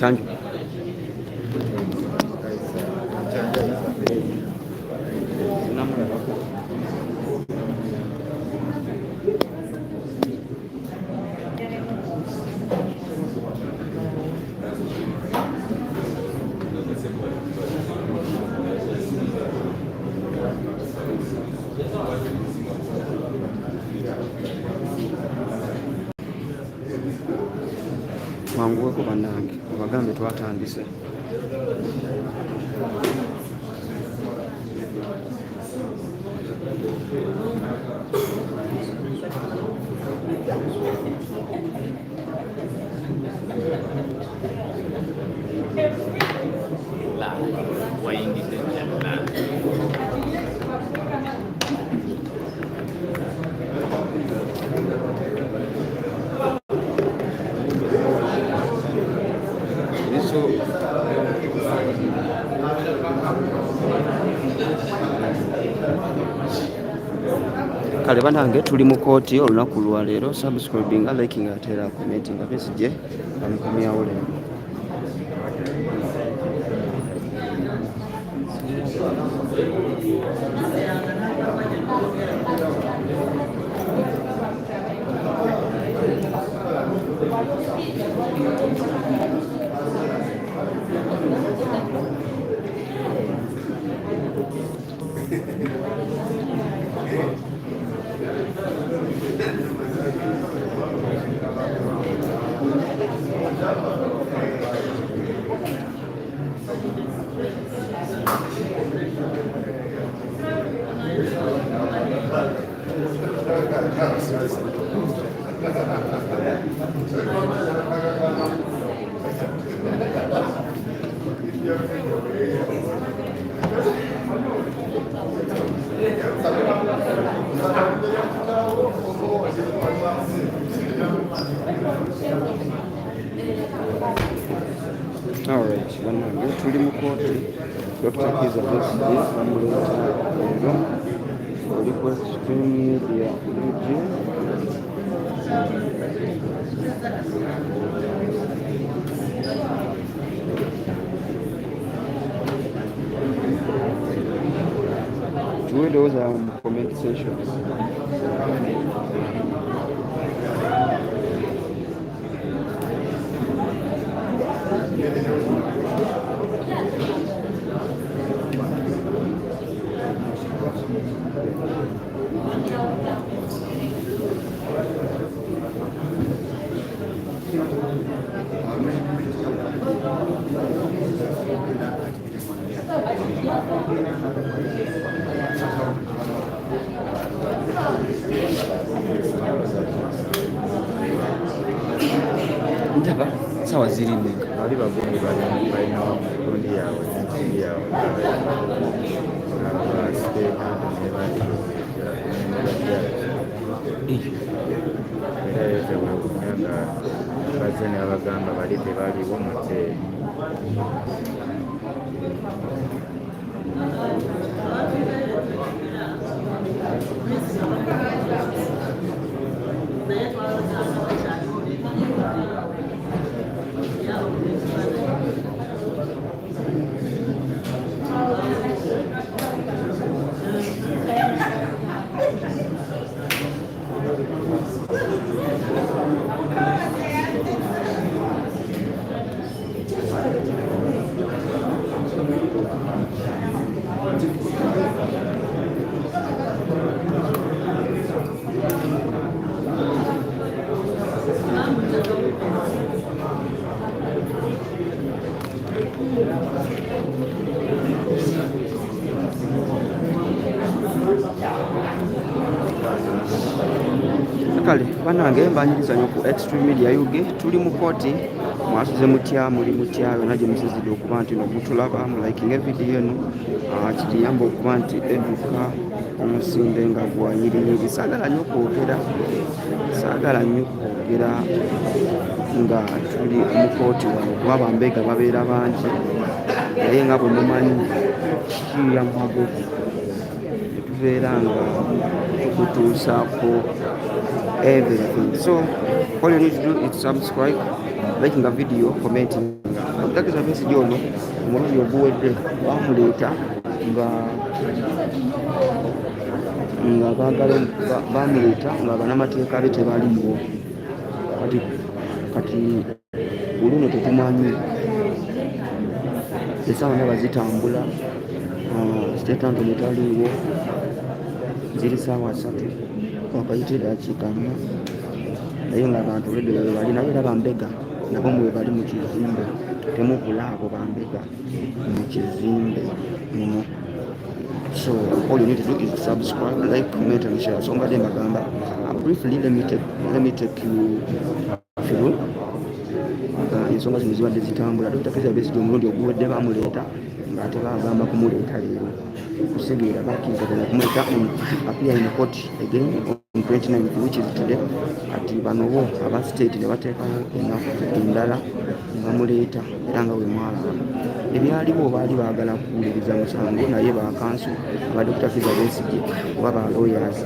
chanjo. Mwanguweko bannange abagambe twatandise. So kale banange tuli mu kooti olunaku lwa leero. Subscribinga, likinga, atera commentinga. Besigye amukomyawo leero. Alright, banange tuli mu kooti. Dr. Kiza Besigye amuleeta leero request stream media region. Tuwe those comment sessions. Ndaba sawa ziri mmeka bali bagundi balina gundi yaabwe n'ensimbi yaabwe abasiteeka era yetebwe okumya nga bazze ne babagamba bali tebaliwo muteeri. Kale banange mbanyiriza nnyo ku Extreme Media UK. Tuli mu kooti, mwasuze mutya, muli mutya, yonna gye musizidde okuba nti nobutulaba mulayikinga evidiyo eno kituyamba okuba nti eduka omusinde nga gwanyirinyiri. Saagala nnyo kwogera nga tuli mu kooti wano kuba bambega babeera bangi, naye nga bwe mumanyi kikiira mu magogo netubeera nga tukutuusaako everything. So all you need to do is subscribe, liking a video, commenting. That is a message ono omulundi oguwedde bamuleeta nga baagala bamuleeta nga bannamateeka be tebaliiwo. Kati oluno tetumanyi esaawa nga bazitambula, statement netaliiwo, ziri saawa 3 wakayite dakiika 4, naye nga abantu olwedde bwe bali naye era bambega nabo mwe bali mu kizimbe, temubula abo bambega mu kizimbe muno. So all you need to do is subscribe, like, comment and share. So mbadde mbagamba briefly let me take you through ensonga zino zibadde zitambula. Dr. Kiza Besigye omulundi oguwedde bamuleeta ng'ate bagamba kumuleeta leero kusegeera bakinkaganya kumuleeta appear in court again on 29th, which is today, ati bano bo aba state ne bateekawo ennaku endala nga muleeta era nga bwe mwalaba ebyaliwo baali baagala kuwuliriza musango naye bakanso aba Dr. Kizza Besigye oba ba lawyers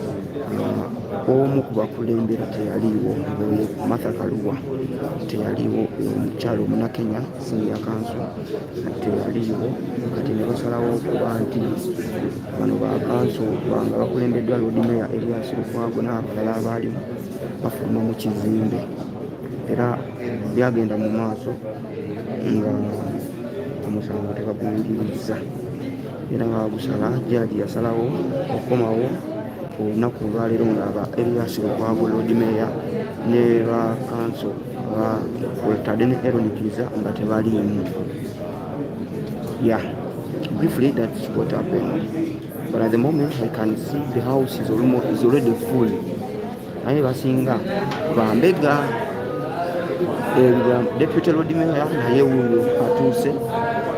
omu ku bakulembera teyaliiwo ng'oye Martha Kaluwa teyaliiwo, omukyalo omunakenya senior council teyaliiwo, kati ne basalawo okuba nti bano bakanso nga bakulembeddwa Lord Mayor Erias Lukwago n'abalala abaalimu bafuluma mu kizimbe era byagenda mu maaso nga omusango tebaguwuliriza era nga bagusala jaaji yasalawo okukomawo olunaku olwaleero ng'aba Erias Lukwago Lord Mayor ne ba kanso tadde ne Aaron Kizza nga tebaliimu. Briefly, that's what happened. But at the moment, I can see the house is already full. Naye basinga bambega Deputy Lord Mayor naye wuuyo atuuse,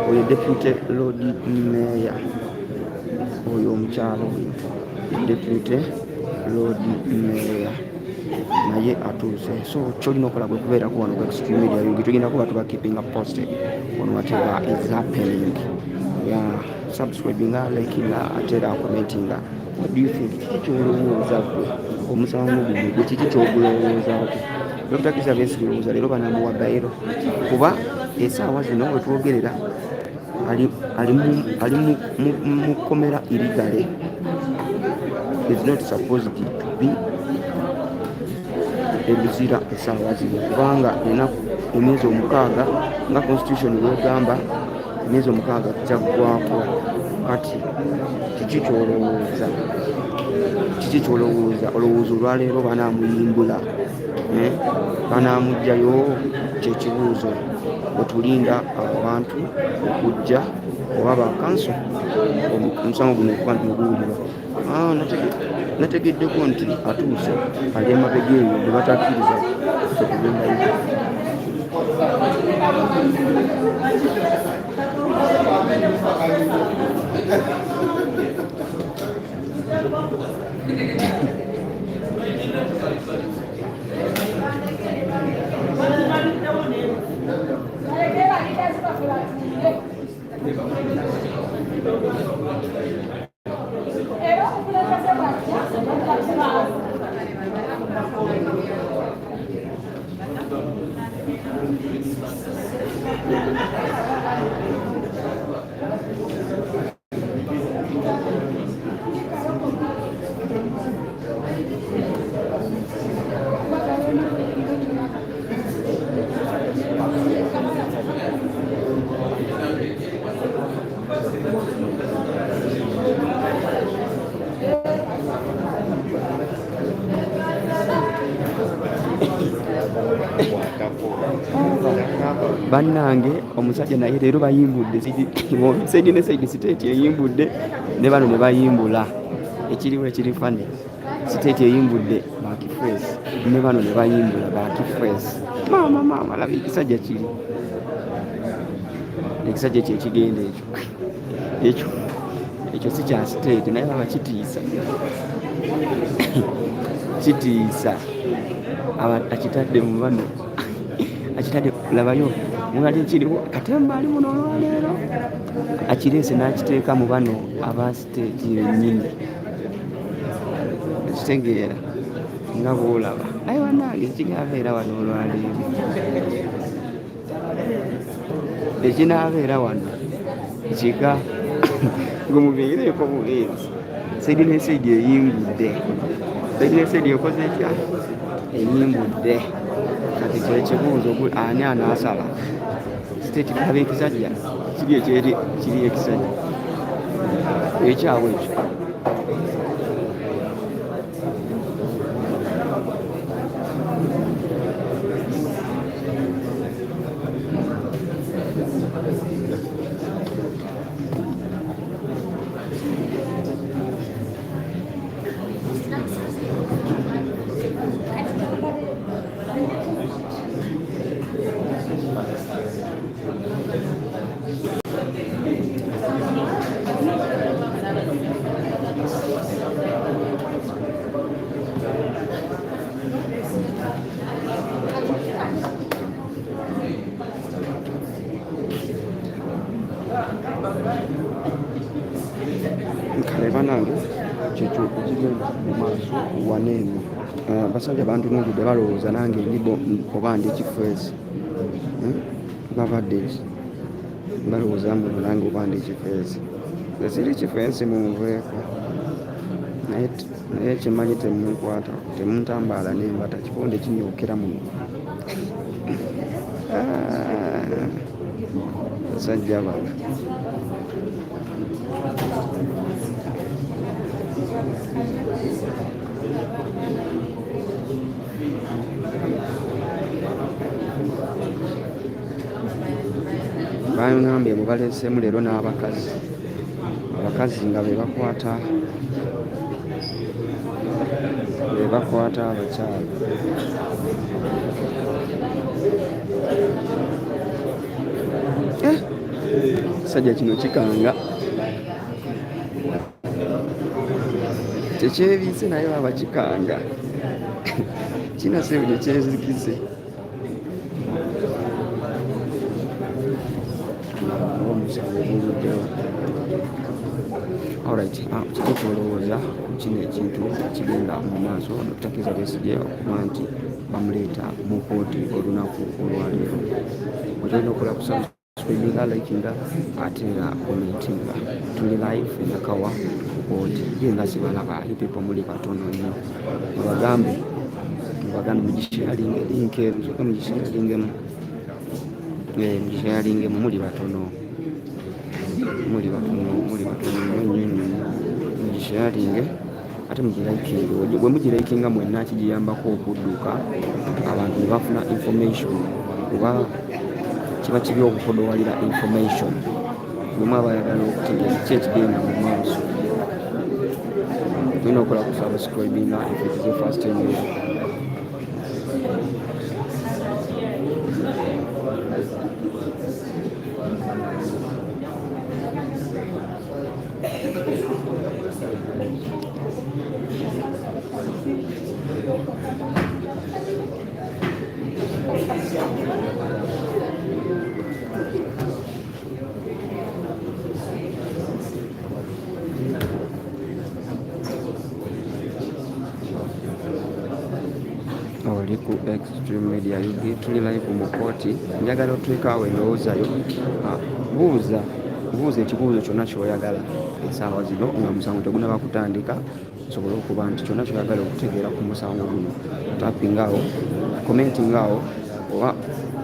oyo Deputy Lord Mayor oyo omukyalo oyo Deputy Lord Mayor naye atuuse. So kyolina okukola kwe kubeerako wano ku Extreme Media Yugi, tugenda kuba tuba keeping up posted on whatever is happening. Subscribinga, likinga, ate era commentinga. What do you think? Kiki kyolowooza gwe omusango guno gwe kiki kyogulowoozaako? Dr. Kizza Besigye olowooza leero banamuwa bayiro kuba essaawa zino we twogerera ali mu kkomera irigale. Is not supposed to be ebizira essaawa zino kubanga enaku emyezi 6 nga constitution bwegamba emyezi 6 kyaggwako. Kati kiki kyolowooza olowooza olwaleero banaamuyimbula banaamuggyayo? Kyekibuuzo wetulinda abantu okujja oba bakanso omusango guno okuba nti oguwulirwa. Nategeddeko nti atuuse ali emabega eyo ne batakkiriza okugendayo. Bannange omusajja naye leero bayimbudde saidi ne saidi siteeti eyimbudde ne bano ne bayimbula ekiriwo ekirifane siteeti eyimbudde bakifeesi ne bano ne bayimbula bakifeesi. Maama laba ekisajja kiri ekisajja kyekigenda ekyo si kya siteeti naye baba kitiisa kitiisa akitadde mu bano akitadde labayo mwali kiriwo katemba ali muno olwaleero akireese n'akiteeka mu bano aba siteeti yennyini ekitegeera nga bwolaba naye bannange ekigaabeera wano olwaleero ekinaabeera wano kika gwe mubeereeko bubeezi. Saidi ne saidi eyimbudde, saidi ne saidi ekoze etya eyimbudde. Kati kyekibuuzo ani anaasala siteeti laba ekisajja kiri ekyeri kiri ekisajja ekyawe ekyo bannange kyekyo ekigenda mu maaso waneeno. Abasajja bantunuulidde balowooza nange ndibo oba ndi kifeesi babadde balowooza mbu nange oba ndi kifeesi. Ziri kifeesi munveeko naye kimanyi temunkwata temuntambaala nembata kikonde kinyookera muno. Basajja bano bangambye mubaleeseemu leero n'abakazi nga be bakwata abakyala. Sajja kino kikanga tekyebiise naye baba kikanga kinasebe gye kyezikize. Omusango oguluddewo. Alright, kiki kyolowooza kino ekintu kigenda mu maaso Dr. Besigye okuba nti bamuleeta mu kooti olunaku olwaleero. Olina okola ku subscribinga, likinga ate era commentinga. Tuli live nakawa ku kooti yenga zibalaba ipipo muli batono nnyo. Mubagambe mugisharinge linki ezo mugisharingemu muli batono mugisharinge ate mugilaikinge. Bwe mugilaikinga mwenna kigiyambako okudduka abantu ne bafuna information kuba kiba kibi okukodowalira information bwemu abayagala okutegeera ki ekigenda mu maaso. Tulina okukola ku subscribinga if it is the first time here. Oli ku Extreme Media UG tuli live mu kooti. Njagala otuekaawo endowoozayo, buuza ekibuuzo kyonna kyoyagala essaawa zino nga musango tegunaba kutandika, osobole okuba nti kyonna kyoyagala okutegeera ku musango guno tapingaawo, commentingaawo oba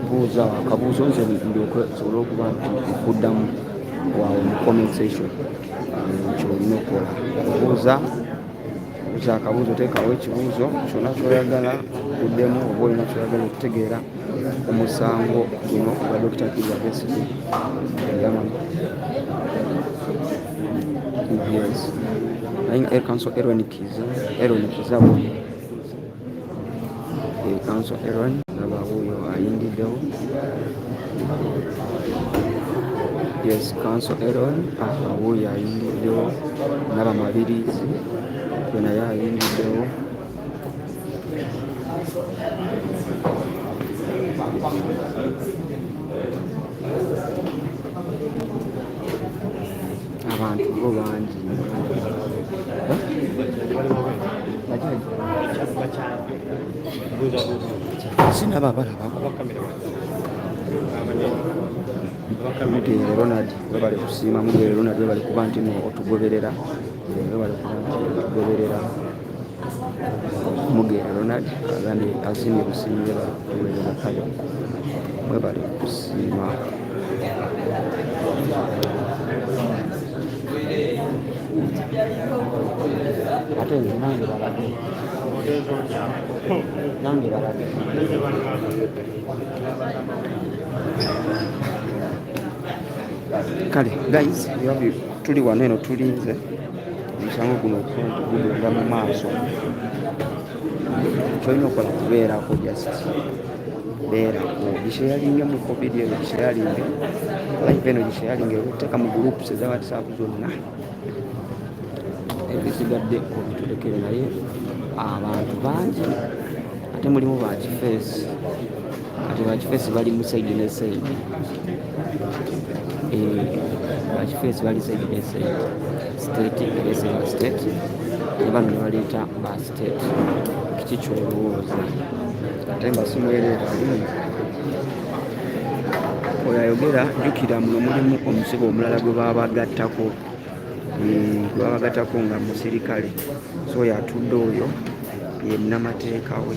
buuza akabuuzo nze ndyoke osobole okuba nti okuddamu waawe mu comment section. Kyolina okukola buuza akabuuzo, teekaawo ekibuuzo kyonna kyoyagala kuddemu oba olina kyoyagala okutegeera omusango guno gwa Dr. Besigye. Yes. Naye Council Aaron Kiza wuuyo. Council Aaron naba wuuyo ayingiddewo. Yes, Council Aaron wuuyo ayingiddewo. Naba Mabirizi naye ayingiddewo. Abantu bo bangi sinaba abalabako Mugere Ronald webali kusiima Mugere Ronald webali kuba nti no otugoberera webali kuba nti otugoberera Mugere Ronald agandi asiimye kusiimye batugoberera kayo webali kusiima. Ate nze nange balage kale guys, tuli wano eno tulinze omusango guno gugenda mu maaso. Kyolina okukola kubeerako, just beerako, gisheyaringemu video eno, gisheyaringe live eno, gisheyaringe oteeka mu groups eza WhatsApp zonna. Ebisigadde obitulekere, naye abantu bangi ate mulimu bakifeesi, ate bakifeesi bali mu saidi ne saidi. bakifeesi balisedi state eresera state nebano ne baleeta ba state kiki kyolowooza ate mbasomwereera alimu oyo ayogera jjukira muno mulimu omusibe omulala gwe baba bagattako nga musirikale so oyo atudde oyo ye munnamateeka we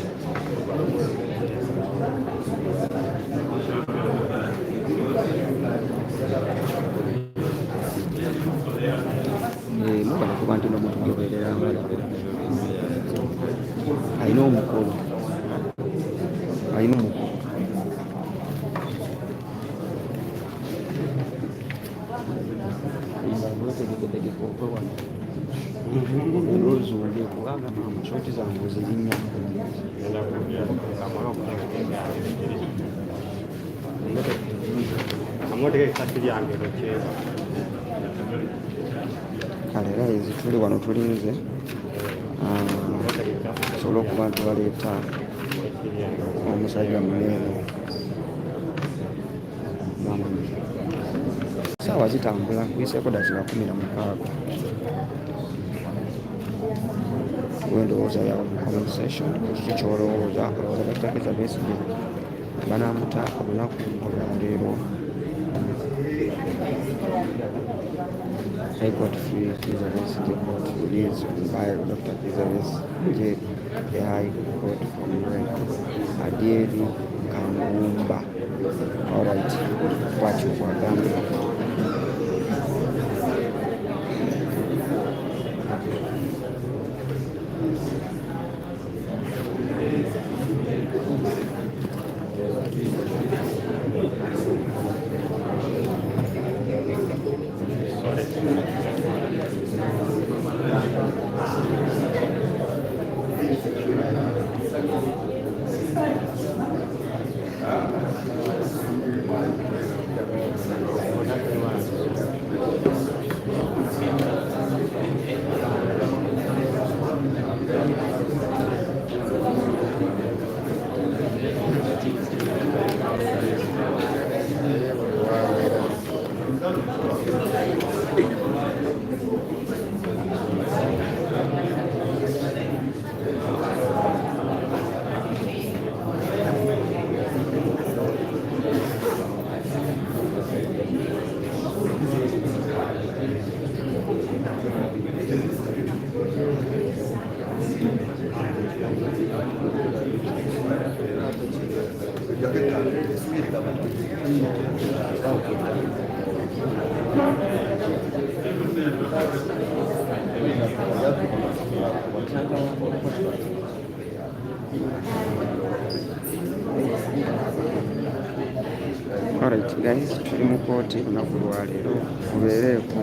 mugana kuba nti nomuntu goberera alina omukolo tegeke okwe wano olwozunge kubanga mukyoti zange zirinya kale era ezituli wano tulinze tusobole okuba nti baleeta omusajja munene saawa zitambula kuyiseeko dakika 16 wendowooza yawo conversation kiki kyolowooza olowooza batakeza Besigye banaamuta olunaku olwaleero High Court free Kizza Besigye court release by Dr. Kizza Besigye the High Court from Adieri Kanumba. Alright, what you for them? Alright guys, tuli mu kooti lunaku lwa leero mubeereeko.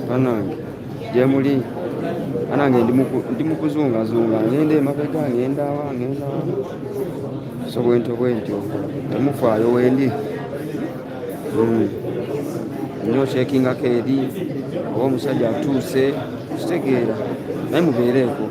Banange gye muli banange ndi mu kuzungazunga ngenda emabega ngenda wa so bwentyo temufaayo wendi nnyo kyekingako eri oba omusajja atuuse kitegeera naye mubeereeko.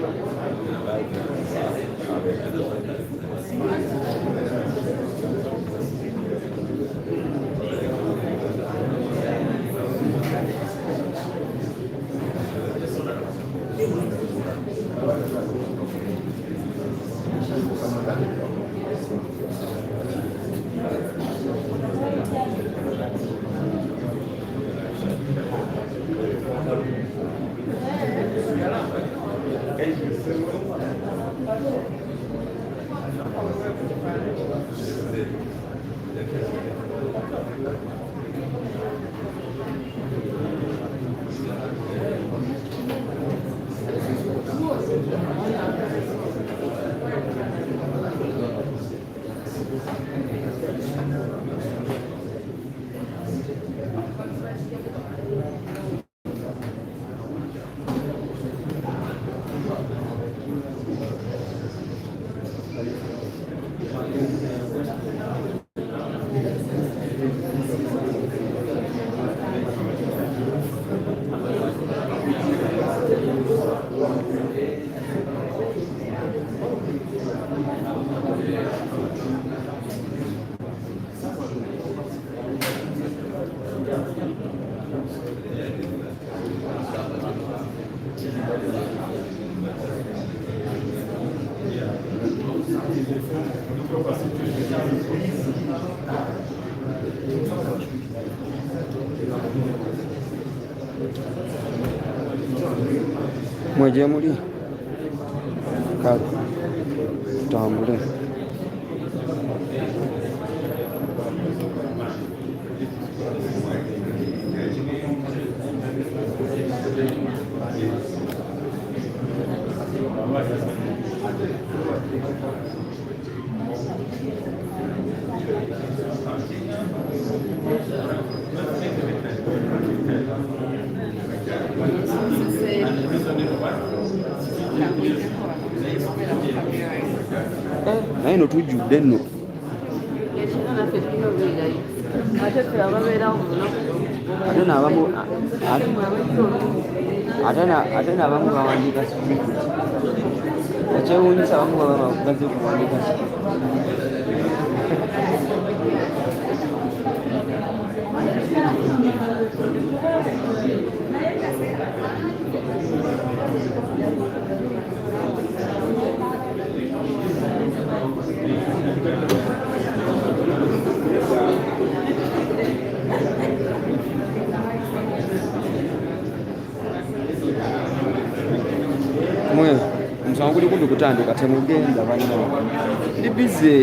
Mweje muli katambule. Naye no tujjudde nno ate n'abamu bawandiika sikulikuti ekyewuunyisa abamu baba bakugaze kuwandiika omusango guli kundi kutandika temugenda banna ndi bize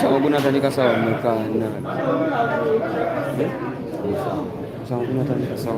Sama guna tadi kasar mereka sama guna tadi kasar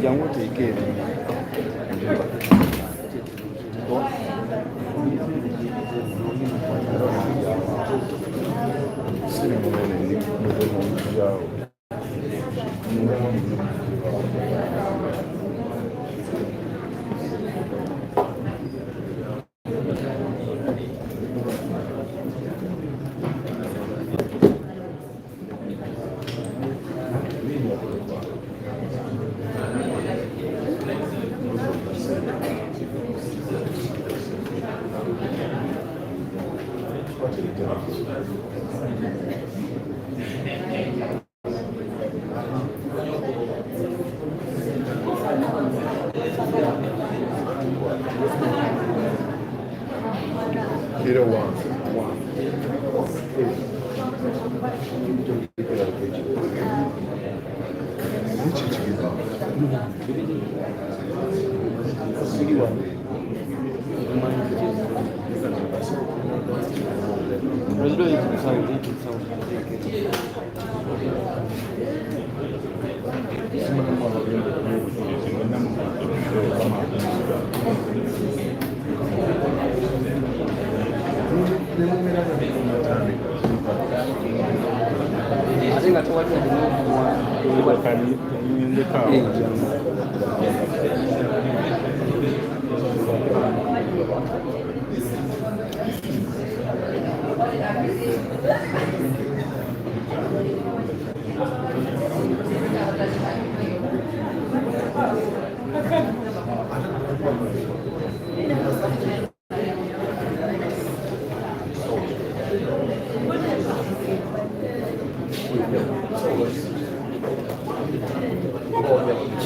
jangan take Can you in the car?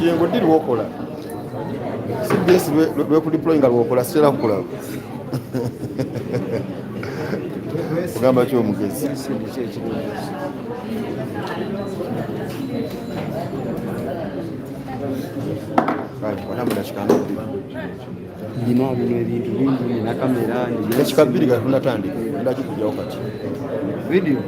kiyengo ddi lwokola CBS lwekudiployi nga lwokola sitera kukola ogamba ki omugezi ndina bino ebintu bingi nina kamera ekika bbiri ga tunatandika ndaki kujjawo kati vidiyo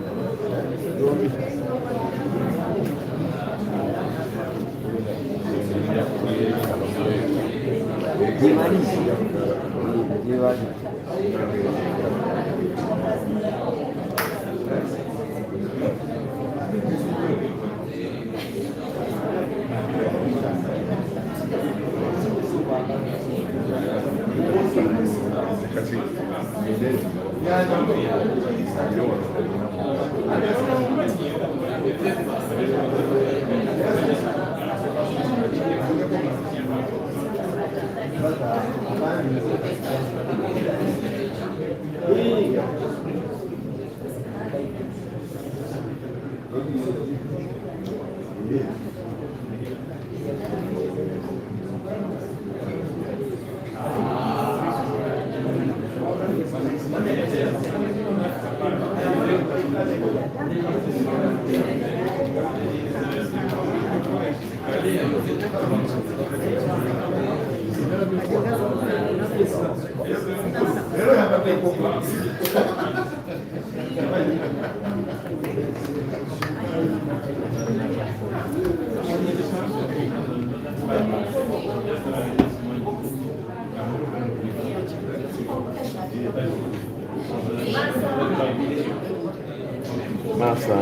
masa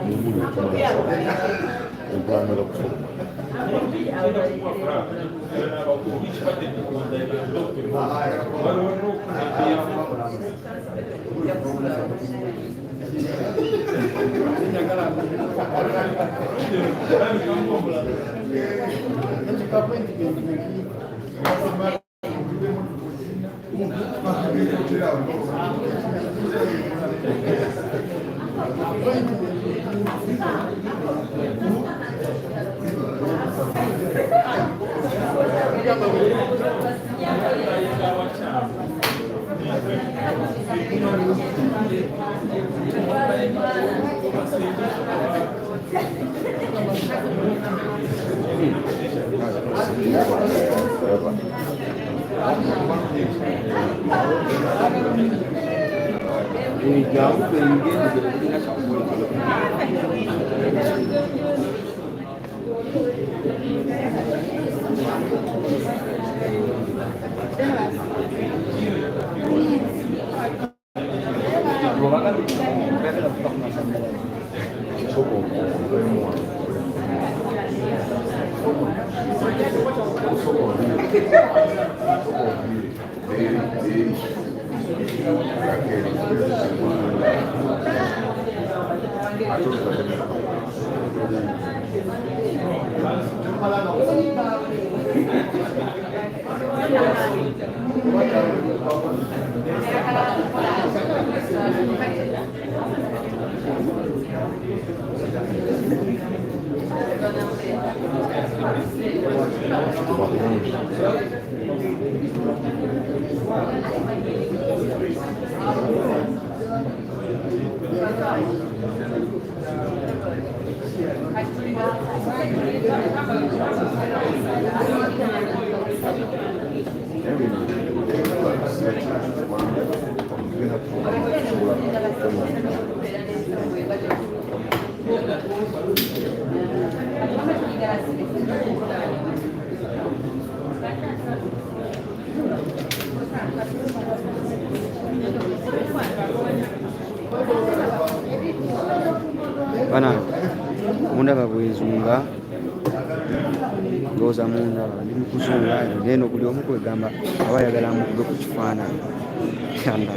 mumuli empano kusoma bana mundaba bwezunga ngoza mundaba ndi mukuzunga neno buli omu kwegamba aba ayagala mukube ku kifaananyi kyanda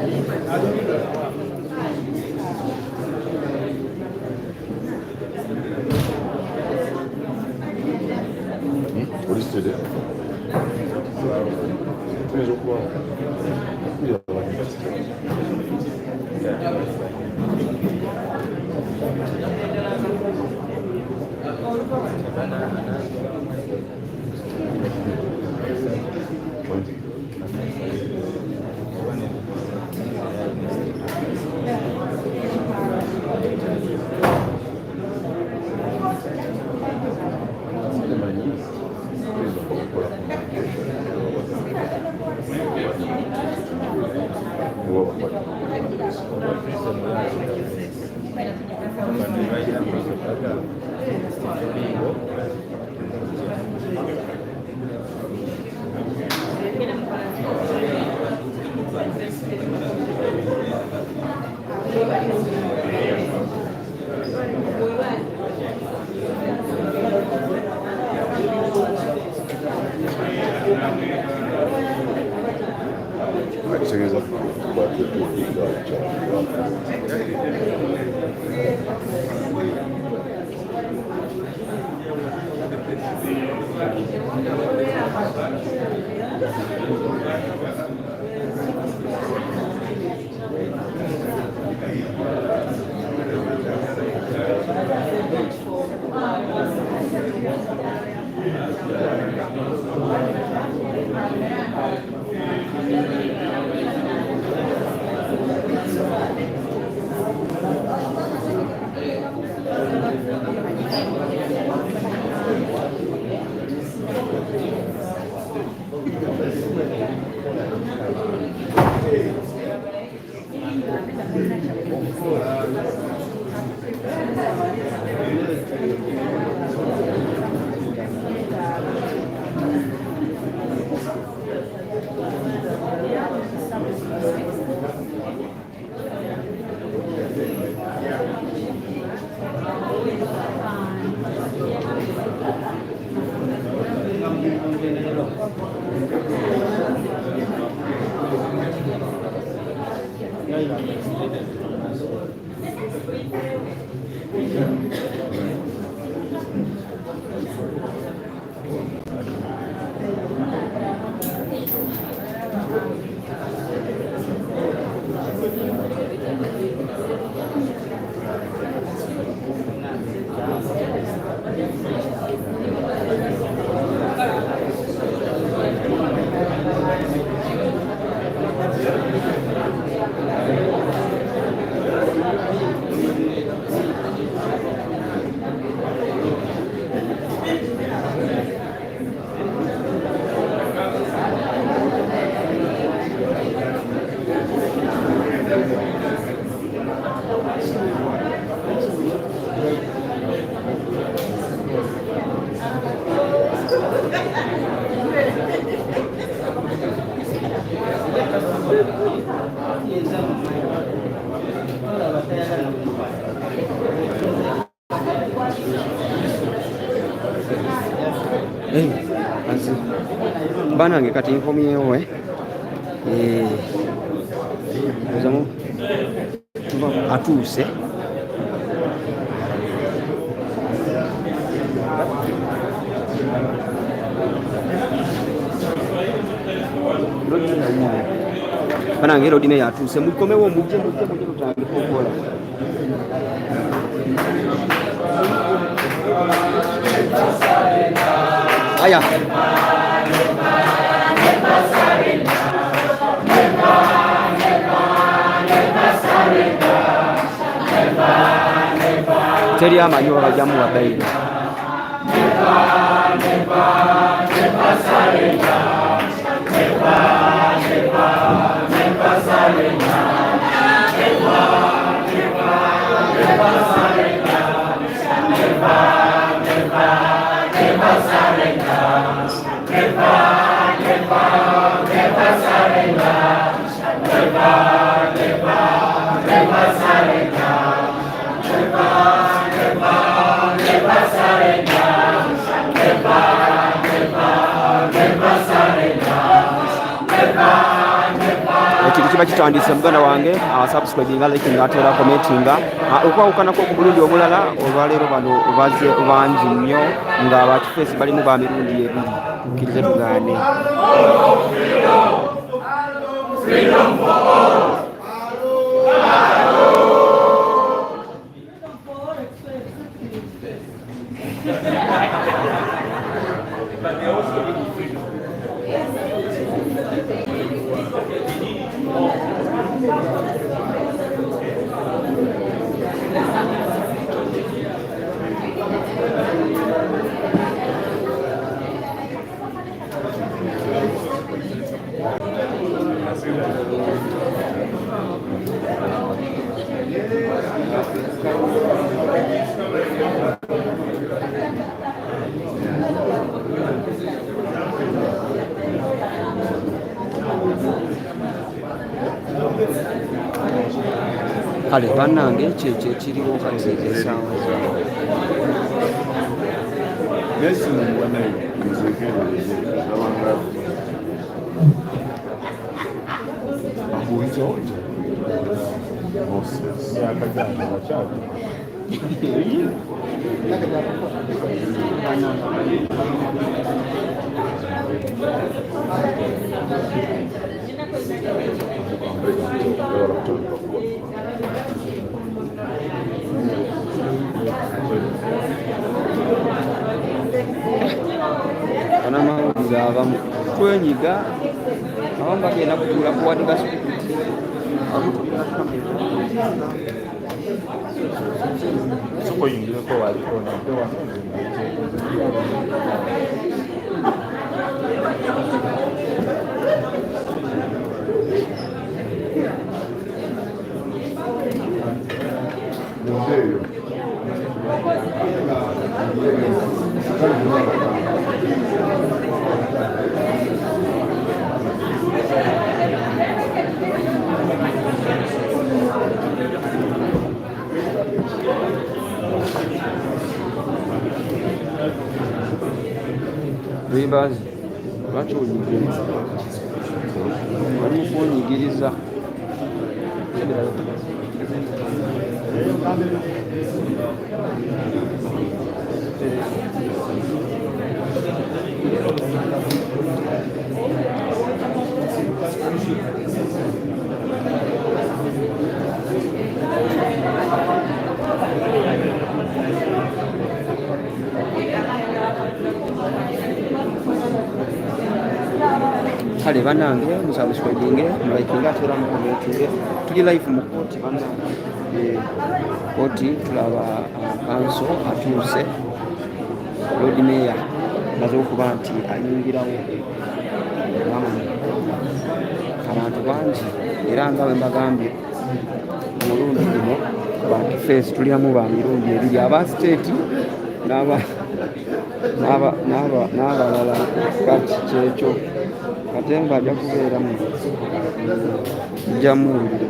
What is today? Banange kati nkomyewo ozamu atuuse banange erodi naye atuuse mukomewo mujje tutandika okukola aya teri amanyi wabajjamu wabaire ekiri kiba kitandise muganda wange subscribinga likinga ate era commentinga okwawukanako ku mulundi omulala olwaleero bano baze bangi nnyo nga bakifeesi balimu ba mirundi ebiri kkirize tugaane kale bannange kyekyo ekiriwo kati esaawa banamawulire abamu twenyiga abamu bagenda kutuula kuwanika sikuti sikoyingireko walikona Ribas, lwaki onyigiriza walimu kuonyigiriza kale bannange musubscribinge mulaikinga ate era mukomentinge tuli live mu kooti bannange kooti tulaba kanso atuuse Lord Mayor maze okuba nti ayingirawo abantu bangi era nga bwe mbagambye omulundi guno bakifeesi tuliramu ba mirundi ebiri aba state n'abalala kati kyekyo ate nga ajja kubeeramu jamuwulire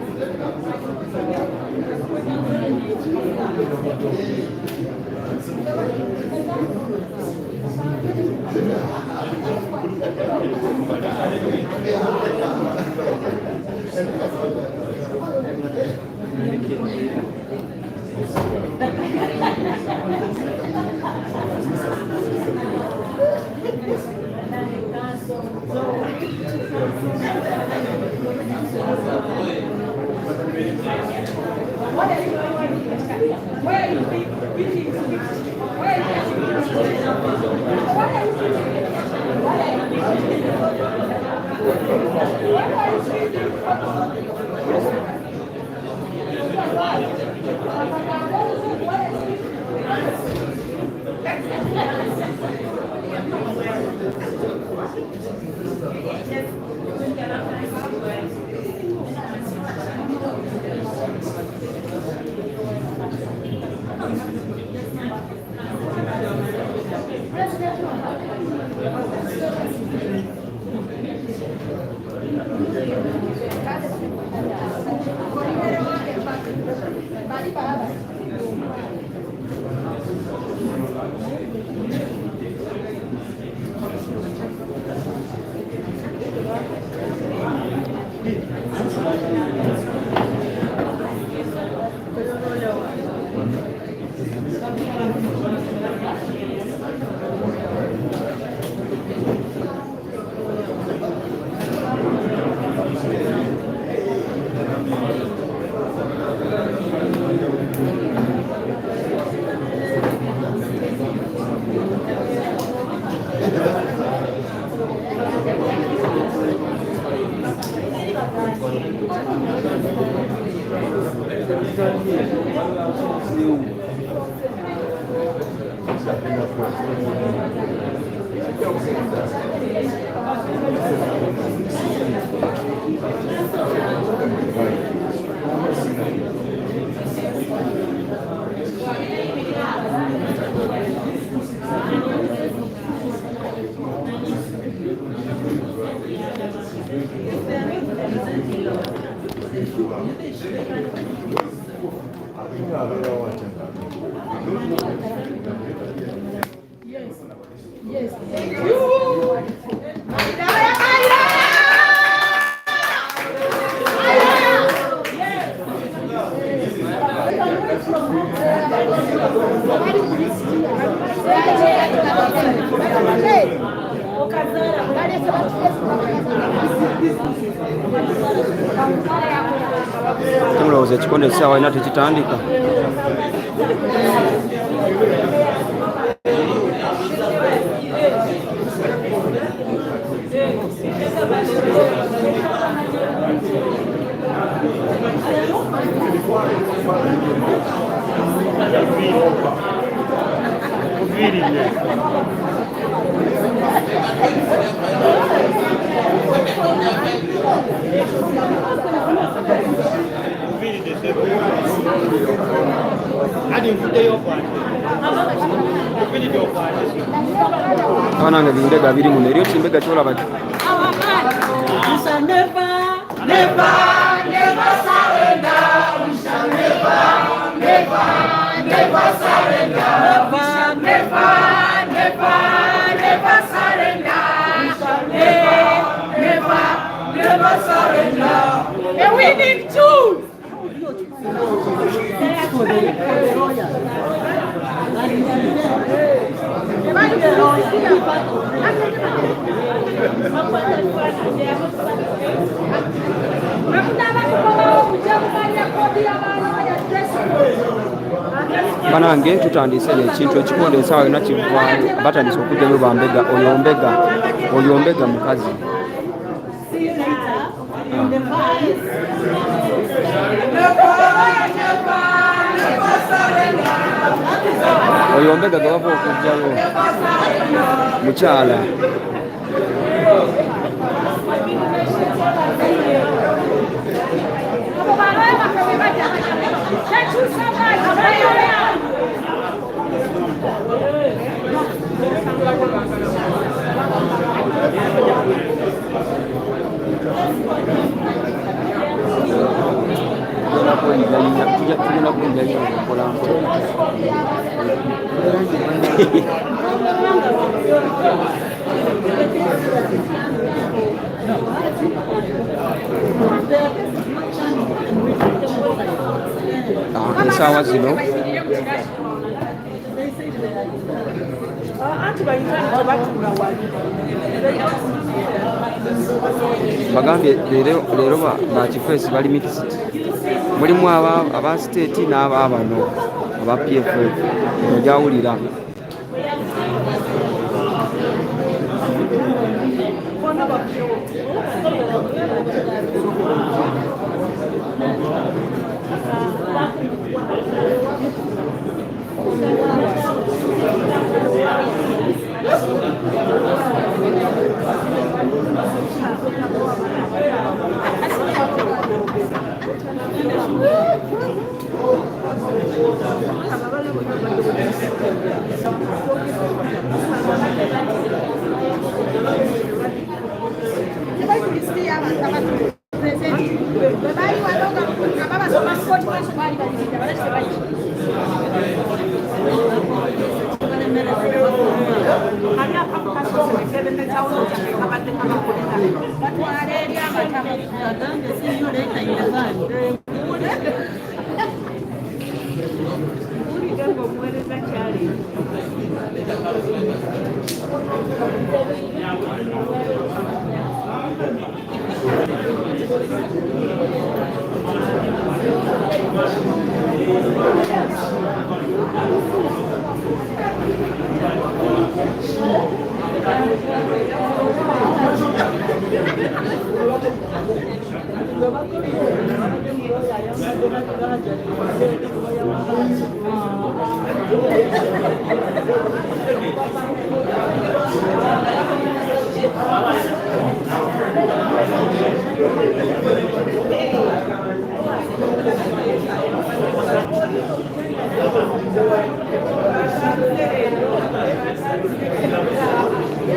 Tumulowooza ekikonde essaawa ina tekitandika. Abaana bindega biri muno eriyo kimbega kyolaba ki? And we need to. Banange tutandise ekintu ekikonde essaawa yonna kivaayo batandise okuddayo bambega oyo mbega mukazi. Oyo mbega gabava okujjayo mukyala. Tugenda kwinjayo okukola essaawa zino bagambye leero bakifeesi bali mixed, mulimu aba state n'aba bano aba PFF ojawulira.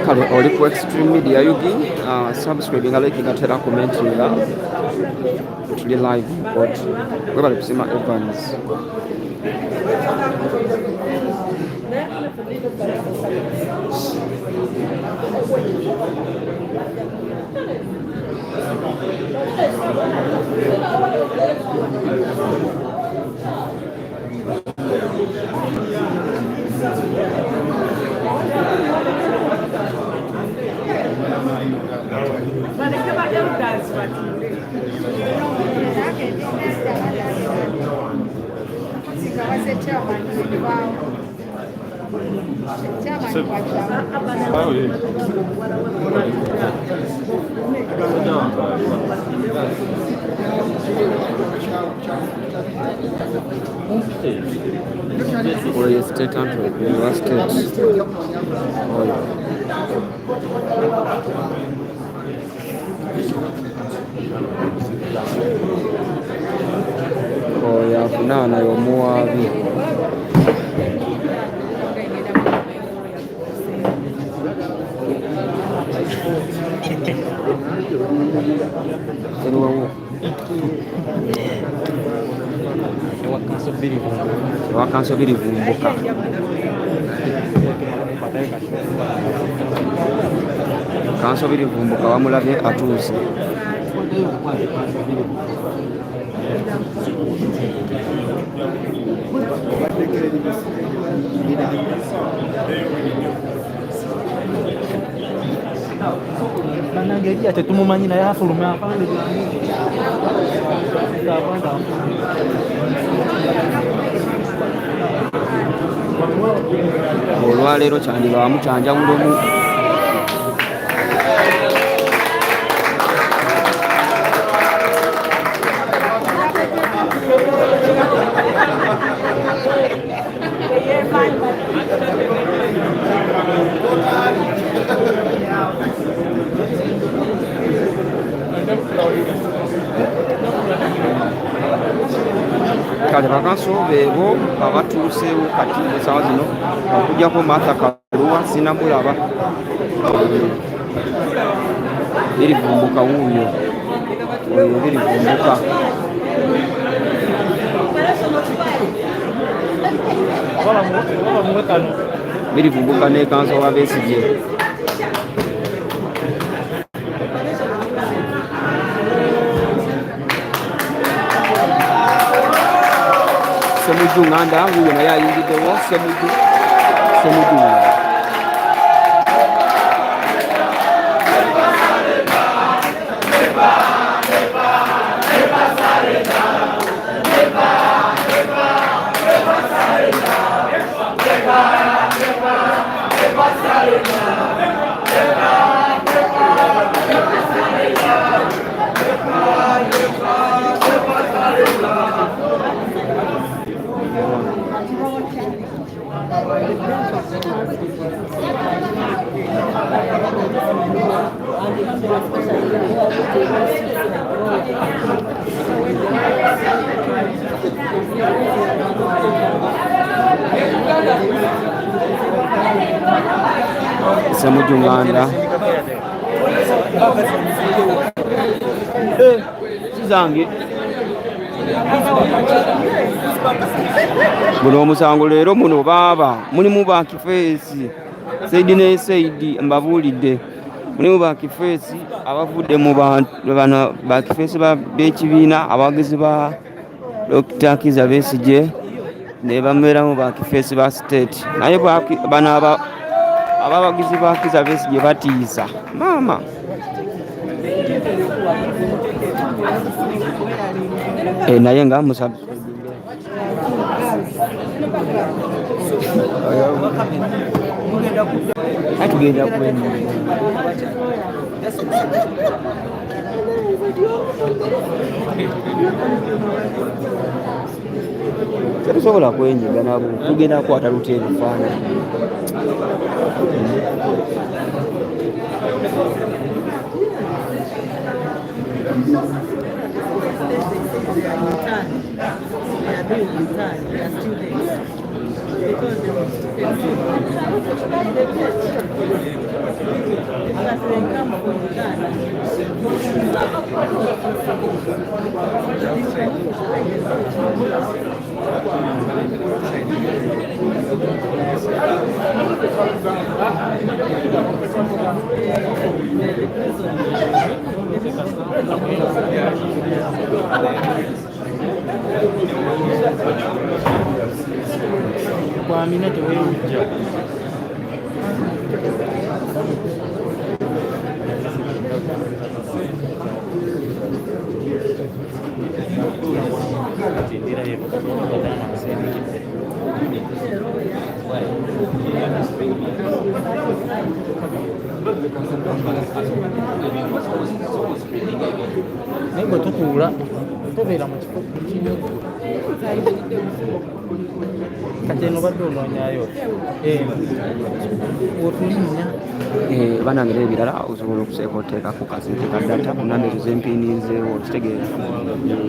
kale oli ku extreme media yugi subscribe nga like gatera commenting nga tuli live but webale kusema Evans Oyo state Antwerp, state. Oyo. Oyo afunana y'omuwaabi. Eriwawo. Wakanso birivumbuka. Kanso birivumbuka wamulabye atuuse. Nangeria tetumumanyi naye afuluma apande olwaleero kyandiba wamukyanjawulomu kale bakanso beebo abatuuseewo kati esaawa zino okujjako Martha Kaluwa sinamulaba birivumbuka wuuyo oyo birivumbuka birivumbuka n'ekanso wa Besigye Semuju nganda wuyo naye ayingiddewo Semuju Semuju nganda zange muno omusango leero muno baaba mulimu bakifeesi Saidi ne Saidi mbabuulidde mulimu bakifeesi abavudde mu bano bakifeesi b'ekibiina abawagizi ba Dr. Kizza Besigye ne bamubeeramu bakifeesi ba state naye bano abawagizi ba Kizza Besigye batiisa maama naye nga musabe tugenda tetusobola kwenyiga nabo tugenda kukwata luta ebifaananyi. Kwamina tewejja naye bwe tutuula tobeera mu kifo kimu kati eno badde onoonyayo otulinnya banangira ebirala osobola okuseeka oteekako kasente ka data kunambeezo z'empiiniizeewo okitegeeza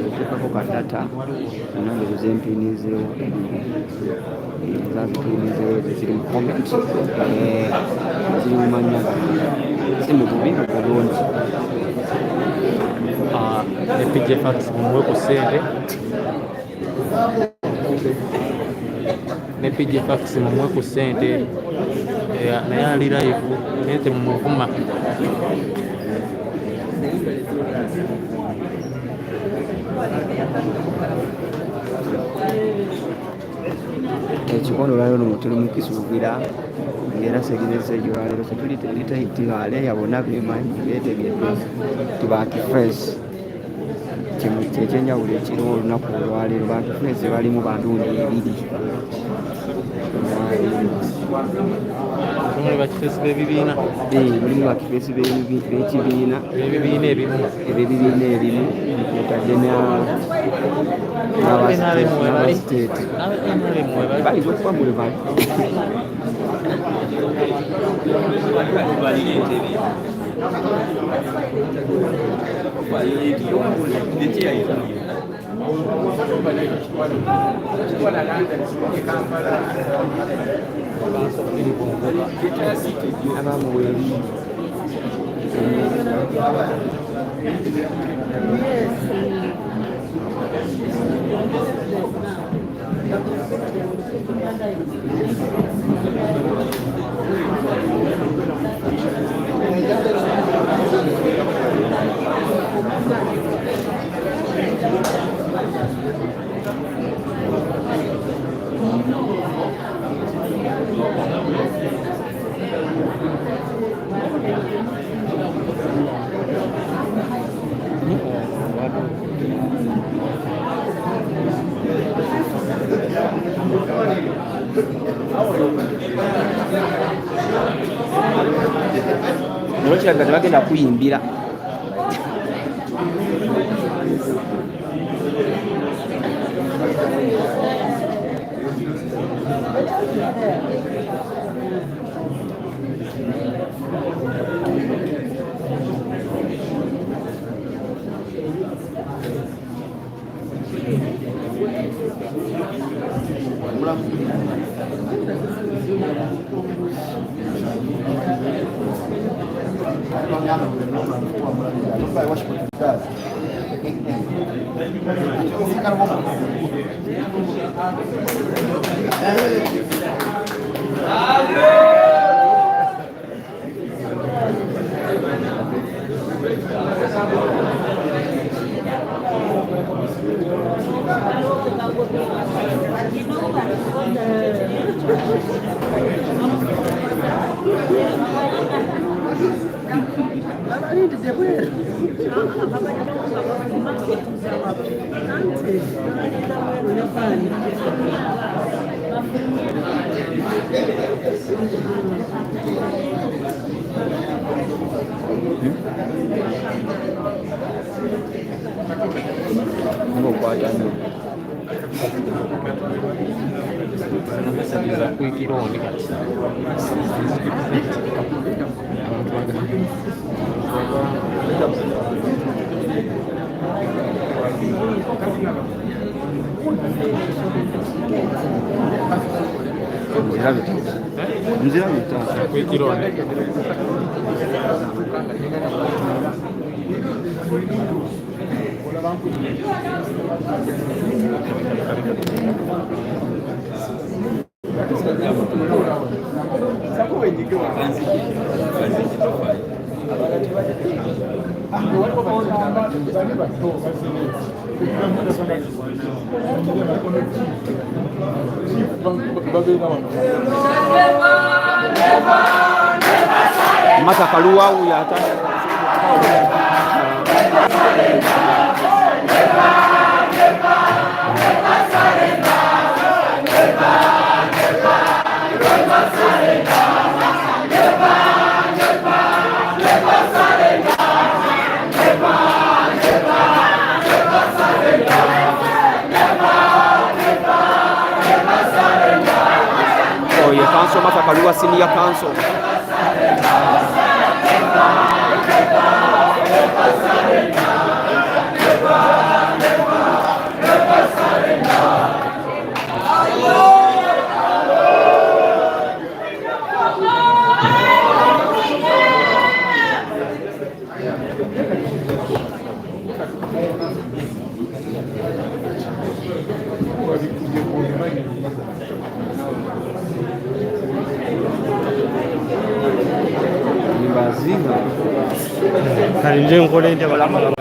oteekako ka data kunambeezo z'empiiniizeewo zazipiniizeewo ezo ziri mu comment ziri mu mannya si mu bubi mu bulungi. epj fax mumuwe ku ssente ne pj fax mumuwe ku ssente naye ali live naye temumuvuma. Ekikondo lwaliro luno tuli mu kisuubira ng'era seginese ekyo lwaliro setulitayitibale yabona bemanyi beetegedde tibakifeesi kyekyenjawulo ekiriwo olunaku olwaliro bakifeesi balimu bandundi 2 muli bakifeesi b'ebibiina mulimu bakifeesi b'ekibiina ebibiina ebimu otadde n'abasiteeti bayinza okuba muli bali abamuweeri Nolo kiraga tebagenda kuyimbira Ngokwata nnyo Za kuikira oni kati. nzira bita Kuikira oni. Mata Kaluwa yata Oye, council Mata Kaluwa senior council. Kali nje nkole nte balama kola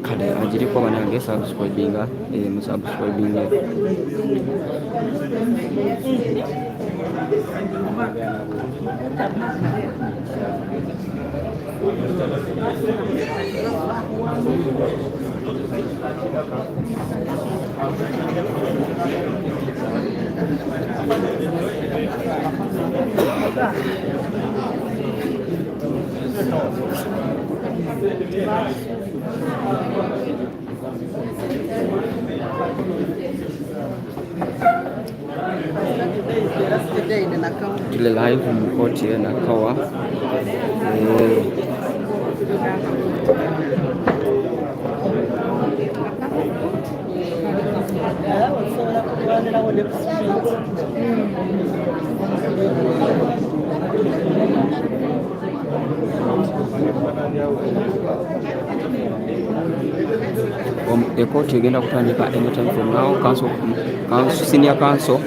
kale agiriko banange subscribinga musubscribinga tule live mkoti na kawa ekoti egenda kutandika anytime from now. Council senior council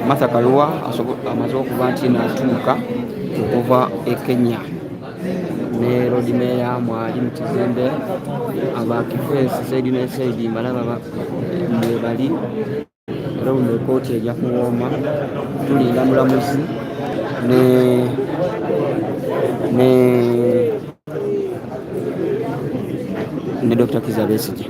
Martha Kaluwa amaze okuba nti natuuka okuva e Kenya ne road mayor mwali mu kizembe abakifeesi saidi ne saidi malaba bali era mu ekoti ejja kuwooma tulinda mulamuzi ne Dr. Kizza Besigye.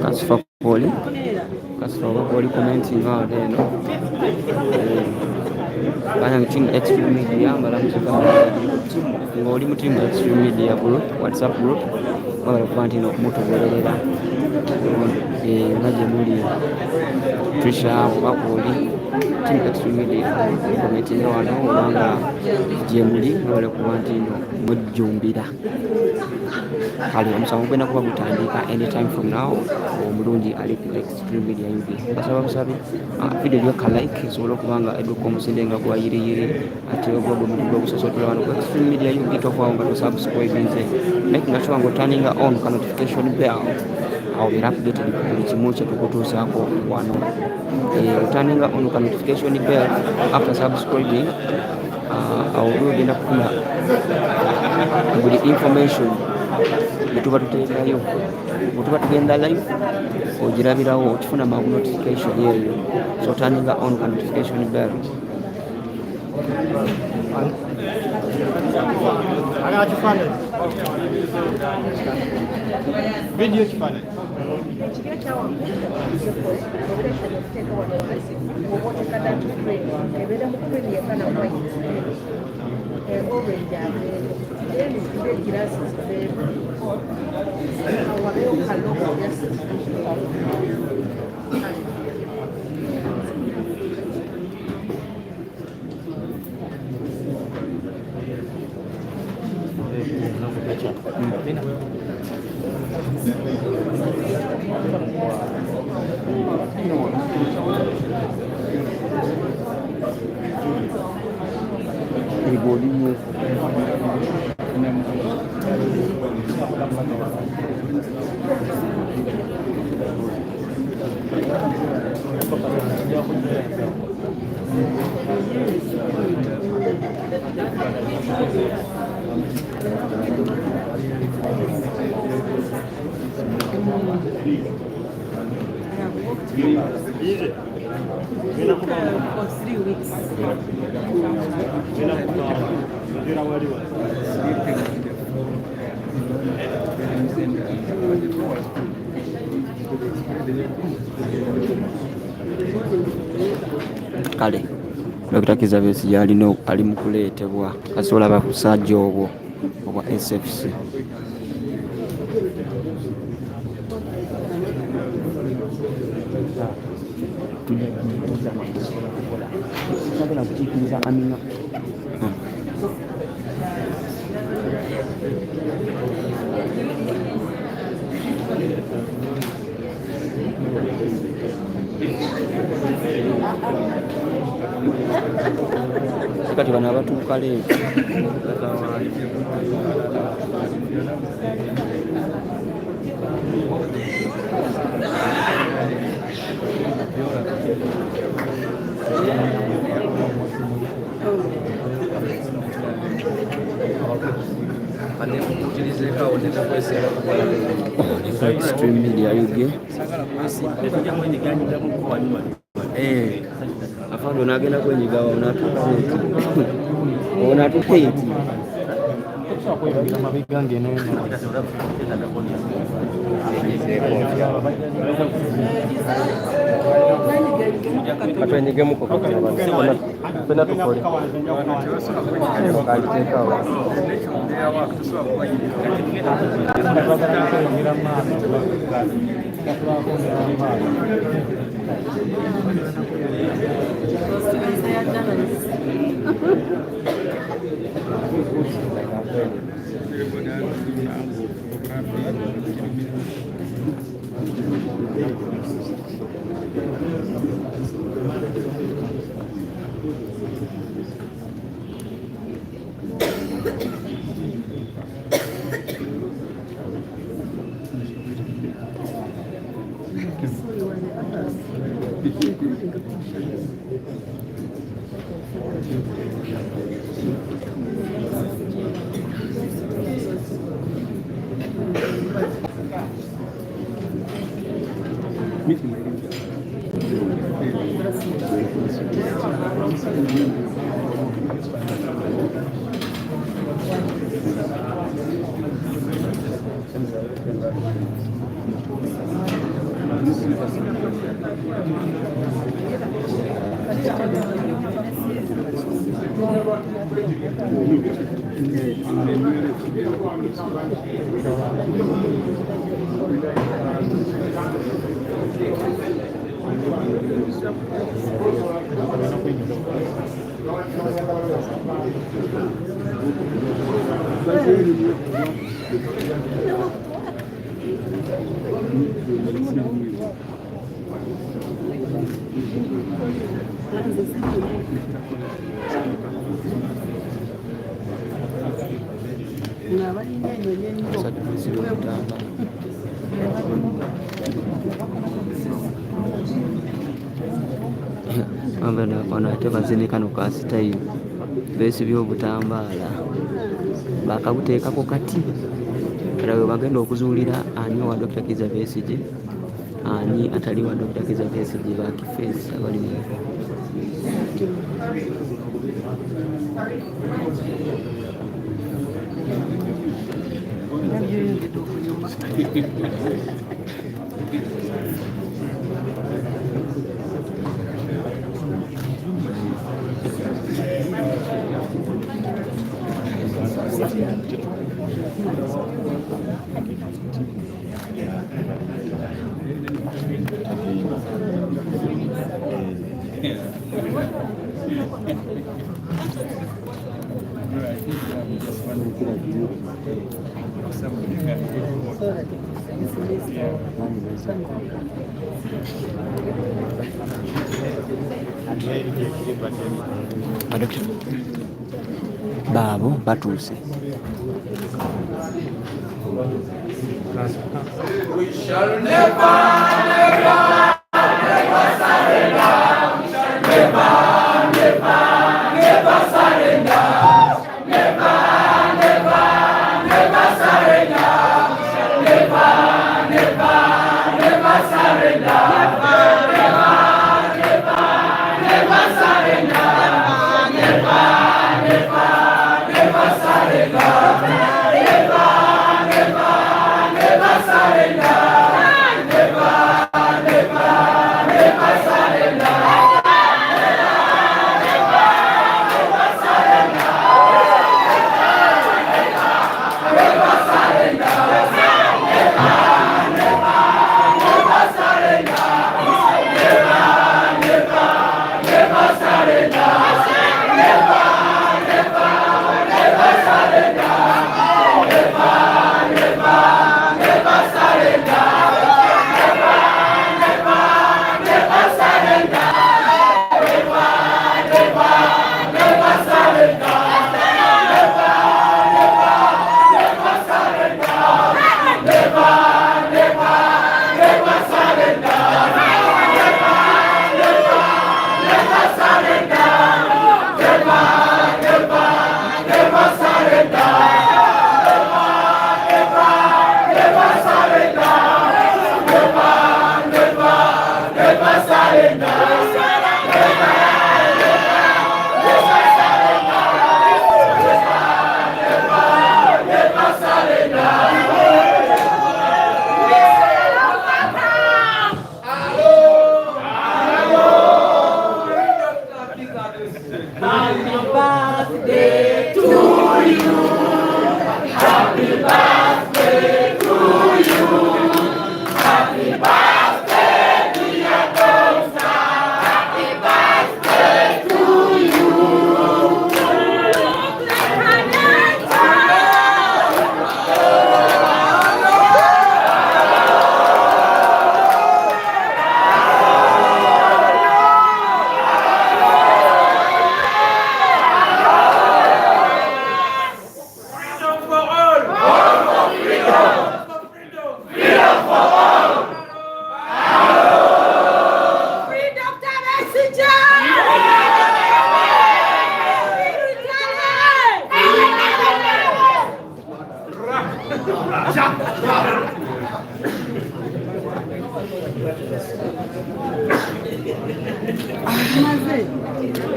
Kasifa Poli commenting out there, no? Bana team Extreme Media mbala muzika ngoli mu team Extreme Media group WhatsApp group wala kwanti no kumutoberera nga gye muli Trisha oba Kooli Team Extreme Media kometinga wano obanga gye muli mwebale kuba nti no mwejjumbira. Kale omusango gwenda kuba gutandika anytime from now. Omulungi ali ku Extreme Media UB basaba busabe video lyokka like esobola okuba nga edduka omusinde nga gwayiriyiri ate ogwogwo omuntu gwogusosotola wano ku Extreme Media UB tokubawo nga tosubscribinze making sure nga oturninga on ka notification bell awo beera updated ku buli kimu kyetukutuusaako wano. Oturninga on ka notification bell after subscribing awo ogenda kufuna buli information bwetuba tuteekayo bwetuba tugenda live ogirabirawo okifuna mangu notification yeeyo. So turninga on ka notification bell. Video kifane. For 3 weeks. Kale Dr. Kizza Besigye ali mu kuleetebwa kasobola bakusajja obwo obwa SFC. Kati bano abatuuka leero Extreme Media UB afando nagenda kwenyigawa onatukeeti katwenyigemuko pena tukole Ate bazine kano ka sitayiro beesibye obutambaala bakabuteekako kati era bwe bagenda okuzuulira ani wa Dr. Kizza Besigye ani atali wa Dr. Kizza Besigye bakifeesi abali mu baabo batuuse. We shall never, never, never surrender. Never, never, never surrender. Never, never, never surrender. Never, never, never surrender. Never, never, never surrender. Never, never, never surrender.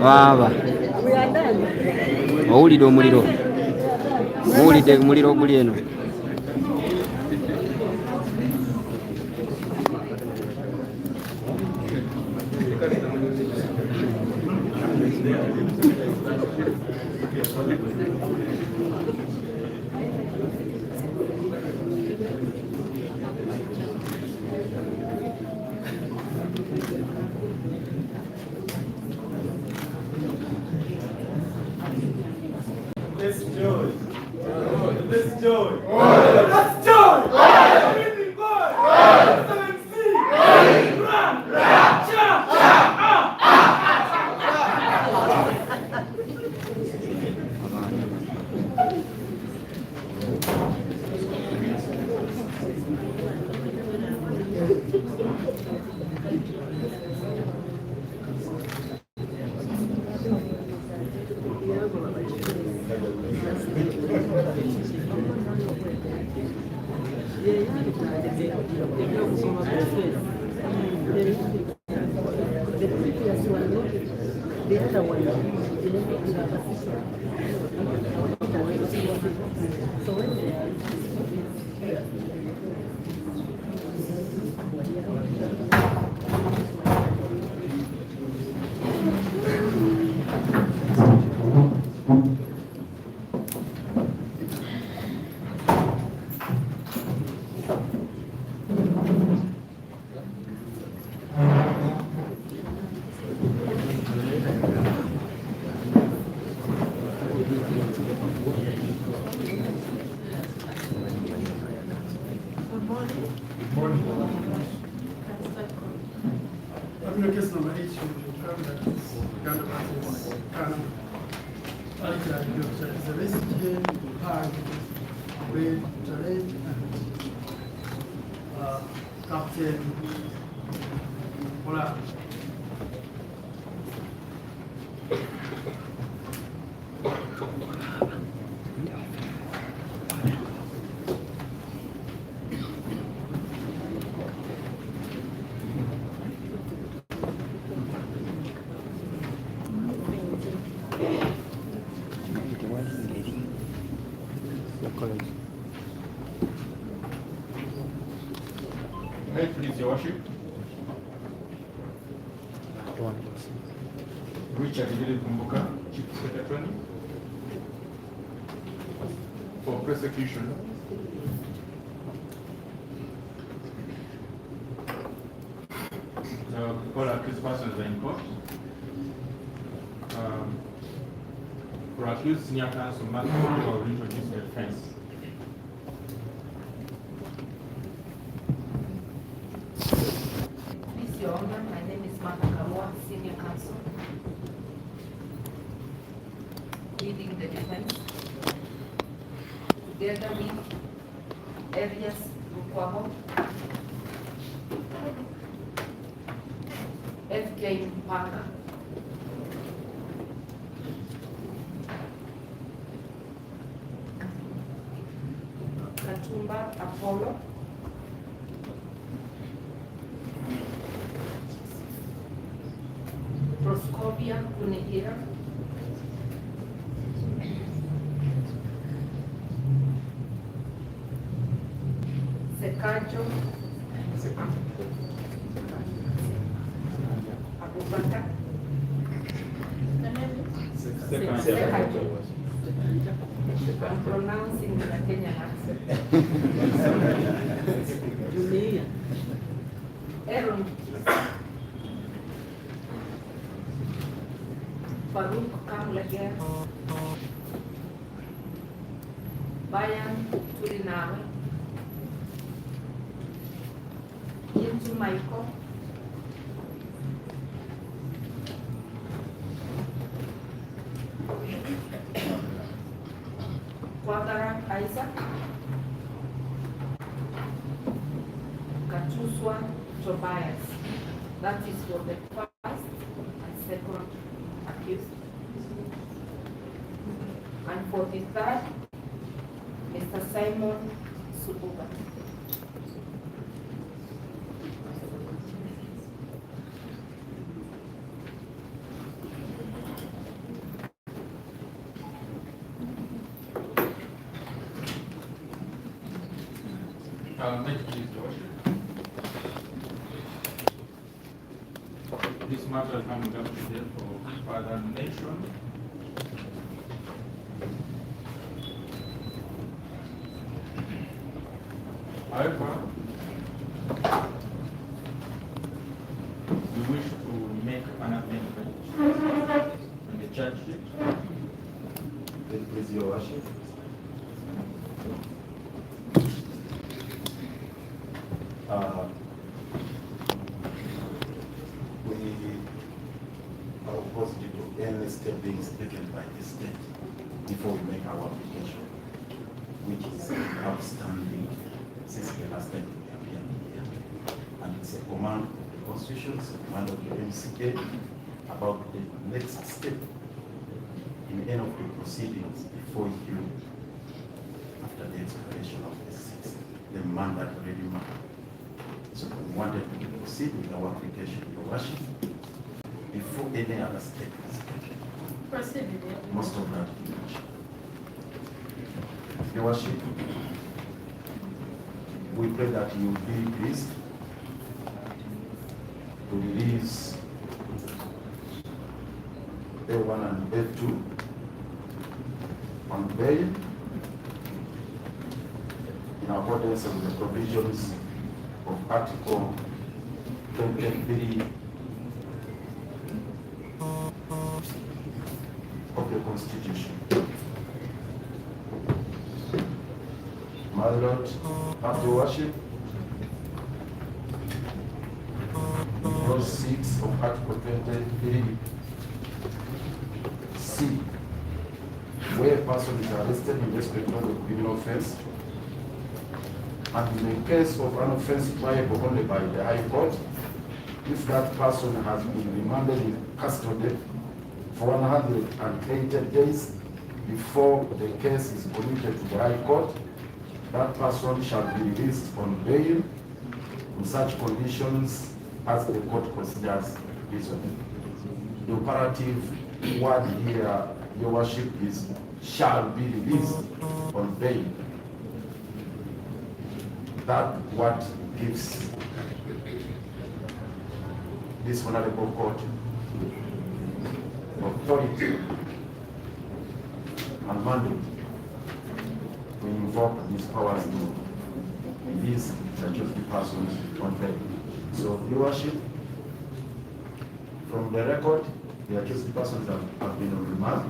Baba owulidde omuliro, muwulidde omuliro oguli eno. Let's joy. Let's joy. Let's joy. Reading God. Excellency. Run. Cha. Case number 8 should confirm that Uganda versus Kano. It's a Besigye hard with terrain and Captain Ola. Please, Your Worship. Richard Kumbuka, Chief Secretary, for prosecution. All accused persons are in court. For accused senior counsel, Martin will introduce the defense. Your Honor, my name is Martha Karua, Senior Counsel, leading the defense, together with Elias Lukwago, FK Mpaka, Katumba Apollo, Proscopia Kunihira, Sekajo Abubakar, Sekajo. I'm pronouncing the Kenyan accent. Aaron Farouk Kamleger, Bayan Turinawe, Yintu Michael, Kwadara Isaac, Katuswa Tobias. That is for the first and second accused. And for the third, Mr. Simon Subuga. Next, please, Your Worship. This matter comes up today for further nomination. However, we wish to make an amendment on the charge sheet. Please, Your Worship. We are opposed to any step being taken by the state before we make our application, which is outstanding since the last time we appeared here. And it's a command of the Constitution, it's a command of the MCA about the next step in any of the proceedings before you, after the expiration of the mandatory remand. So we wanted to proceed with our application, Your Worship, before any other step is taken. Proceeded. Most of that, Your Worship, we pray that you will be pleased to release A1 and A2 on bail in accordance with the provisions of Article 23 of the Constitution. My Lord, after worship, Clause 6 of Article 23 C, where a person is arrested in respect of a criminal offense, and in the case of an offense triable only by the High Court, if that person has been remanded in custody for 180 days before the case is committed to the High Court, that person shall be released on bail in such conditions as the court considers reasonable. The operative word here, Your Worship, is shall be released on bail. That what gives this honorable court authority and mandate to invoke these powers to release the guilty persons on bail. So, Your Worship, from the record, the accused persons have been on remand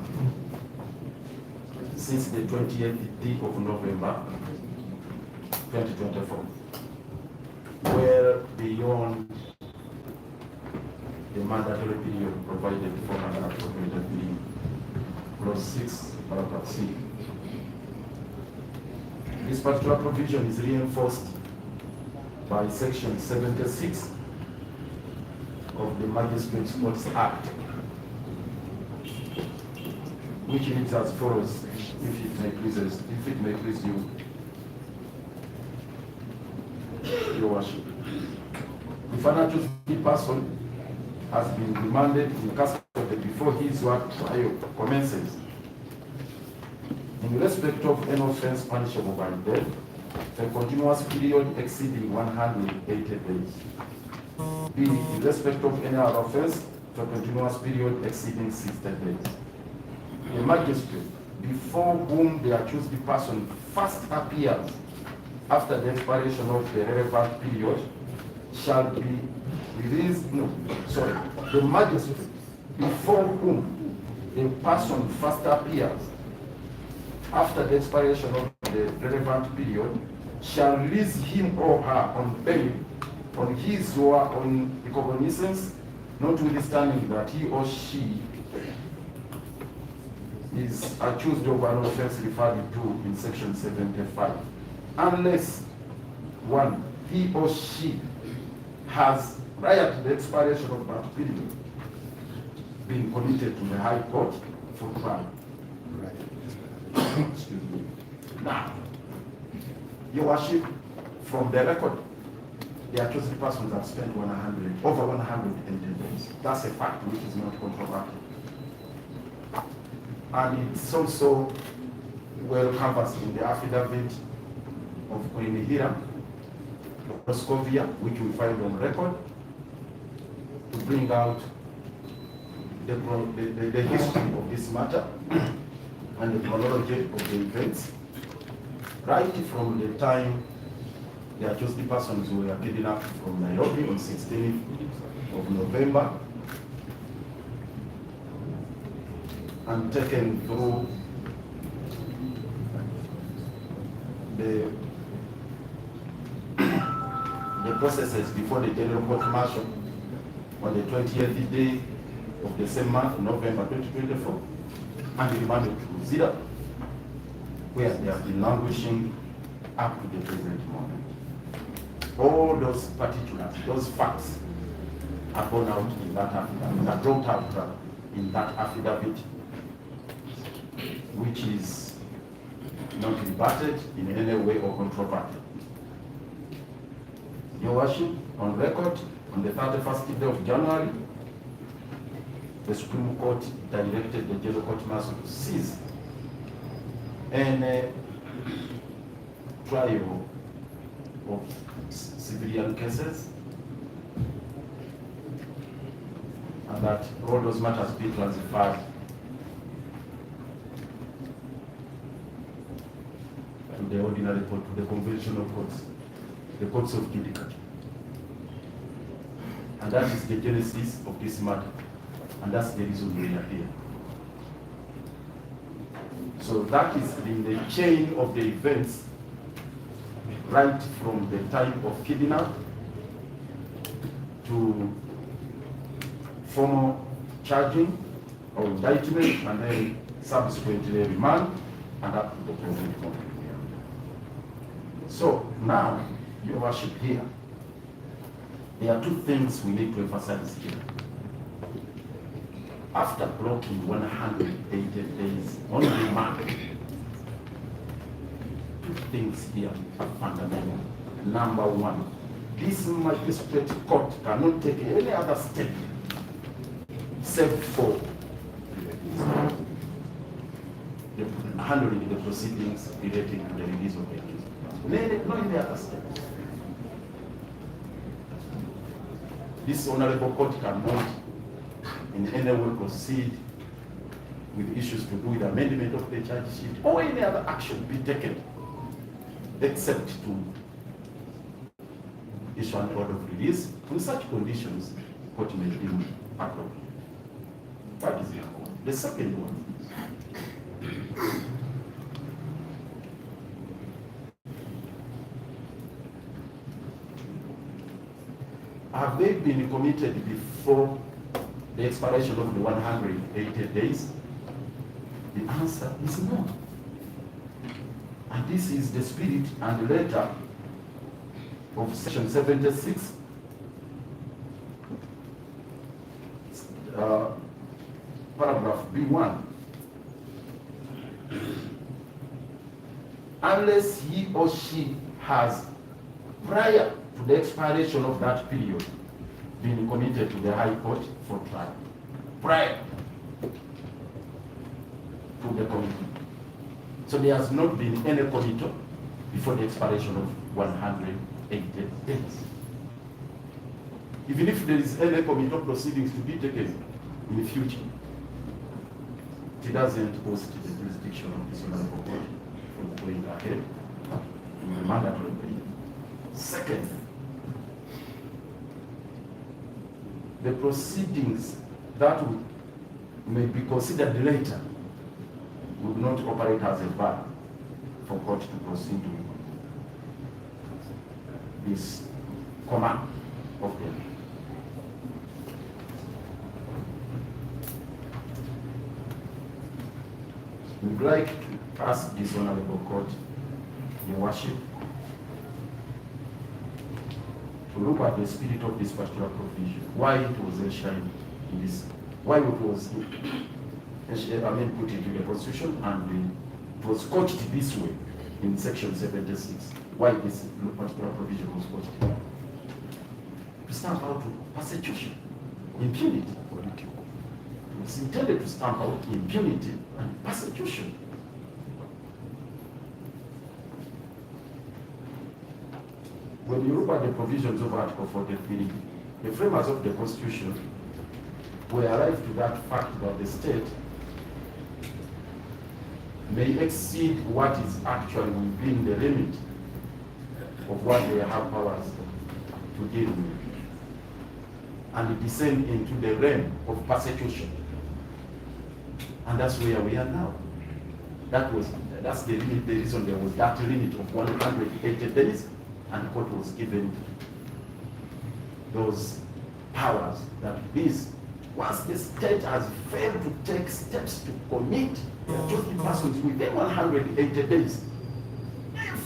since the 28th day of November 2024, well beyond the mandatory period provided for under Article 23, Clause 6, Paragraph C. This particular provision is reinforced by Section 76 of the Magistrates Courts Act, which reads as follows, if it may please you, Your Worship. If an accused person has been remanded in custody before his work trial commences, in respect of any offense punishable by death, a continuous period exceeding 180 days. B, in respect of any other offense, a continuous period exceeding 60 days. The magistrate, before whom the accused person first appears after the expiration of the relevant period, shall be released, the magistrate, before whom the person first appears after the expiration of the relevant period, shall release him or her on bail on his or her own recognizance, notwithstanding that he or she is accused of an offense referred to in Section 75, unless one, he or she has, prior to the expiration of that period, been committed to the High Court for trial. Excuse me. Now, Your Worship, from the record, the accused persons have spent over 180 days. That's a fact which is not controversial. And it's also well canvassed in the affidavit of Queen Hira Proscovia, which we find on record, to bring out the history of this matter and the chronology of the events, right from the time The accused persons were kidnapped from Nairobi on 16th of November and taken through the processes before the General Court Martial on the 20th day of the same month, November 2024, and remanded to Zira, where they have been languishing up to the present moment. All those particulars, those facts are borne out in that affidavit, are brought out in that affidavit, which is not rebutted in any way or controverted. Your Worship, on record, on the 31st day of January, the Supreme Court directed the General Court Martial to cease any trial of civilian cases, and that all those matters be transferred to the ordinary court, to the conventional courts, the courts of judicature. And that is the genesis of this matter, and that's the reason we are here. So that is in the chain of the events, right from the time of kidnap to formal charging or indictment, and then subsequently remand, and up to the present moment. So now, Your Worship, here, there are two things we need to emphasize here. After blocking 180 days on remand, two things here are fundamental. Number one, this magistrate court cannot take any other step except for handling the proceedings relating to the release of the accused. No any other step. This honorable court cannot in any way proceed with issues to do with amendment of the charge sheet or any other action be taken except to issue an order of release. In such conditions, court may deem appropriate. That is the second one. Have they been committed before the expiration of the 180 days? The answer is no. And this is the spirit and letter of section 76, paragraph B1. Unless he or she has, prior to the expiration of that period, been committed to the High Court for trial, prior to the commitment. So there has not been any committal before the expiration of 180 days. Even if there is any committal proceedings to be taken in the future, it doesn't post the jurisdiction of this honorable court for going ahead in the mandatory period. Second, the proceedings that may be considered later would not operate as a bar for court to proceed with this command of them. We'd like to ask this honorable court, Your Worship, to look at the spirit of this particular provision, why it was enshrined in this, why it was put into the Constitution, and it was couched this way in section 76. Why this particular provision was couched? To stamp out persecution, impunity. It's intended to stamp out impunity and persecution. When you look at the provisions of Article 43, the framers of the Constitution were arrived to that fact that the state may exceed what is actually within the limit of what they have powers to deal with, and descend into the realm of persecution. And that's where we are now. That's the limit, the reason there was that limit of 180 days, and the court was given those powers that once the state has failed to take steps to commit the guilty persons within 180 days,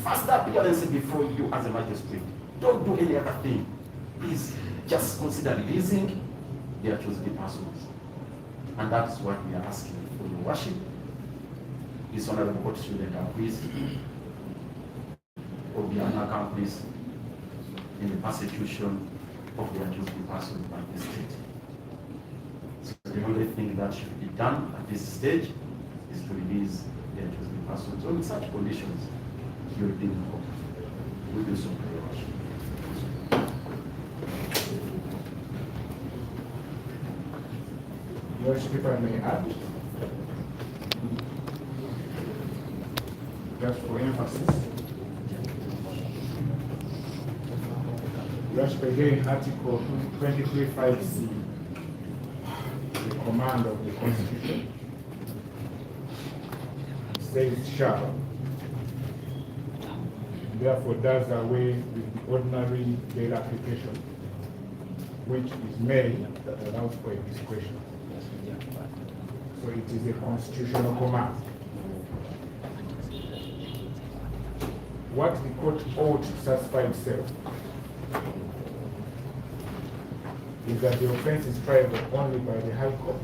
first appearance before you as a magistrate. Don't do any other thing. Please just consider releasing the accused persons. And that's what we are asking for your worship. This honorable court student please or be an accomplice in the persecution of the accused person by the state. So the only thing that should be done at this stage is to release the accused person. So in such conditions, you will be in court. We do so very much. Your Worship, if I may add, just for emphasis, Your Worship, again, Article 23(5)(c), the command of the Constitution, says shall, therefore does away with the ordinary bail application, which is made that allows for a discretion. So it is a constitutional command. What the court ought to satisfy itself is that the offense is triable only by the High Court.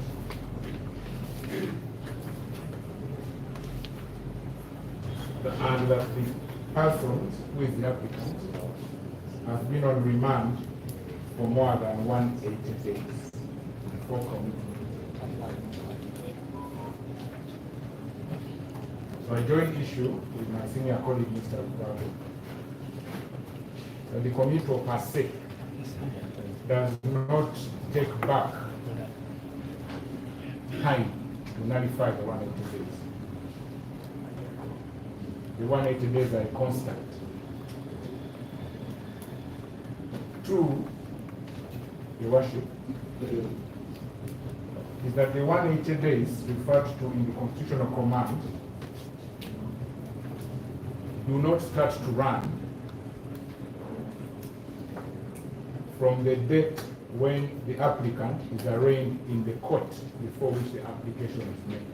And that the persons who is the applicant has been on remand for more than 180 days before committing. So I join issue with my senior colleague, Mr. Rebuttal, that the committal per se does not take back time to nullify the 180 days. The 180 days are constant. Two, Your Worship, is that the 180 days referred to in the constitutional command do not start to run from the date when the applicant is arraigned in the court before which the application is made.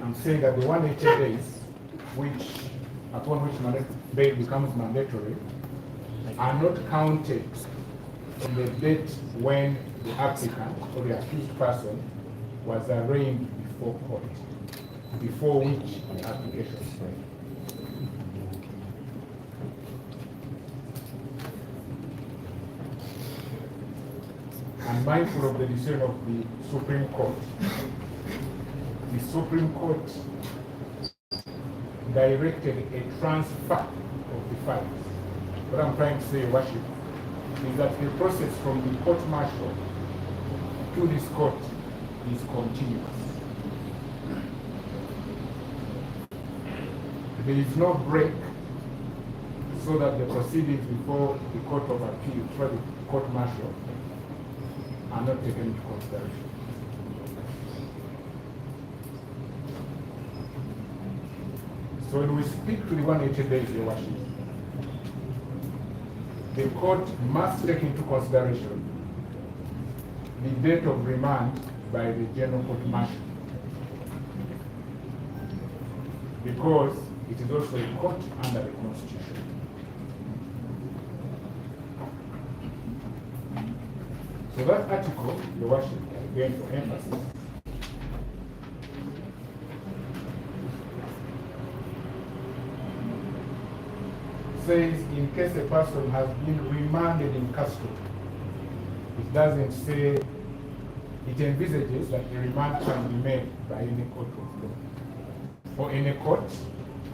I'm saying that the 180 days, upon which bail becomes mandatory, are not counted from the date when the applicant or the accused person was arraigned before court, before which the application is made. And mindful of the decision of the Supreme Court, the Supreme Court directed a transfer of the files. What I'm trying to say, Your Worship, is that the process from the court-martial to this court is continuous. There is no break so that the proceedings before the Court of Appeal, before the court-martial, are not taken into consideration. So when we speak to the 180 days, Your Worship, the court must take into consideration the date of remand by the General Court Martial, because it is also a court under the Constitution. So that article, Your Worship, again for emphasis, says in case a person has been remanded in custody. It doesn't say, it envisages that the remand can be made by any court of law, or any court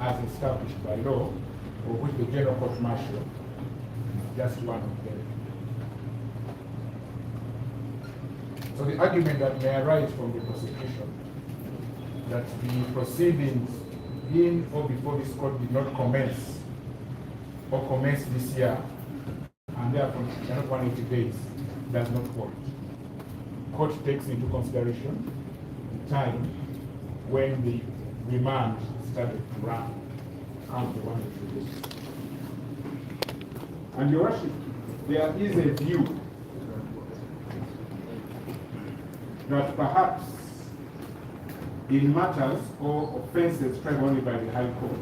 as established by law, or which the General Court Martial is just one of them. So the argument that may arise from the prosecution that the proceedings in or before this court did not commence or commence this year, and therefore another 180 days does not hold. Court takes into consideration the time when the remand started to run, count the 180 days. And Your Worship, there is a view that perhaps in matters or offences tried only by the High Court,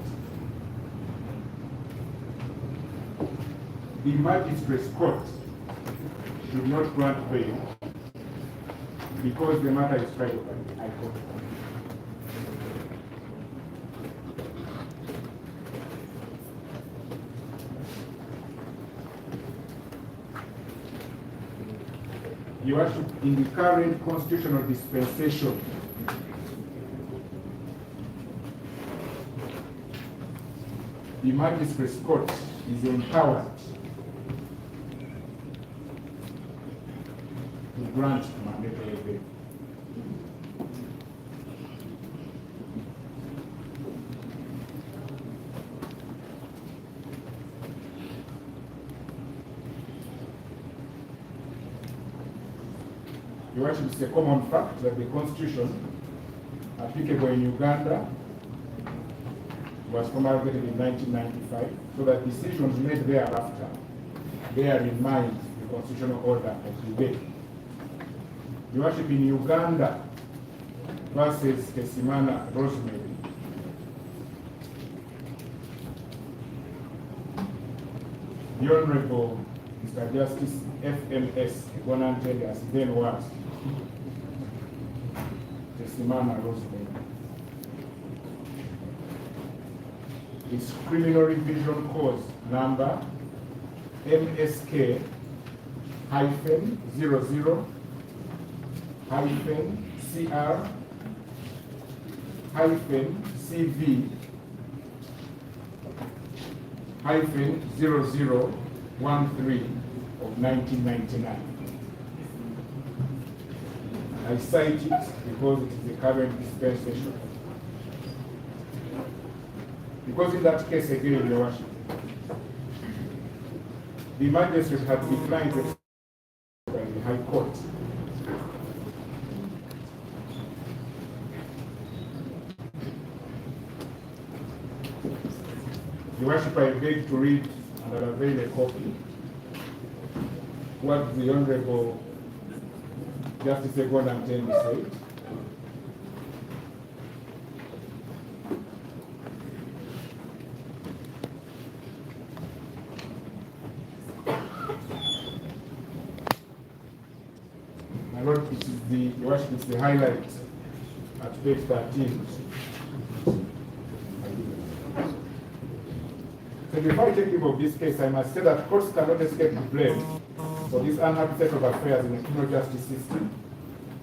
the Magistrates' Court should not grant bail because the matter is tried by the High Court. Your Worship, in the current constitutional dispensation, the Magistrates' Court is empowered to grant mandatory bail. Your Worship, it's a common fact that the Constitution applicable in Uganda was promulgated in 1995, so that decisions made thereafter bear in mind the constitutional order of the day. Your Worship, in Uganda versus Kesimana Rosemary, the Honorable Mr. Justice FMS Bonantele, as then was Kesimana Rosemary, is criminal revision cause number MSK hyphen 00 hyphen CR hyphen CV hyphen 0013 of 1999. I cite it because it is the current dispensation. Because in that case, again, Your Worship, the magistrate had declined to by the High Court. Your Worship, I beg to read and I'll avail a copy what the Honorable Justice Bonantele said. Lord, it is the, Your Worship, it's the highlight at page 13. So before I take leave of this case, I must say that courts cannot escape the blame for this unhappy set of affairs in the criminal justice system,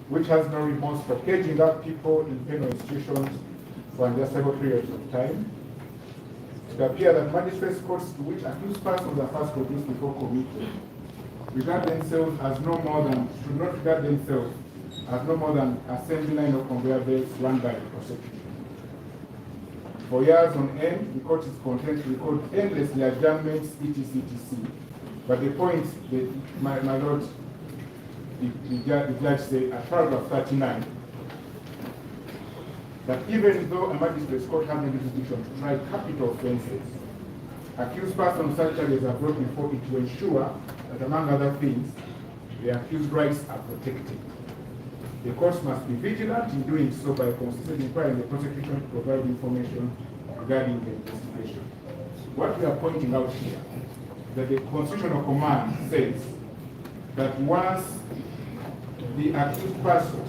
which has no remorse for caging up people in penal institutions for unjustifiable periods of time. It appears that magistrates' courts to which accused persons are first produced before committed regard themselves as no more than, should not regard themselves as no more than assembly line or conveyor belts run by the prosecution. For years on end, the court is content to record endlessly adjournments, etc. But the point that my Lord, the judge said at paragraph 39, that even though a magistrate's court has the jurisdiction to try capital offences, accused persons such charges are brought before it to ensure that, among other things, the accused rights are protected. The courts must be vigilant in doing so by consistently requiring the prosecution to provide information regarding the investigation. What we are pointing out here is that the constitutional command says that once the accused person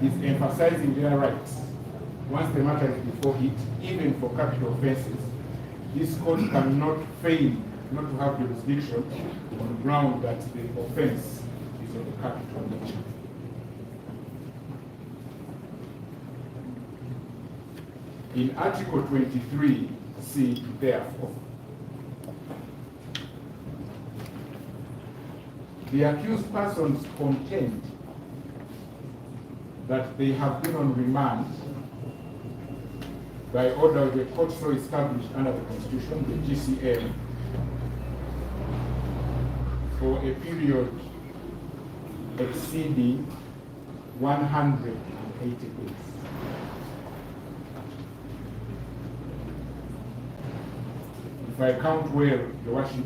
is emphasizing their rights, once the matter is before it, even for capital offences, this court cannot fail not to have jurisdiction on the ground that the offence is of the capital nature. In Article 23C, therefore, the accused persons contend that they have been on remand by order of the court so established under the Constitution, the GCM, for a period exceeding 180 days. If I count well, Your Worship,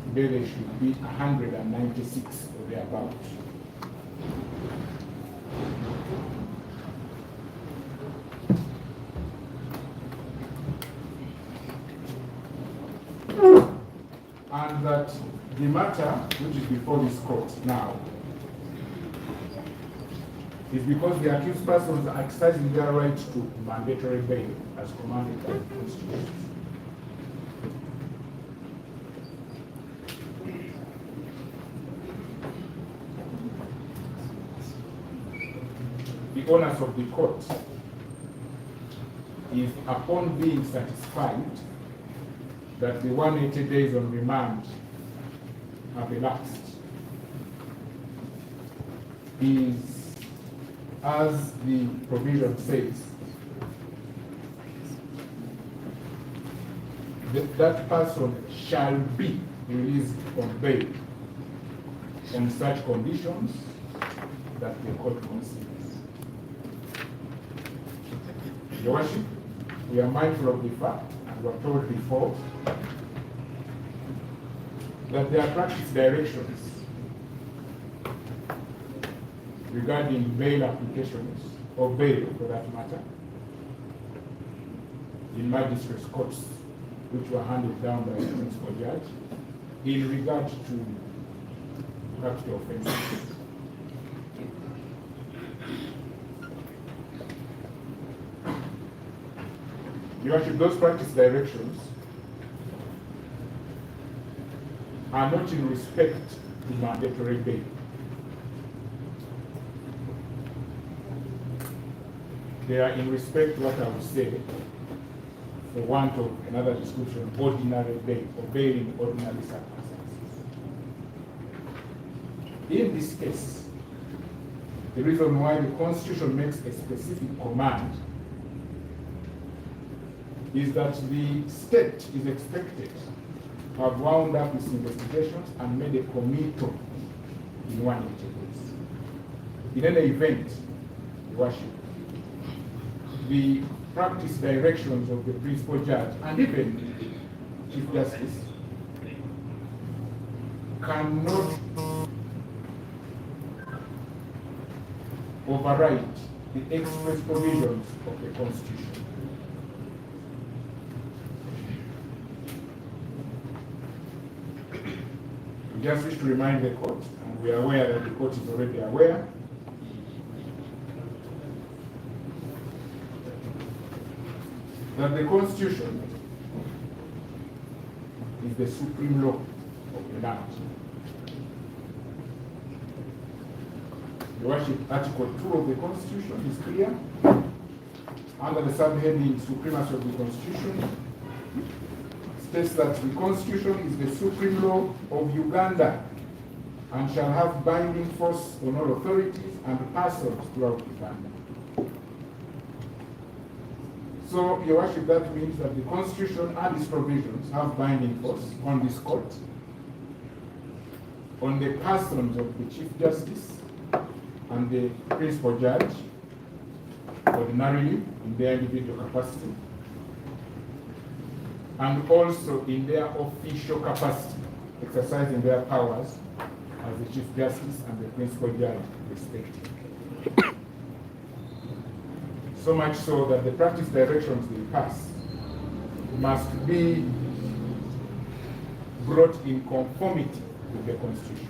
today there should be 196 or thereabouts. And that the matter which is before this court now is because the accused persons are exercising their right to mandatory bail as commanded by the Constitution. The onus of the court is, upon being satisfied that the 180 days on remand have elapsed, is, as the provision says, that person shall be released on bail on such conditions that the court considers. Your Worship, we are mindful of the fact, and we were told before, that there are practice directions regarding bail applications, or bail for that matter, in magistrates' courts, which were handed down by the principal judge, in regard to capital offences. Your Worship, those practice directions are not in respect to mandatory bail. They are in respect to what I would say, for want of another description, ordinary bail, or bail in ordinary circumstances. In this case, the reason why the Constitution makes a specific command is that the state is expected to have wound up its investigations and made a committal in 180 days. In any event, Your Worship, the practice directions of the principal judge and even Chief Justice cannot override the express provisions of the Constitution. We just wish to remind the court, and we are aware that the court is already aware, that the Constitution is the supreme law of the land. Your Worship, Article 2 of the Constitution is clear. Under the subheading Supremacy of the Constitution, states that the Constitution is the supreme law of Uganda and shall have binding force on all authorities and persons throughout Uganda. So, Your Worship, that means that the Constitution and its provisions have binding force on this court, on the persons of the Chief Justice and the Principal Judge, ordinarily in their individual capacity, and also in their official capacity, exercising their powers as the Chief Justice and the Principal Judge, respectively. So much so that the practice directions they pass must be brought in conformity with the Constitution.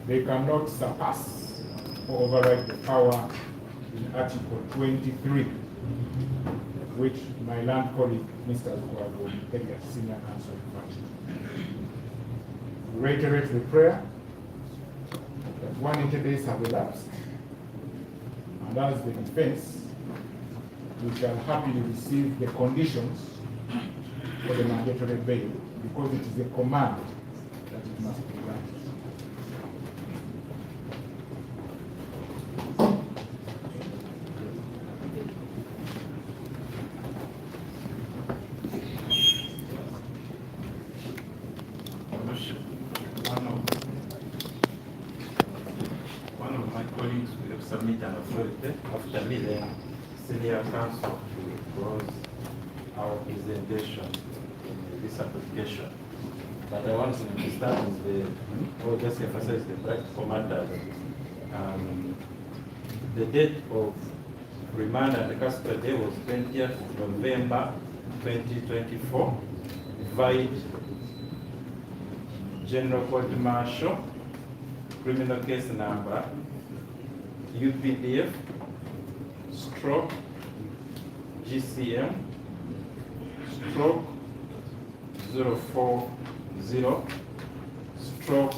They cannot surpass or override the power in Article 23, which my land colleague, Mr. Zukwado, Elias, Senior Counsel, mentioned. We reiterate the prayer that 180 days have elapsed, and as the defense, we shall happily receive the conditions for the mandatory bail, because it is a command that it must be granted. Okay. After me, then senior counsel will close our presentation in this application. But I want to start with or just emphasize the practical matters. The date of remand and custody was 20th November 2024. Void General Court Martial, criminal case number UPDF stroke GCM stroke 040 stroke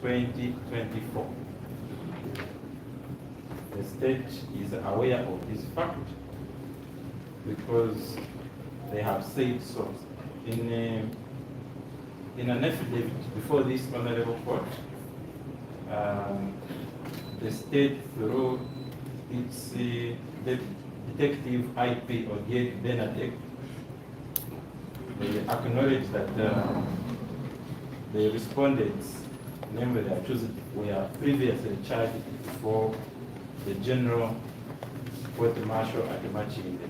2024. The state is aware of this fact because they have said so. In an affidavit before this honorable court, the state, through its detective IP or Benedict, they acknowledge that the respondents, namely the accused, were previously charged before the General Court Martial at Machinde.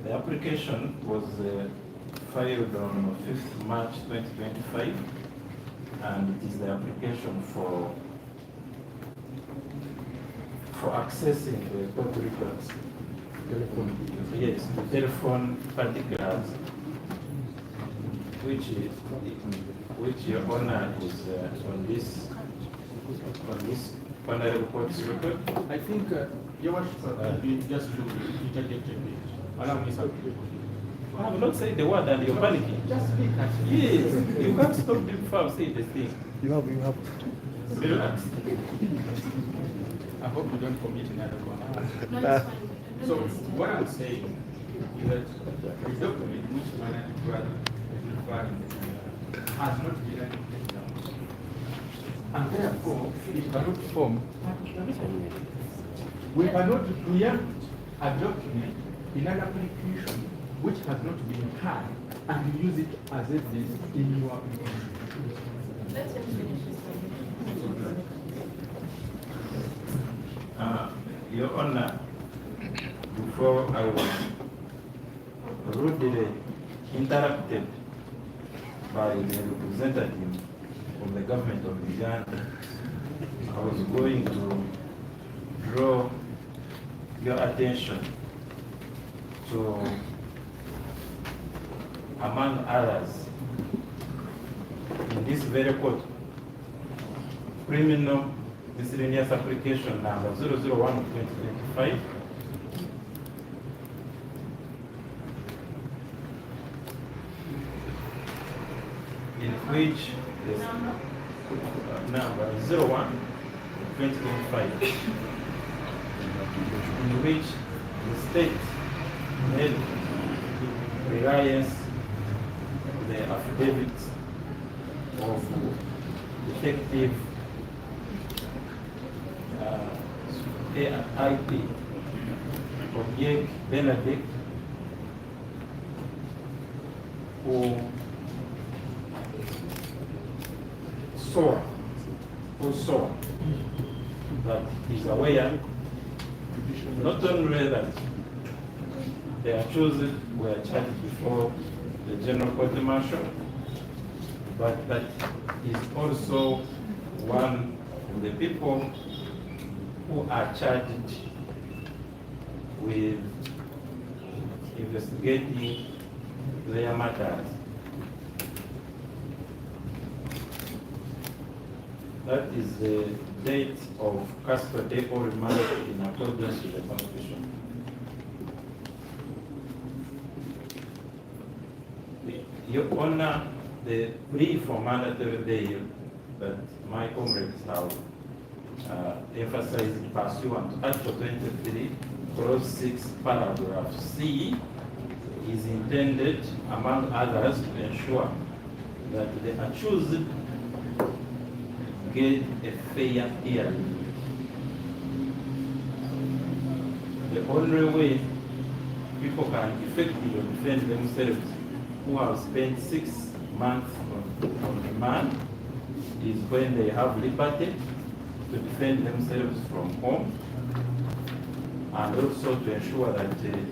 The application was filed on 5th March 2025, and it is the application for accessing the court records. Yes, the telephone particulars, which your honor is on this honorable court's record. I think your worship, you just to interject a bit. Allow me something. I have not said the word and you're panicking. Just speak at Yes, you can't stop me before I say the thing. You have. Relax. I hope you don't commit another one. No, it's fine. So what I'm saying is that the document which Management requiring has not been taken down. And therefore, it cannot form. We cannot preempt a document in an application which has not been had and use it as evidence in your application. Let him finish his Your Honor, before I was rudely interrupted by the representative from the government of Uganda, I was going to draw your attention to, among others, in this very court, criminal miscellaneous application number 001/2025, in which the number 01/2025, in which the state made reliance the affidavit of detective IP of Benedict, who saw that he's aware not only that the accused were charged before the General Court Martial, but that is also one of the people who are charged with investigating their matters. That is the date of custody or remand in accordance with the Constitution. Your Honor, the plea for mandatory bail that my comrades have emphasized pursuant to Article 23, Clause 6, Paragraph C, is intended, among others, to ensure that the accused get a fair hearing. The only way people can effectively defend themselves who have spent 6 months on on remand is when they have liberty to defend themselves from home, and also to ensure that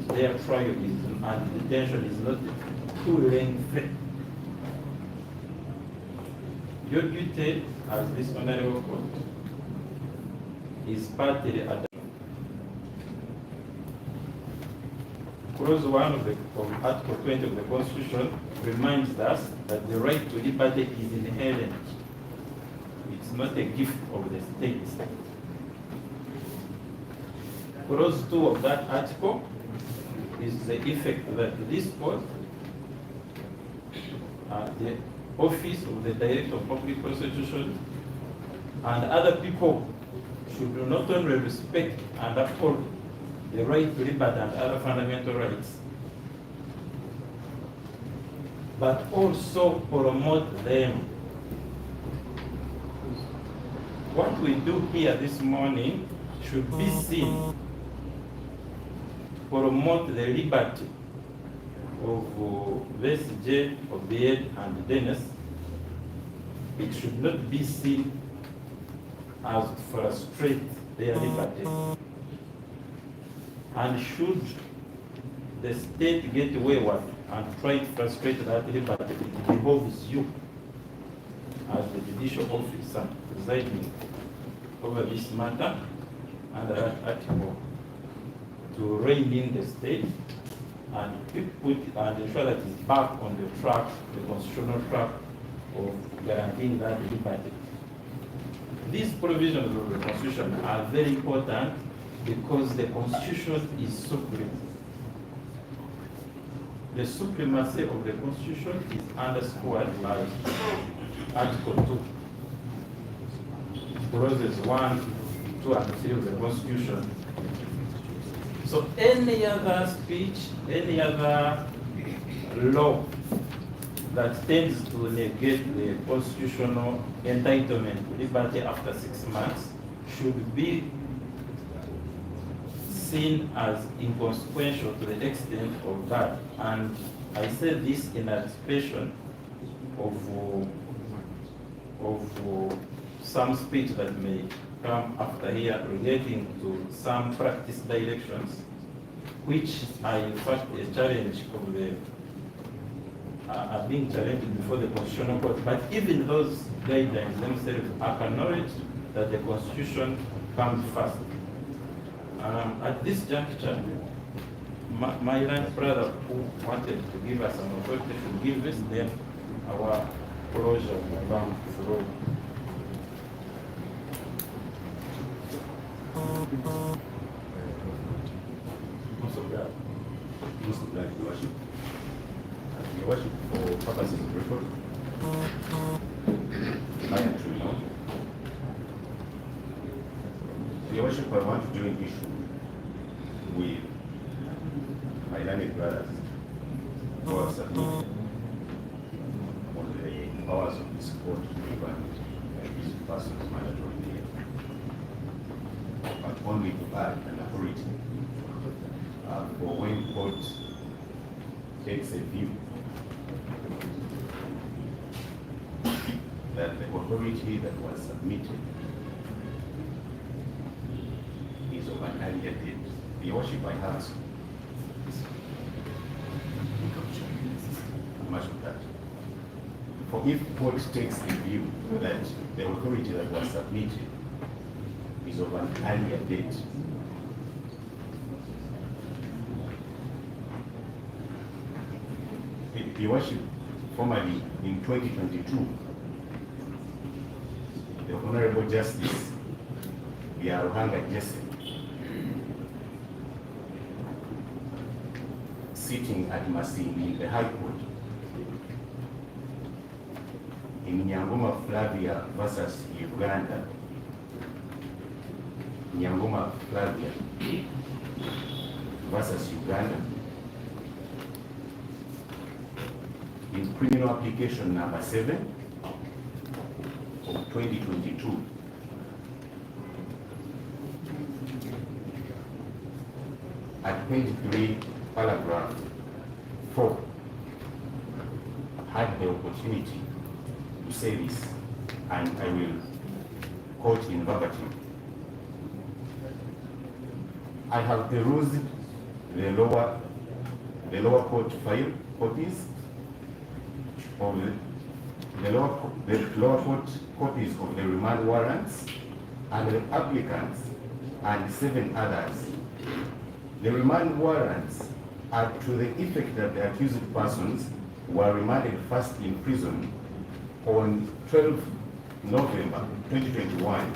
their trial and detention is not too lengthy. Your duty as this honorable court is partly adopted. Clause 1 of Article 20 of the Constitution reminds us that the right to liberty is inherent. It's not a gift of the state. Clause 2 of that article is the effect that this court, the office of the Director of Public Prosecution, and other people should not only respect and uphold the right to liberty and other fundamental rights, but also promote them. What we do here this morning should be seen to promote the liberty of Besigye, of Beard, and Dennis. It should not be seen as to frustrate their liberty. And should the state get wayward and try to frustrate that liberty, it behoves you as the judicial officer presiding over this matter under that article to rein in the state and ensure that it's back on the track, the constitutional track of guaranteeing that liberty. These provisions of the Constitution are very important because the Constitution is supreme. The supremacy of the Constitution is underscored by Article 2, clauses 1, 2, and 3 of the Constitution. So any other speech, any other law that tends to negate the constitutional entitlement to liberty after 6 months should be seen as inconsequential to the extent of that. And I say this in anticipation of some speech that may come after here relating to some practice directions, which are in fact a challenge of the are being challenged before the Constitutional Court. But even those guidelines themselves acknowledge that the Constitution comes first. At this juncture, my young brother who wanted to give us an authority to give this, then our closure will come through. Your Worship, for purposes of record, I am true now. Your Worship, I want to join issue with my learned brothers who are submitted on the powers of this court to grant this person's mandatory leave, but only to add an authority for when court takes a view that the authority that was submitted is of an earlier date. Your Worship, I ask much of that. For if court takes a view that the authority that was submitted is of an earlier date, Your Worship, formally in 2022, the Honorable Justice Ruhanga Jesse, sitting at Masindi, the High Court, in Nyangoma Flavia versus Uganda, Nyangoma Flavia versus Uganda, in criminal application number 7 of 2022, at 23, paragraph 4, had the opportunity to say this, and I will quote in verbatim. I have perused the lower court file copies of the lower court copies of the remand warrants and the applicants and 7 others. The remand warrants are to the effect that the accused persons were remanded first in prison on 12 November 2021,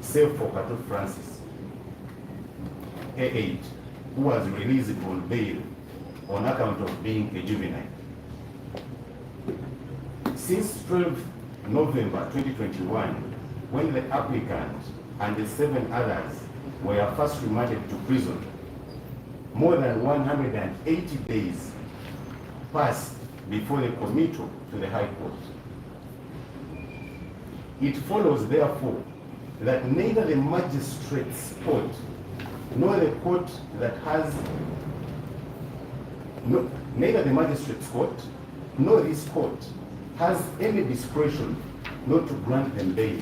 save for Kato Francis, A8, who was released on bail on account of being a juvenile. Since 12 November 2021, when the applicant and the 7 others were first remanded to prison, more than 180 days passed before the committal to the High Court. It follows, therefore, that neither the magistrate's court nor the court that has neither the magistrate's court nor this court has any discretion not to grant them bail.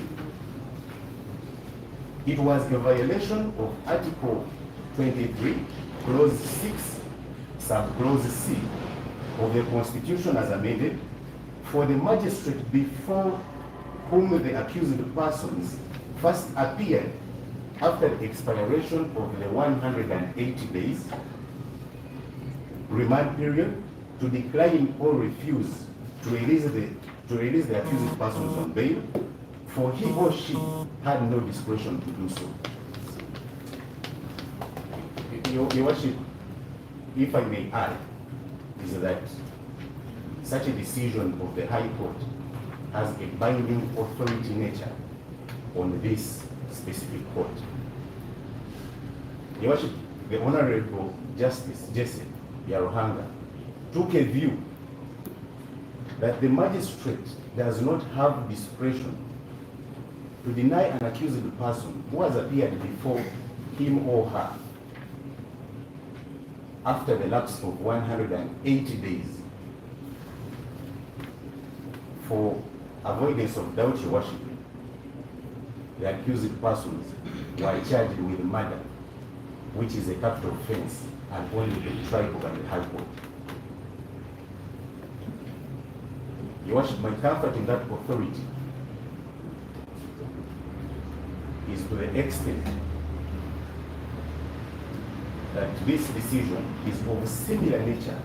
It was a violation of Article 23, Clause 6, Subclause C of the Constitution as amended for the magistrate before whom the accused persons first appeared after the expiration of the 180 days remand period to decline or refuse to release the accused persons on bail, for he or she had no discretion to do so. Your Worship, if I may add, is that such a decision of the High Court has a binding authority nature on this specific court. Your Worship, the Honorable Justice Jesse Yaruhanga took a view that the magistrate does not have discretion to deny an accused person who has appeared before him or her after the lapse of 180 days for avoidance of doubt, Your Worship. The accused persons were charged with murder, which is a capital offense and only the tribal and the High Court. Your Worship, my comfort in that authority is to the extent that this decision is of similar nature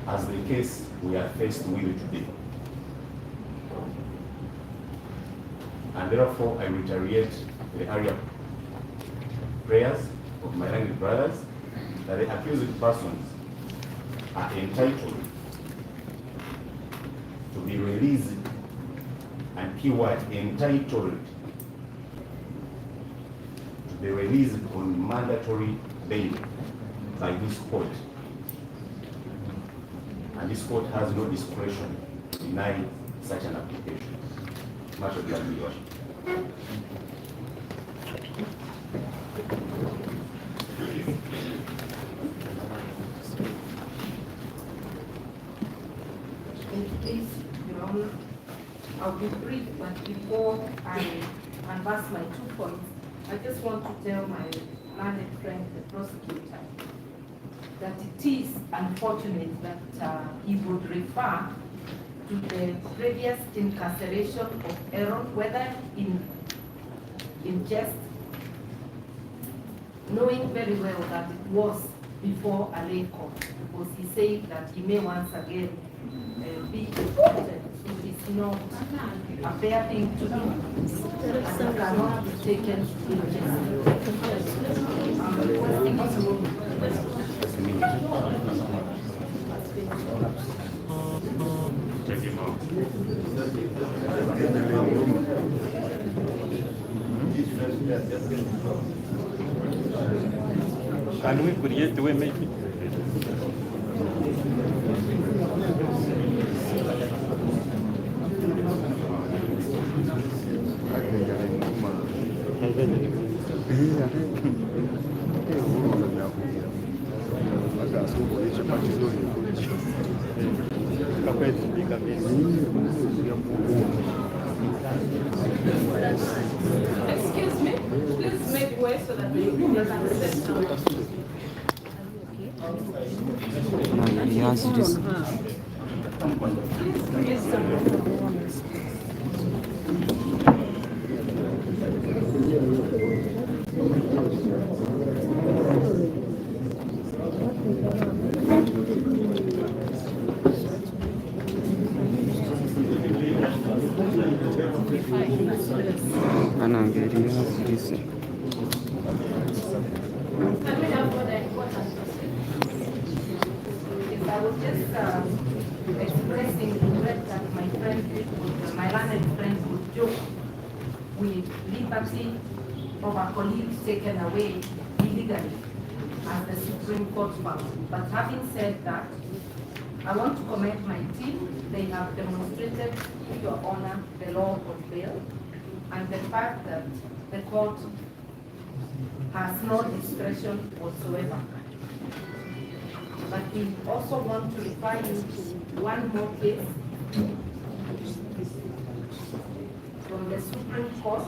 as the case we are faced with today. And therefore, I reiterate the area prayers of my learned brothers that the accused persons are entitled to be released, and keyword entitled to be released on mandatory bail by this court. And this court has no discretion to deny such an application. Much obliged, Your Worship. Please, Your Honor, I'll be brief, but before I advance my 2 points, I just want to tell my learned friend, the prosecutor, that it is unfortunate that he would refer to the previous incarceration of Aaron, whether in jest, knowing very well that it was before a lay court, because he said that he may once again be deported. So it's not a fair thing to do, and it cannot be taken in jest. I'm requesting Can we create the way make it? so that they can accept I was just expressing regret that my learned friend would joke with liberty of our colleagues taken away illegally, as the Supreme Court found. But having said that, I want to commend my team. They have demonstrated to your honor the law of bail and the fact that the court has no discretion whatsoever. But we also want to refer you to one more case from the Supreme Court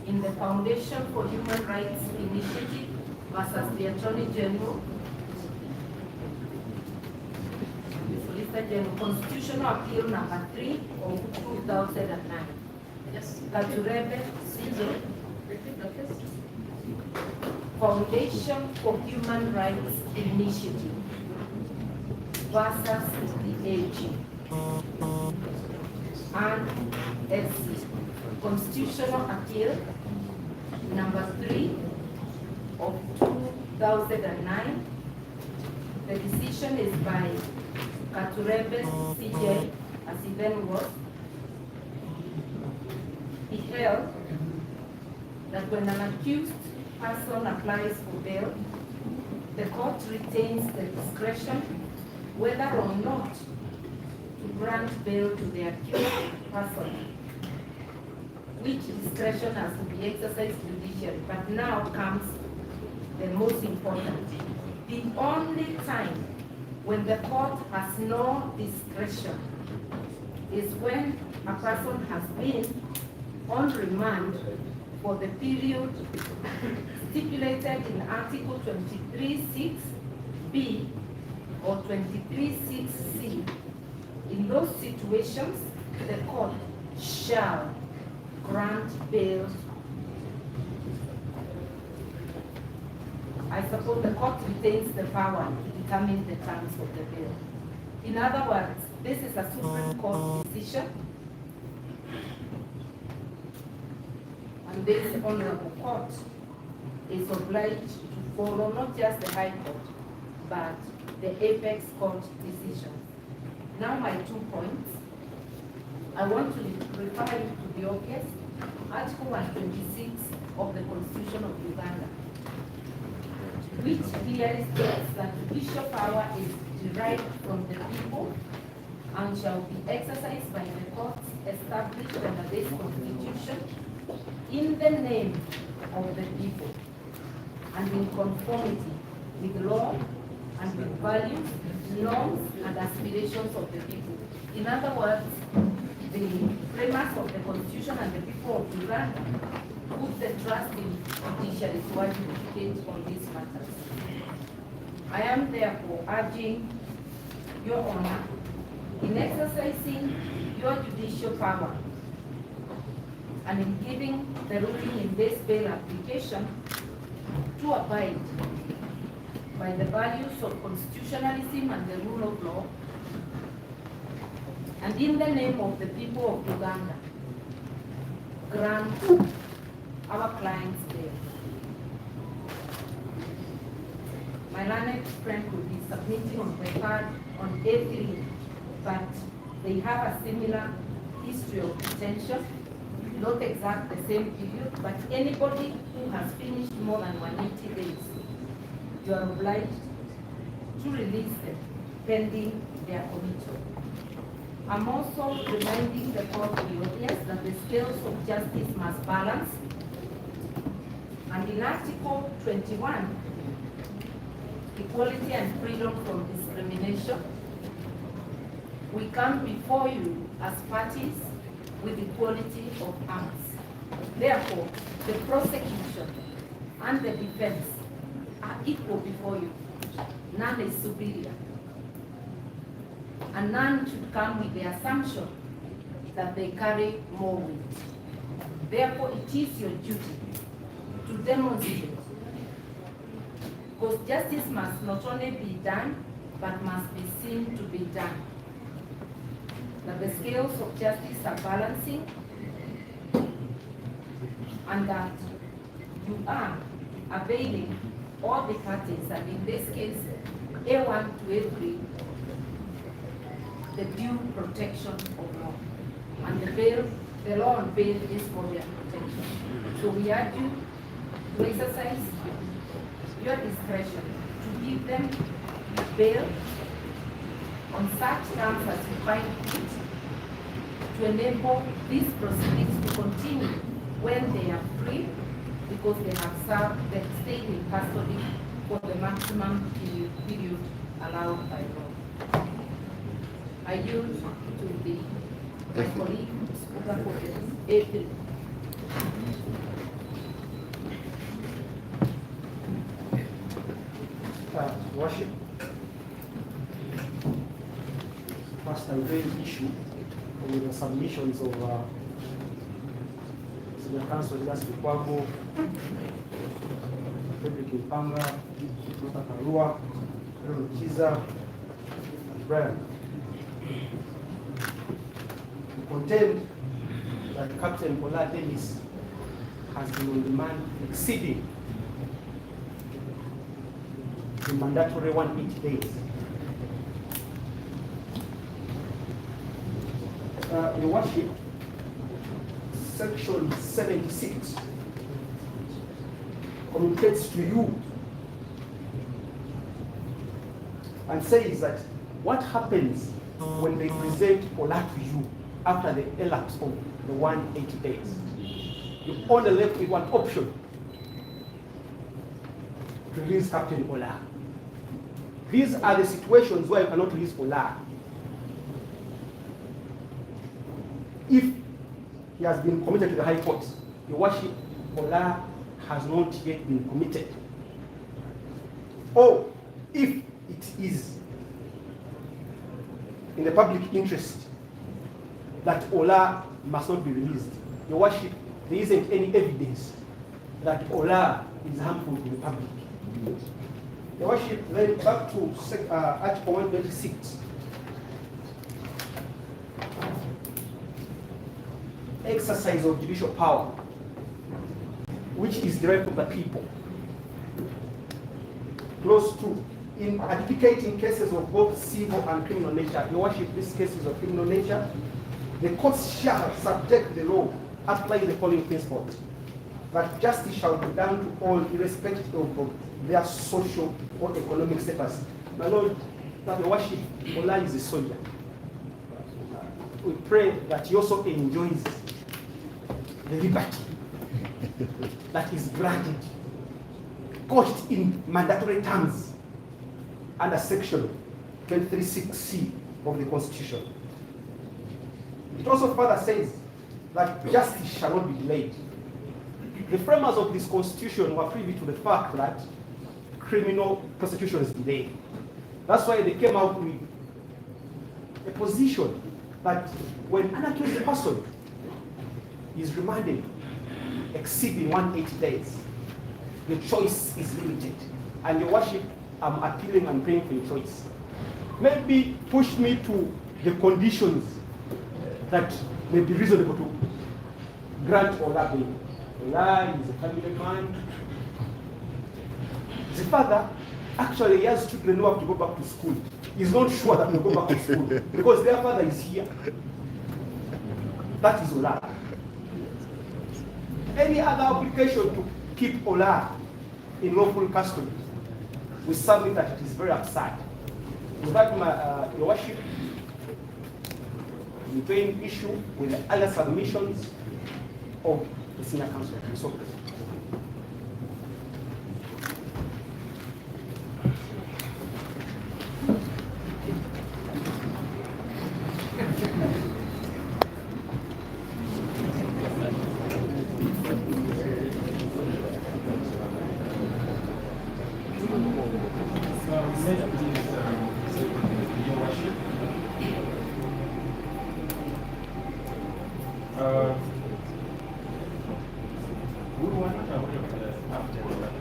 in the Foundation for Human Rights Initiative versus the Attorney General, Solicitor General, Constitutional Appeal number 3 of 2009. Yes. Katurebe CJ. Foundation for Human Rights Initiative versus the AG and SC. Constitutional Appeal number 3 of 2009. The decision is by Katurebe CJ, as he then was. He held that when an accused person applies for bail, the court retains the discretion whether or not to grant bail to the accused person, which discretion has to be exercised judicially. But now comes the most important. The only time when the court has no discretion is when a person has been on remand for the period stipulated in Article 23(6)(b) or 23(6)(c). In those situations, the court shall grant bail. I suppose the court retains the power to determine the terms of the bail. In other words, this is a Supreme Court decision, and this honorable court is obliged to follow not just the High Court, but the apex court decision. Now my 2 points. I want to refer you to the obvious, Article 126 of the Constitution of Uganda, which clearly states that judicial power is derived from the people and shall be exercised by the courts established under this Constitution in the name of the people and in conformity with law and with values, norms, and aspirations of the people. In other words, the framers of the Constitution and the people of Uganda put the trust in judiciary to advocate on these matters. I am therefore urging Your Honor, in exercising your judicial power and in giving the ruling in this bail application, to abide by the values of constitutionalism and the rule of law, and in the name of the people of Uganda, grant our clients bail. My learned friend could be submitting on record on A3, but they have a similar history of detention, not exact the same period, but anybody who has finished more than 180 days, you are obliged to release them pending their committal. I'm also reminding the court of the obvious that the scales of justice must balance. And in Article 21, equality and freedom from discrimination, we come before you as parties with equality of arms. Therefore, the prosecution and the defense are equal before you. None is superior. And none should come with the assumption that they carry more weight. Therefore, it is your duty to demonstrate, because justice must not only be done, but must be seen to be done. That the scales of justice are balancing, and that you are availing all the parties, and in this case, A1 to A3, the due protection of law. And the law on bail is for their protection. So we urge you to exercise your discretion to give them bail on such terms as you find fit, to enable these proceedings to continue when they are free, because they have stayed in custody for the maximum period allowed by law. I yield to my colleague, Speaker for the A3. Worship. First, I raise issue with the submissions of Senior Counsel Justice Kwago, Frederick Ipanga, Martha Karua, Reverend Kiza, and Brian. We contend that Captain Ola Dennis has been on demand exceeding the mandatory 180 days. Your Worship, Section 76 communicates to you and says that what happens when they present Ola to you after the elapse of the 180 days. You're only left with one option: to release Captain Ola. These are the situations where you cannot release Ola. If he has been committed to the High Court, Your Worship, Ola has not yet been committed. Or if it is in the public interest that Ola must not be released, Your Worship, there isn't any evidence that Ola is harmful to the public. Your Worship, then back to Article 126. Exercise of judicial power, which is derived from the people. Clause 2. In adjudicating cases of both civil and criminal nature, Your Worship, these cases of criminal nature, the courts shall subject the law, applying the following principles: that justice shall be done to all, irrespective of their social or economic status. My Lord, that Your Worship, Ola is a soldier. We pray that he also enjoys the liberty that is granted, couched in mandatory terms under Section 236C of the Constitution. It also further says that justice shall not be delayed. The framers of this Constitution were privy to the fact that criminal prosecution is delayed. That's why they came out with a position that when an accused person is remanded exceeding 180 days, the choice is limited. And Your Worship, I'm appealing and praying for your choice. Maybe push me to the conditions that may be reasonable to grant Ola bail. Ola is a family man. The father, actually, he has children who have to go back to school. He's not sure that they'll go back to school because their father is here. That is Ola. Any other application to keep Ola in lawful custody, we submit that it is very absurd. In fact, Your Worship, we take issue with the other submissions of the Senior Counsel. So, We were not aware of the after that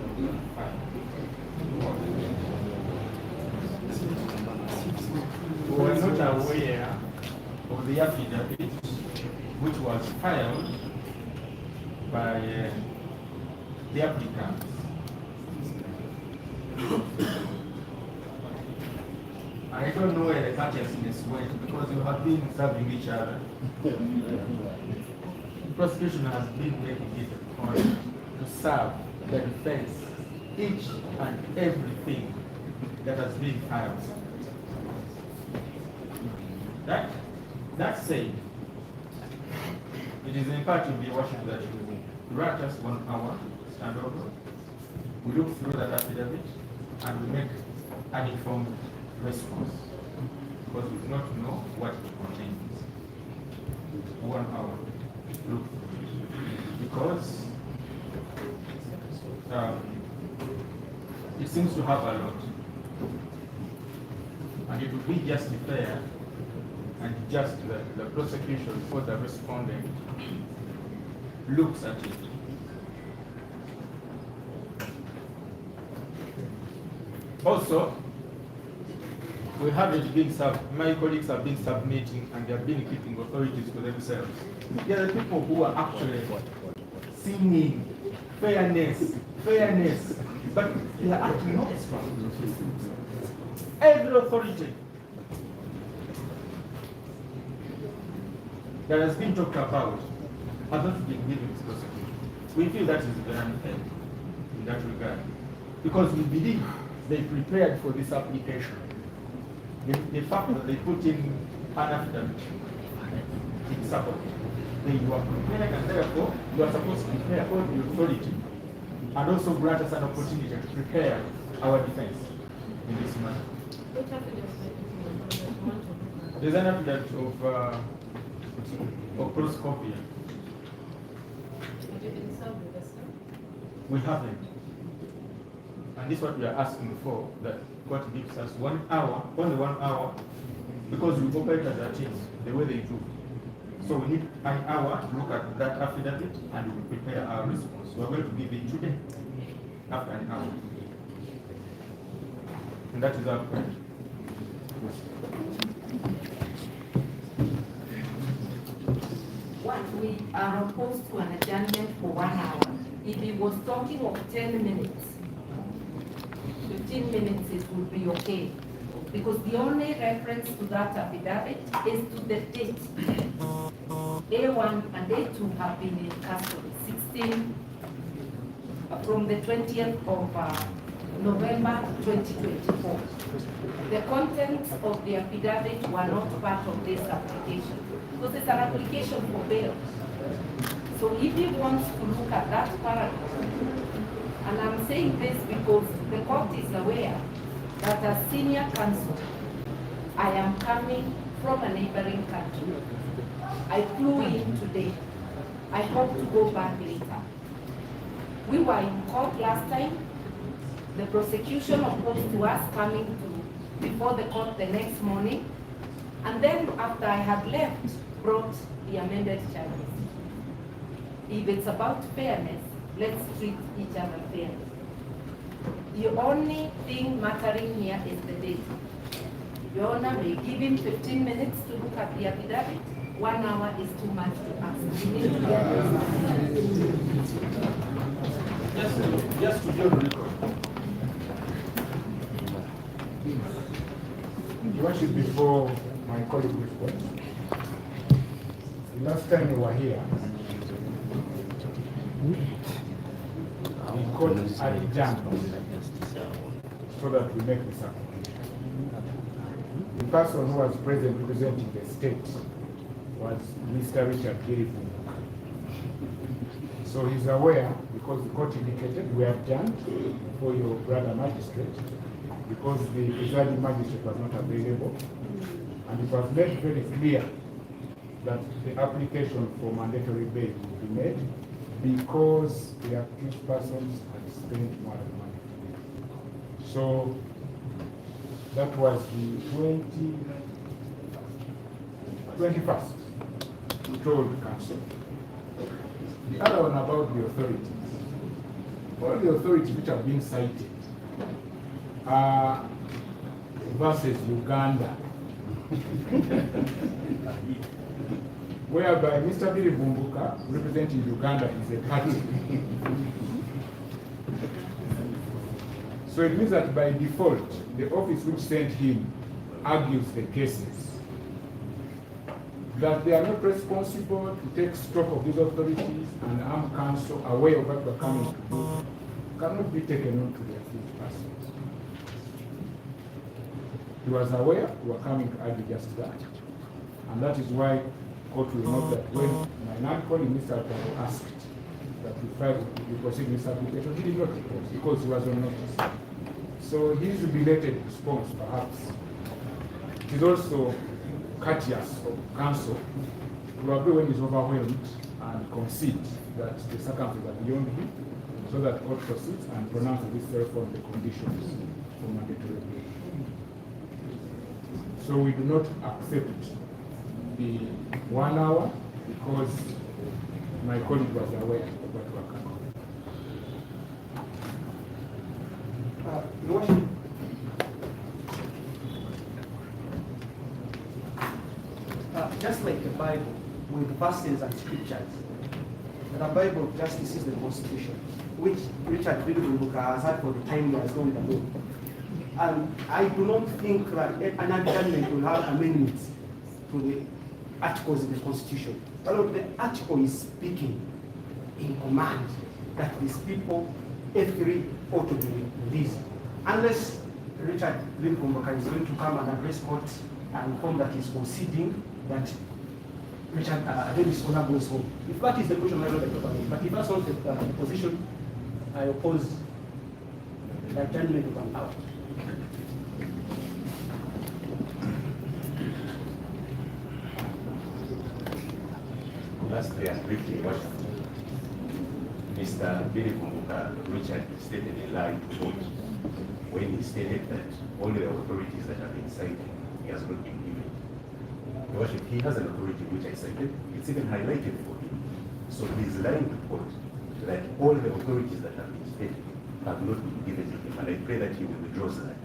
we were not aware of the affidavit which was filed by the applicant. I don't know where the consciousness went because you have been serving each other. The prosecution has been making it a point to serve the defense each and everything that has been filed. That said, it is imperative, Your Worship, that you grant us 1 hour standover. We look through that affidavit and we make an informed response because we do not know what it contains. 1 hour. Look through it. Because it seems to have a lot. And it would be just fair and just the prosecution for the respondent looks at it. Also, we haven't been my colleagues have been submitting and they have been keeping authorities to themselves. They are the people who are actually singing fairness, but they are acting not strong. Every authority that has been talked about has not been given this prosecution. We feel that is very unfair in that regard because we believe they prepared for this application. The fact that they put in an affidavit in support, they were prepared and therefore you are supposed to prepare all the authority and also grant us an opportunity to prepare our defense in this matter. There's an affidavit of Prosecution. We haven't. And this is what we are asking for, that God gives us 1 hour, only 1 hour, because we operate as a team, the way they do. So we need an hour to look at that affidavit and we prepare our response. We are going to give it today, after an hour. And that is our point. One, we are opposed to an adjournment for 1 hour. If he was talking of 10 minutes, 15 minutes, it would be okay. Because the only reference to that affidavit is to the date. A1 and A2 have been in custody, 16, from the 20th of November 2024. The contents of the affidavit were not part of this application. Because it's an application for bail. So if he wants to look at that paragraph, and I'm saying this because the court is aware that as senior counsel, I am coming from a neighboring country. I flew in today. I hope to go back later. We were in court last time. The prosecution opposed to us coming to before the court the next morning. And then after I had left, brought the amended charges. If it's about fairness, let's treat each other fairly. The only thing mattering here is the date. Your Honor may give him 15 minutes to look at the affidavit. 1 hour is too much to ask. We need to get Just to be on record. Your Worship, before my colleague responds, the last time we were here, we called adjournment so that we make this application. The person who was present representing the state was Mr. Richard Girifu. So he's aware, because the court indicated we have done for your brother magistrate, because the presiding magistrate was not available, and it was made very clear that the application for mandatory bail will be made because the accused persons had spent more than money. So that was the 21st. told counsel. The other one about the authorities. All the authorities which have been cited are versus Uganda, whereby Mr. Billy Bumbuka, representing Uganda, is a party. So it means that by default, the office which sent him argues the cases, that they are not responsible to take stock of these authorities and armed counsel aware of what we're coming to do, cannot be taken on to their feet persons. He was aware we were coming to argue just that. And that is why court will note that when my non-colleague Mr. Ataro asked that we file the proceedings application, he did not oppose because he was on notice. So his belated response, perhaps, is also courteous of counsel, probably when he's overwhelmed and concedes that the circumstances are beyond him, so that court proceeds and pronounces itself on the conditions for mandatory bail. So we do not accept the 1 hour because my colleague was aware of what we are coming. Your Worship, just like the Bible, with verses and scriptures, the Bible of justice is the Constitution, which Richard Billy has had for the time he has gone with the law. And I do not think that an adjournment will have amendments to the articles in the Constitution. But the article is speaking in command that these people, F3, ought to be released. Unless Richard Billy is going to come and address court and inform that he's conceding that Richard Davis Kona goes home. If that is the question, I don't like. But if that's not the position, I oppose the adjournment of an hour. Lastly and briefly, what Mr. Billy Bumbuka Richard stated a lie to court when he stated that all the authorities that have been cited, he has not been given. Your Worship, he has an authority which I cited, it's even highlighted for him. So he is lying to court that all the authorities that have been stated have not been given to him, and I pray that he will withdraw that.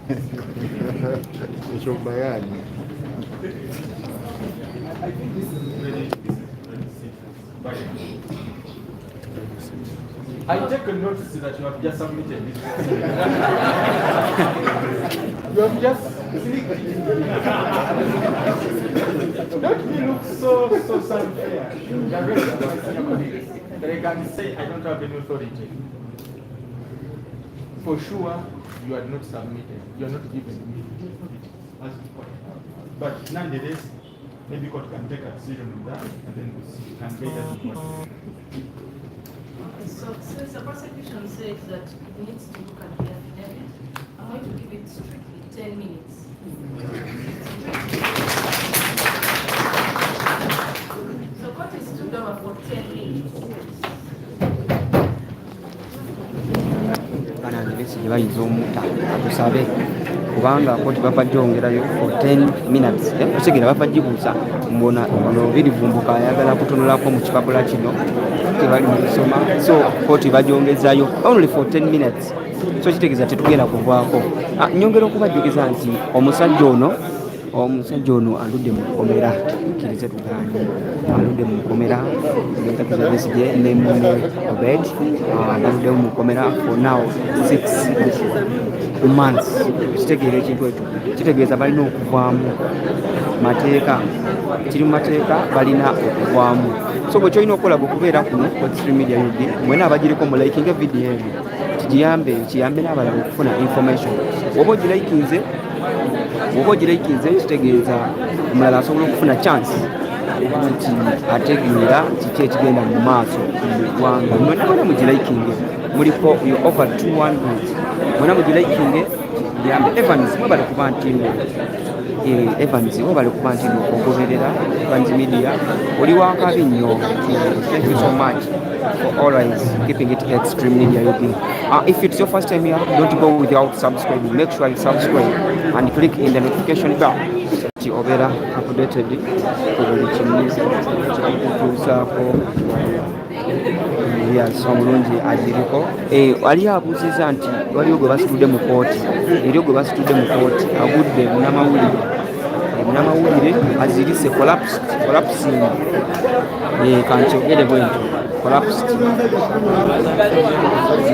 I think this is very simple. I take a notice that you have just submitted this. You have just don't you look so unfair? The rest of my senior colleagues that I can say I don't have any authority. For sure, you are not submitted. You are not given me. But nonetheless, maybe court can take a decision on that, and then we can get that. So since the prosecution says that it needs to look at the affidavit, I'm going to give it strictly 10 minutes. So court is stood over for 10 minutes. Besigye bayinza omutta atusabe kubanga koti bava gyongerayo for 10 minutes otegera bava gibuuza mbona ono Bilivumbuka ayagala kutunulako mu kipapula kino tebali mu kusoma, so koti bagyongezayo only for 10 minutes, so kitegeeza tetugenda kuvaako. Nyongera okubajjukiza nti omusajja ono aludde mu kkomera, kkirize tugaanye aludde mu kkomera ng'entakiza Besigye ne munne Obed aludde mu kkomera for now 6 months. Kitegeera ekintu ekyo kitegeeza balina okuvaamu mateeka, kiri mu mateeka balina okuvaamu. So bwe kyolina okukola okubeera kuno Procedural Media UD mwena abagiriko mu likinga video eyo kiyambe n'abalala okufuna information. Oba ogirayikinze kitegeeza omulala asobola okufuna chance nti ategeera kiki ekigenda mu maaso mu ggwanga. Mwena mugirayikinge muliko over 200 mwena mugirayikinge yambe Evans mwebale kuba nti Evans mwebale kuba nti ogoberera Evans Media oli wankabi nnyo. Thank you so much for always keeping it extreme media UD. If it's your first time here, don't go without subscribing. Make sure you subscribe and click in the notification bell. nti obeera updated ku buli kimu kikutuusaako omulungi agiriko. Wali abuuziza nti waliwo gwe basitudde mu kooti, eri gwe basitudde mu kooti agudde munnamawulire azirise collapsing kankyogere bwentyo collapsed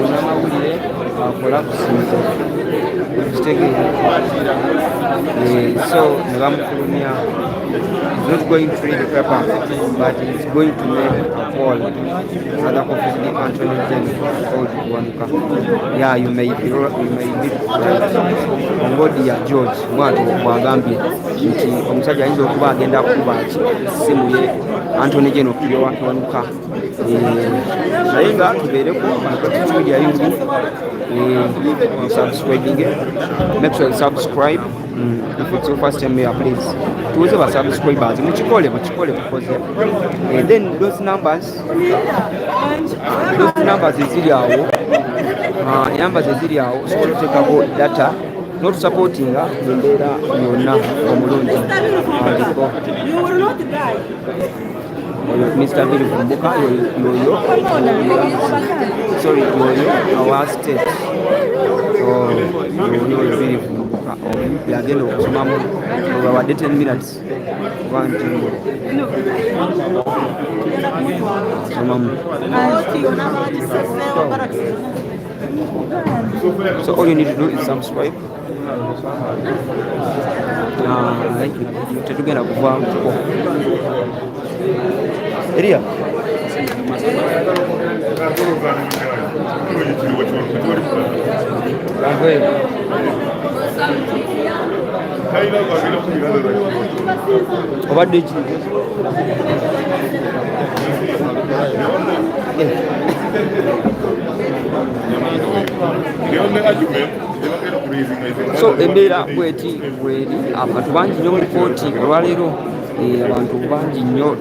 munnamawulire collapsing kitegeera so ne bamufulumya. He's not going to read the paper, but he's going to make a call. Other office, the Anthony General called Wanuka. Yeah, you may be right. Ongodia George, what Wagambia, omusajja ayinza okuba agenda kuba simu ye Anthony General Wanuka. Naye nga tubeereko Procedural ya YouTube, subscribing. Make sure you subscribe. If it's your first time here, please tuuze ba subscribers mukikole because and then those numbers eziri awo numbers eziri awo osobola oteekako data not supporting embeera yonna omulungi andiko Mr. Billy Vumbuka yoyo our state yoyo Billy Vumbuka yagenda okusomamu bawadde 10 minutes so all you need to do is subscribe. Tetugenda kuva Eria obadde ki so embeera bweti bweri abantu bangi nnyo mu kooti olwaleero abantu bangi nnyo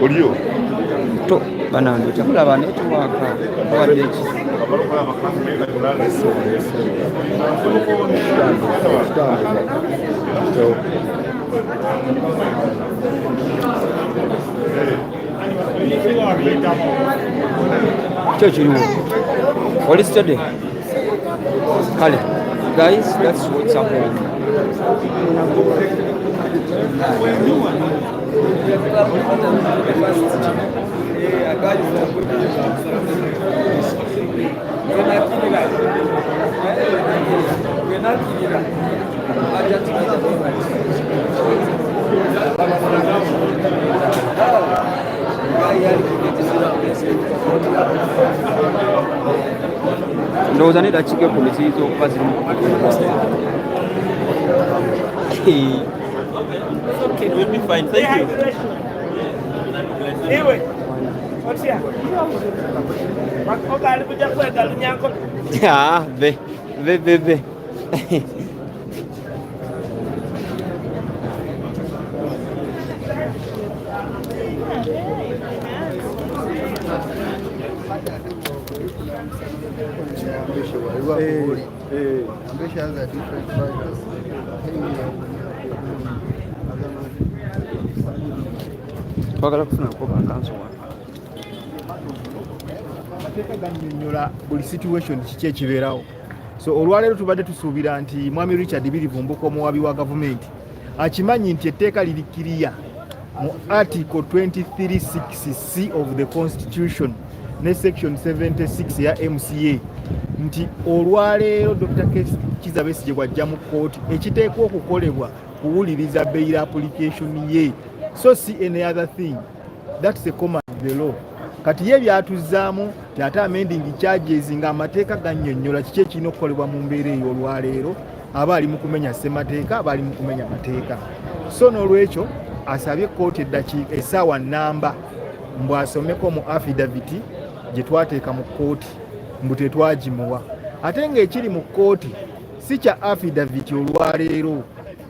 oliyo to banange tekulaba netwaka obadde ki kyo kiriwo oli study kale guys, that's what's happening. Ndowooza nedakika polisi z'okuba ziri mu okay, we'll be fine. Thank you. Anyway, what's here? Yeah, be. Ambition has a different values. Amateeka gannyonnyola buli situation kiki ekibeerawo. So olwaleero tubadde tusuubira nti Mwami Richard Bilivumbuka omuwabi wa gavumenti akimanyi nti etteeka lirikiriya mu article 23(6)C of the Constitution ne section 76 ya MCA nti olwaleero Dr. Kizza Besigye bw'ajja mu kooti ekiteekwa okukolebwa kuwuliriza bail application ye. So see any other thing. That's a command of the law. Kati ye byatuzzaamu ate amending charges nga amateeka gannyonnyola kiki ekirina okukolebwa mu mbeera eyo olwaleero aba ali mu kumenya ssemateeka aba ali mu kumenya mateeka. So n'olwekyo asabye kooti eddakiika essaawa nnamba mbu asomeko mu affidavit gye twateeka mu kooti mbu tetwagimuwa. Ate ng'ekiri mu kooti si kya affidavit olwaleero,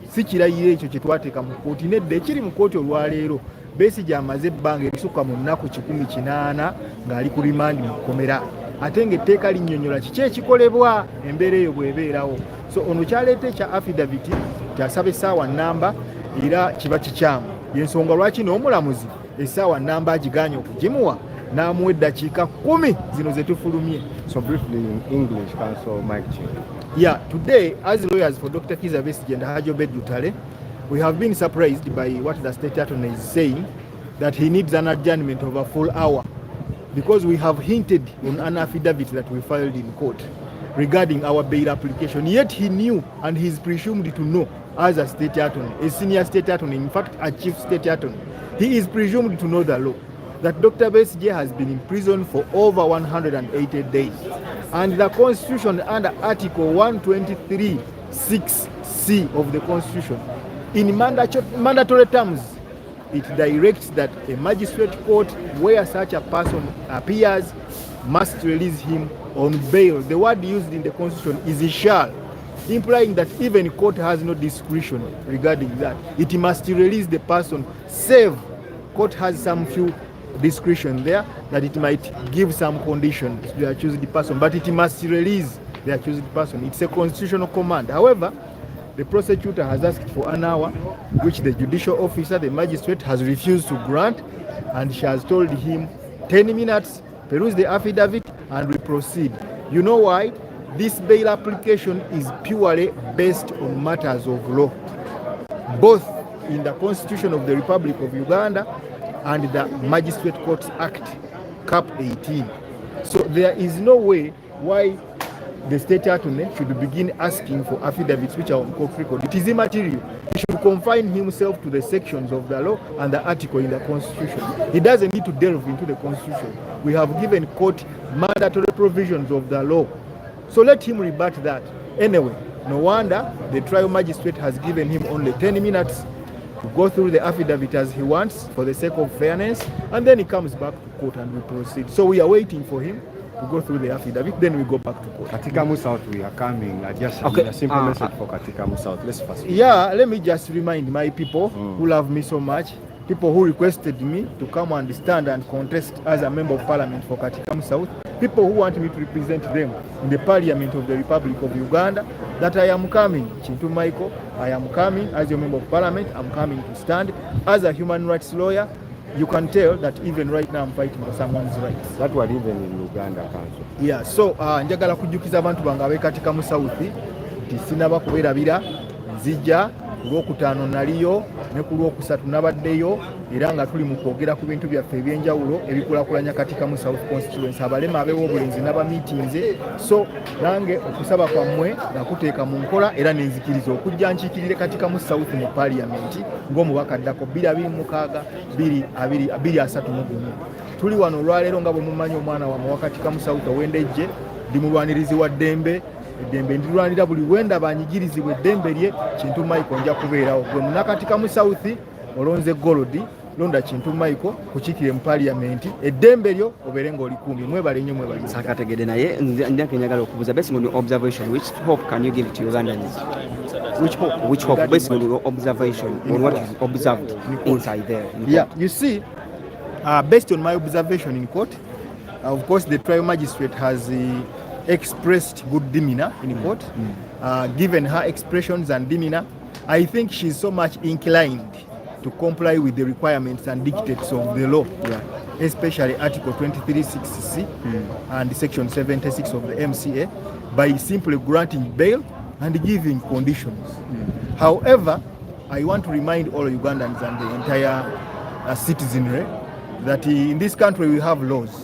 si kirayiro ekyo kye twateeka mu kooti. Nedda ekiri mu kooti olwaleero Besigye amaze ebbanga erisukka mu nnaku 180 ng'ali ku rimandi mu kkomera. Ate ng'etteeka linnyonnyola kiki ekikolebwa embeera eyo bw'ebeerawo. So ono kyaleeta ekya affidavit nti asaba essaawa nnamba era kiba kikyamu. Yensonga lwaki n'omulamuzi essaawa nnamba agiganye okugimuwa n'amuwa eddakiika 10 zino ze tufulumye. So briefly in English, Council Mike Chief. Yeah, today as lawyers for Dr. Kizza Besigye and Hajo Bedutale, we have been surprised by what the state attorney is saying, that he needs an adjournment of a full hour, because we have hinted on an affidavit that we filed in court regarding our bail application. Yet he knew, and he is presumed to know, as a state attorney, a senior state attorney, in fact a chief state attorney, he is presumed to know the law, that Dr. Besigye has been in prison for over 180 days. And the Constitution under Article 123(6)(c) of the Constitution, in mandatory terms, it directs that a magistrate court where such a person appears must release him on bail. The word used in the Constitution is shall, implying that even court has no discretion regarding that. It must release the person, save court has some few discretion there, that it might give some conditions to the accused person, but it must release the accused person. It's a constitutional command. However, the prosecutor has asked for an hour, which the judicial officer, the magistrate, has refused to grant, and she has told him 10 minutes, peruse the affidavit, and we proceed. You know why? This bail application is purely based on matters of law, both in the Constitution of the Republic of Uganda and the Magistrate Courts Act, Cap 18. So there is no way why the state attorney should begin asking for affidavits which are on court record. It is immaterial. He should confine himself to the sections of the law and the article in the Constitution. He doesn't need to delve into the Constitution. We have given court mandatory provisions of the law. So let him rebut that. Anyway, no wonder the trial magistrate has given him only 10 minutes to go through the affidavit as he wants for the sake of fairness, and then he comes back to court and we proceed. So we are waiting for him to go through the affidavit, then we go back to court. Katikamu South, we are coming. Just a simple message for Katikamu South. Let's first. Yeah, let me just remind my people who love me so much, people who requested me to come and stand and contest as a member of parliament for Katikamu South, people who want me to represent them in the parliament of the Republic of Uganda, that I am coming. Chintu Michael, I am coming as your member of parliament. I'm coming to stand as a human rights lawyer. You can tell that even right now I'm fighting for someone's rights. That was even in Uganda Council. Yeah, so njagala kujjukiza abantu bange ab'Ekatikamu South nti sinaba kubeerabira, nzija ku Lwokutaano naliyo ne ku Lwokusatu nabaddeyo, era nga tuli mu kwogera ku bintu byaffe eby'enjawulo ebikulaakulanya Katikamu South Constituency. Abalema ab'obulenzi naba meetinze, so nange okusaba kwammwe nakuteeka mu nkola era nenzikiriza okujja nkiikirire Katikamu South mu parliament ng'omubaka addako 2032. Tuli wano olwaleero nga bwe mumanyi omwana wammwe wa Katikamu South Owendejje, ndi mulwanirizi wa ddembe. Eddembe ndirwanira buli wenda banyigirizibwa eddembe lye. Kintu Michael nja kubeerawo. Gwe munakatikamu South olonze Golodi, londa Kintu Michael kukiikire mu parliament, eddembe lyo obeere ng'olikuumye. Mwebale nnyo, mwebale. Sakategede naye njagala njagala okubuuza, based on your observation, which hope can you give to Ugandans? Which hope based on your observation on what is observed inside there? Yeah, you see, based on my observation in court, of course the trial magistrate has expressed good demeanor in court. Given her expressions and demeanor, I think she's so much inclined to comply with the requirements and dictates of the law, especially Article 23(6)(c) and Section 76 of the MCA, by simply granting bail and giving conditions. However, I want to remind all Ugandans and the entire citizenry that in this country we have laws.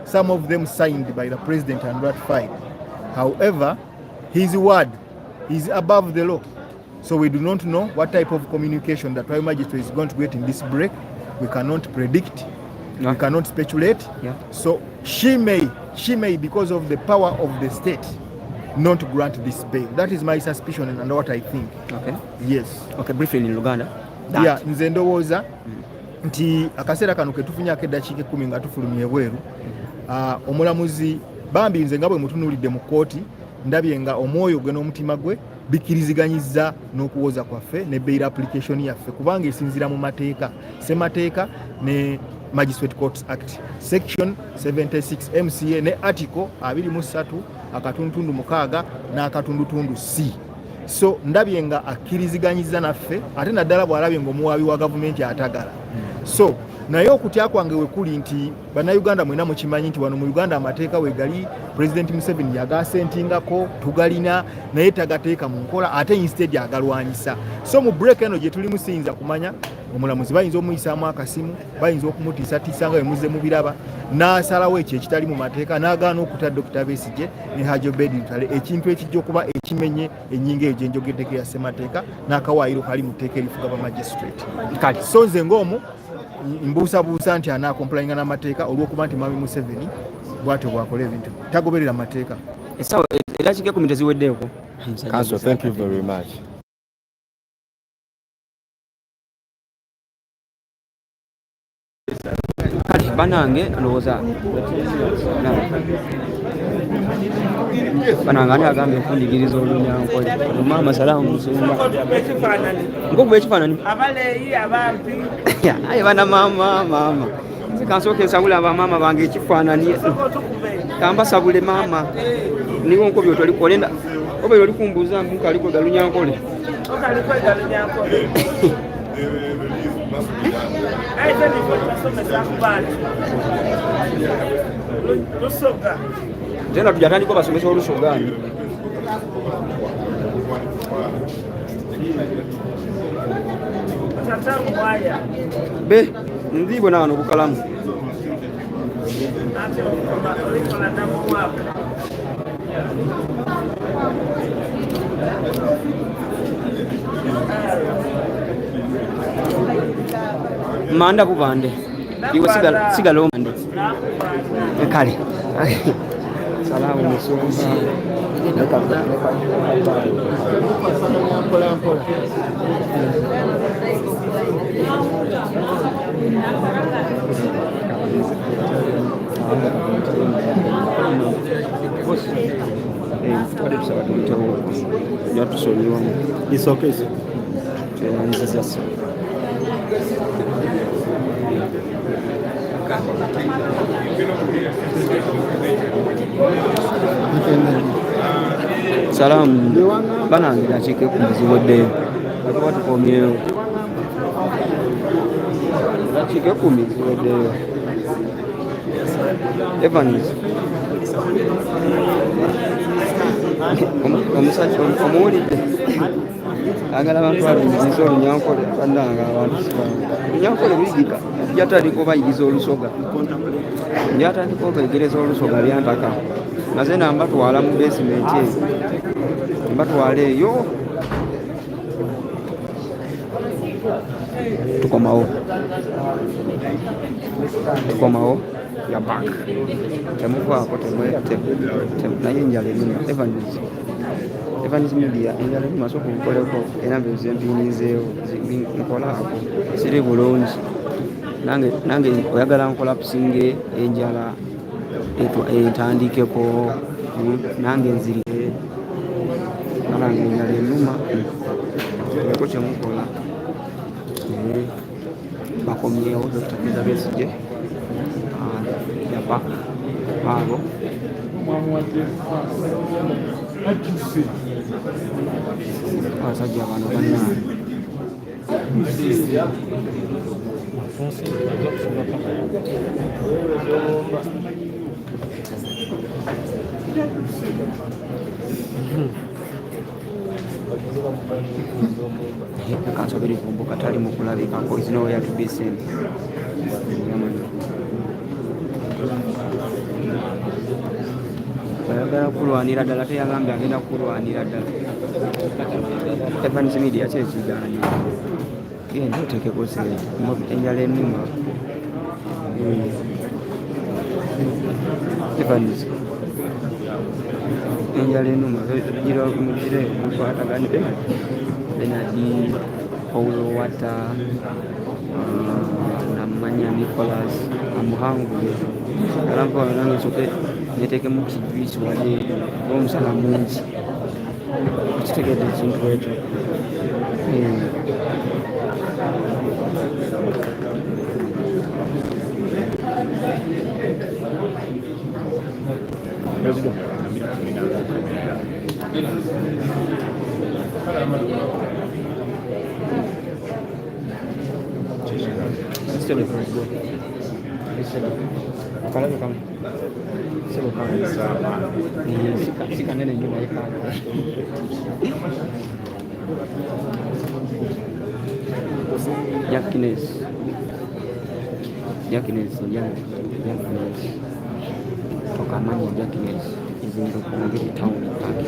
Some of them signed by the president and ratified. However, his word is above the law. So we do not know what type of communication the trial magistrate is going to get in this break. We cannot predict. We cannot speculate. So she may, because of the power of the state, not grant this bail. That is my suspicion and what I think. Okay. Yes. Okay, briefly in Uganda. Yeah, nze ndowooza nti akaseera kano ketufunyaako eddakiika 10 nga tufulumye ebweru. Omulamuzi bambi nze nga bwe mutunuulidde mu kooti ndabye nga omwoyo gwe n'omutima gwe bikkiriziganyizza n'okuwoza kwaffe ne bail application yaffe, kubanga esinziira mu mateeka, ssemateeka ne Magistrate Courts Act, Section 76 MCA ne Article 23 akatundutundu 6 n'akatundutundu C. so ndabye nga akkiriziganyiza naffe ate naddala bw'alabye ng'omuwaabi wa gavumenti atagala so naye okutya kwange we kuli nti bannayuganda mwena mukimanyi nti wano mu Uganda amateeka wegali President Museveni yagasentingako tugalina naye tagateeka mu nkola ate instead agalwanyisa so mu break eno gye tuli musiyinza kumanya omulamuzi bayinza omuyisaamu akasimu bayinza okumutiisatiisa nga bwe mu biraba n'asalawo ekyo ekitali mu mateeka n'agaana okuta Dr. Besigye ne Hajji Obed Lutale ekintu ekijja okuba ekimenye ennyingo eyo gye njogeddeko ya ssemateeka n'akawaayiro kali mu tteeka erifuga ba magistrate kale so nze ng'omu mbuusabuusa nti anaakomplayinga n'amateeka olw'okuba nti Mwami Museveni bw'atyo bw'akola ebintu tagoberera amateeka era kikekumi teziweddeeko. Council, thank you very much. Kale banange ndowooza banange ani agambye okundigiriza olunyankole maama salaamu musumba nkokuba ekifaananyi abaleeyi abampi aye bana maama kansooka ensabula bamaama bange ekifaananyi kambasabule maama niwo nkobi otolikoolenda obeera oli kumbuuza nkaliko galunyankole tena tujatandika basomesa olusogaani be ndibwe naano obukalamu manda bubande iwe sigala omande kale salamu musumba It's okay, sir. Salamu banange nakiike ku ziweddeyo akuba tukomyewo nakiike ku ziweddeyo Evans omusajja omuwulidde agala abantu abayigiza olunyankole bannanga abantu olunyankole luyigika njatandika obayigiza olusoga njatandika obegereza olusoga lyantaka naze nambatwala mu besimenti eyo mbatwala eyo tukomawo ya bak temuvaako naye enjala enuma Evans media enjala enuma soka nkoleko era mbeeze mpinizeewo nkolaako siri bulungi nange oyagala nkola pusinge enjala entandikeko nange nzirike nalange enjala enuma eko kyemukola bakomyewo Dr. Besigye yapa abo abasajja bano bannange kansobiri kumbuka tali mu kulabikako izinowe yatubiseni ayagala kulwanira ddala teyagambye agenda kulwanira ddala Evans media kyekigaanyi genda otekeko enjala enuma Evans enjala enuma mugire mukwatagane Benadi Paulo Wata namanya Nicholas amuhangule alampa nange soke neteke mu kibisi wali omusala mungi kitegedde ekintu ekyo instead of kalabe kamu sebo kamu sika nene nyuma yekana Jackines okamanyi Jackines ezinto kungiri town park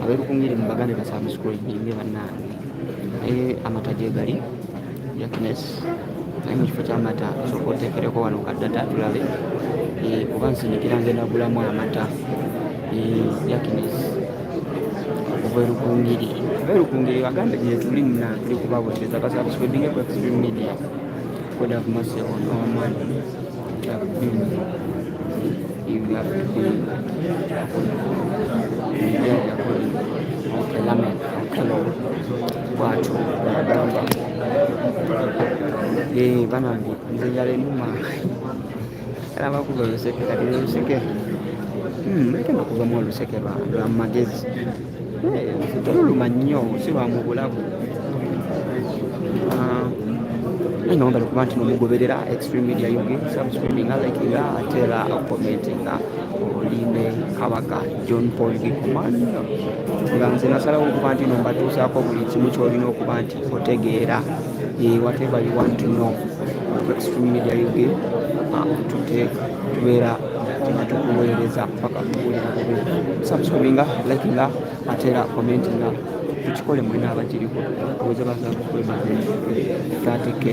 aberukungiri mbagane basubscribinge bannange amataje gali Jackines naye mu kifo ky'amata sooka oteekereko wano kaddata tulabe kuba nsinikira ngenda gulamu amata Jackines okuva erukungiri bagambe gye tuli muna tuli kubaweereza kasubscribinge ku Extreme Media. God have mercy on our man. You have to be banange nze njala enuma era bakuba oluseke kati oluseke lekenda kuvamu oluseke lwa magezi toluluma nnyo si lwa mu bulabu naye nga wambala okuba nti nomugoberera Extreme Media UK subscribinga likinga ate era commentinga olime kabaka John Paul Gikomani nga nze nasalawo okuba nti nombatuusaako buli kimu kyolina okuba nti otegeera whatever you want to know Extreme Media UK tubeera tukuweereza paka kubuulira subscribinga likinga ate era commentinga tukikole mwena abakiriko kuweza basubscribe 30k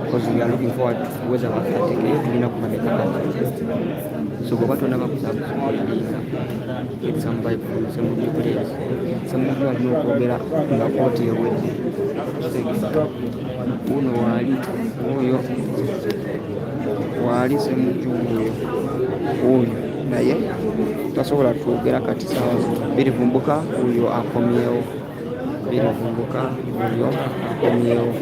because we are looking forward to kuweza 30k tulina kumanika kati so bwoba tona bakusubscribinga get some vibe from some of you players some of you alina okwogera nga kooti ewedde uno waali oyo waali semujuuyo oyo naye tasobola twogera kati sawa birivumbuka oyo akomyewo birivumbuka oyo akomyewo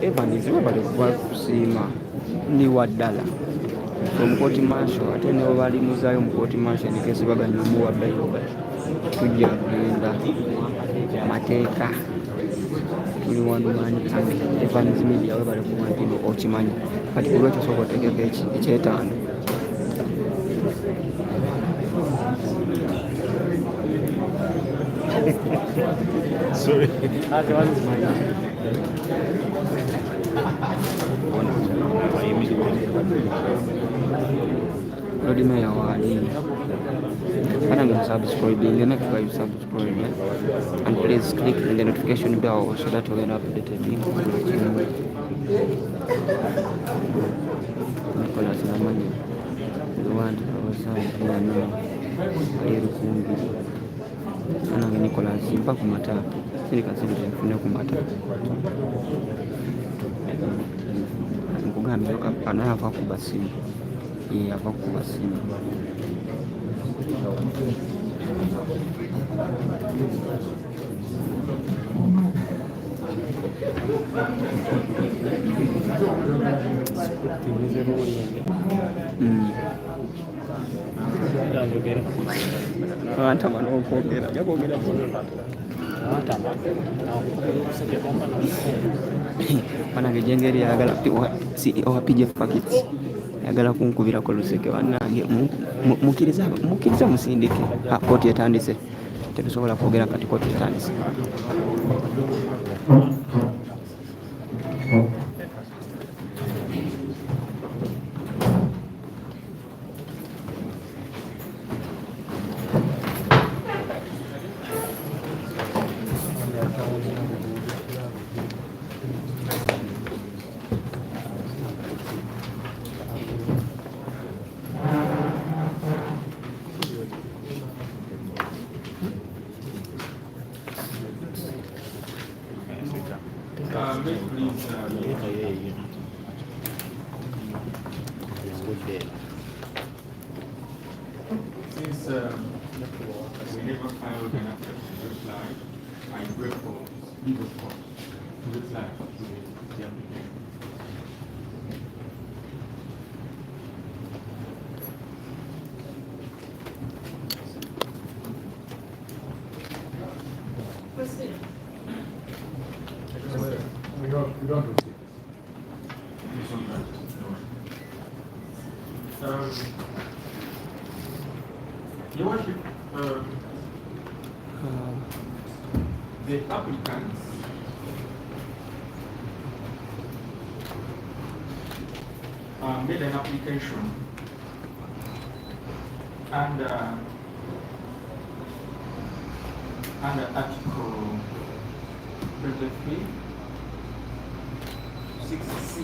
Evans webale kuba kusiima ni waddala omukooti mansho ate ne bali muzaayo omukooti mansho nekesi baganya omuwaddayo tujja kugenda amateeka tuli wanumanyi Evans Media webale kuba nti okimanyi kati kulwekyo sobola otegeka ekyetaano Sorry. Lord Mayor wali and subscribing and you subscribe and please click the notification bell so that you get updated Nicholas Namani the one anange Nicholas mpa kumata sinikasiri tufune kumata nkugambye anaye ava kuba simu ava kuba simu abantu abano okwogera jakwogera banange jengeri yagala CEO wa PJ Packets yagala kunkubirako luseke bannange mukkiriza musindike kooti etandise tetusobola kwogera kati kooti etandise Since we never filed an reply, I pray for legal response to reply to the application. We don't receive. Your Worship, the applicants made an application under Article 23, 6C.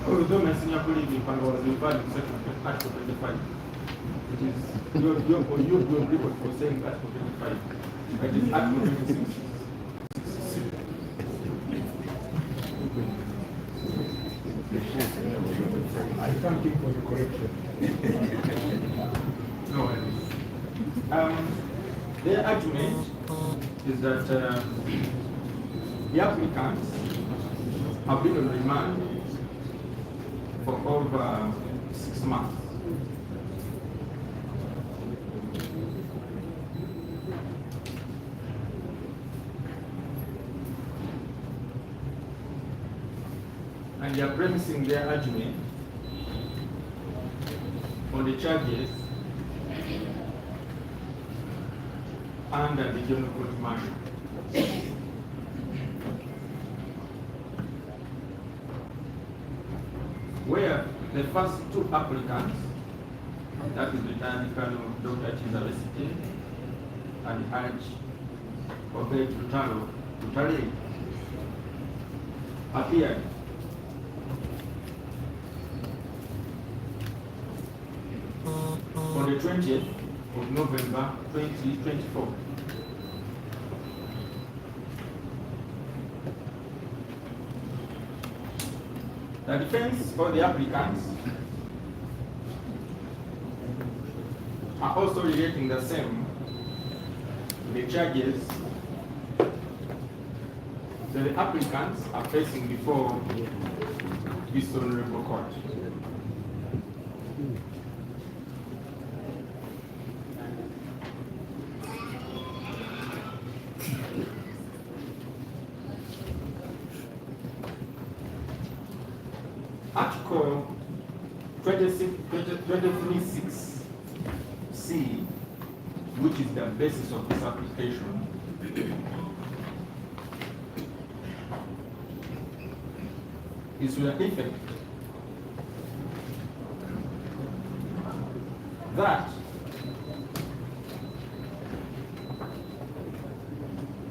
Although my senior colleague in Panama was referred to section Article 25, it is your report for saying Article 25. It is Article 26. I thank you for the correction. No worries. Their argument is that the applicants have been on remand for over 6 months. And they are premising their argument on the charges under the General Court Martial. Where the first two applicants, that is Lieutenant Colonel Dr. Chiza Lesite and Haj Obed Tutale, appeared on the 20th of November 2024. The defense or the applicants are also relating the same to the charges that the applicants are facing before this honorable court. Article 23(6)(c), which is the basis of this application, is to the effect that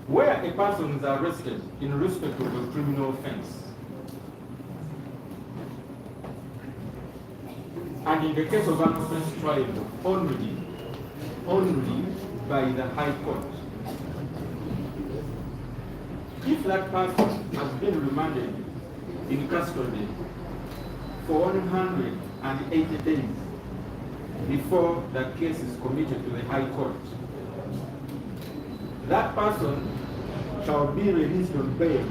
where a person is arrested in respect of a criminal offense, and in the case of an offense tried only by the High Court, if that person has been remanded in custody for 180 days before the case is committed to the High Court, that person shall be released on bail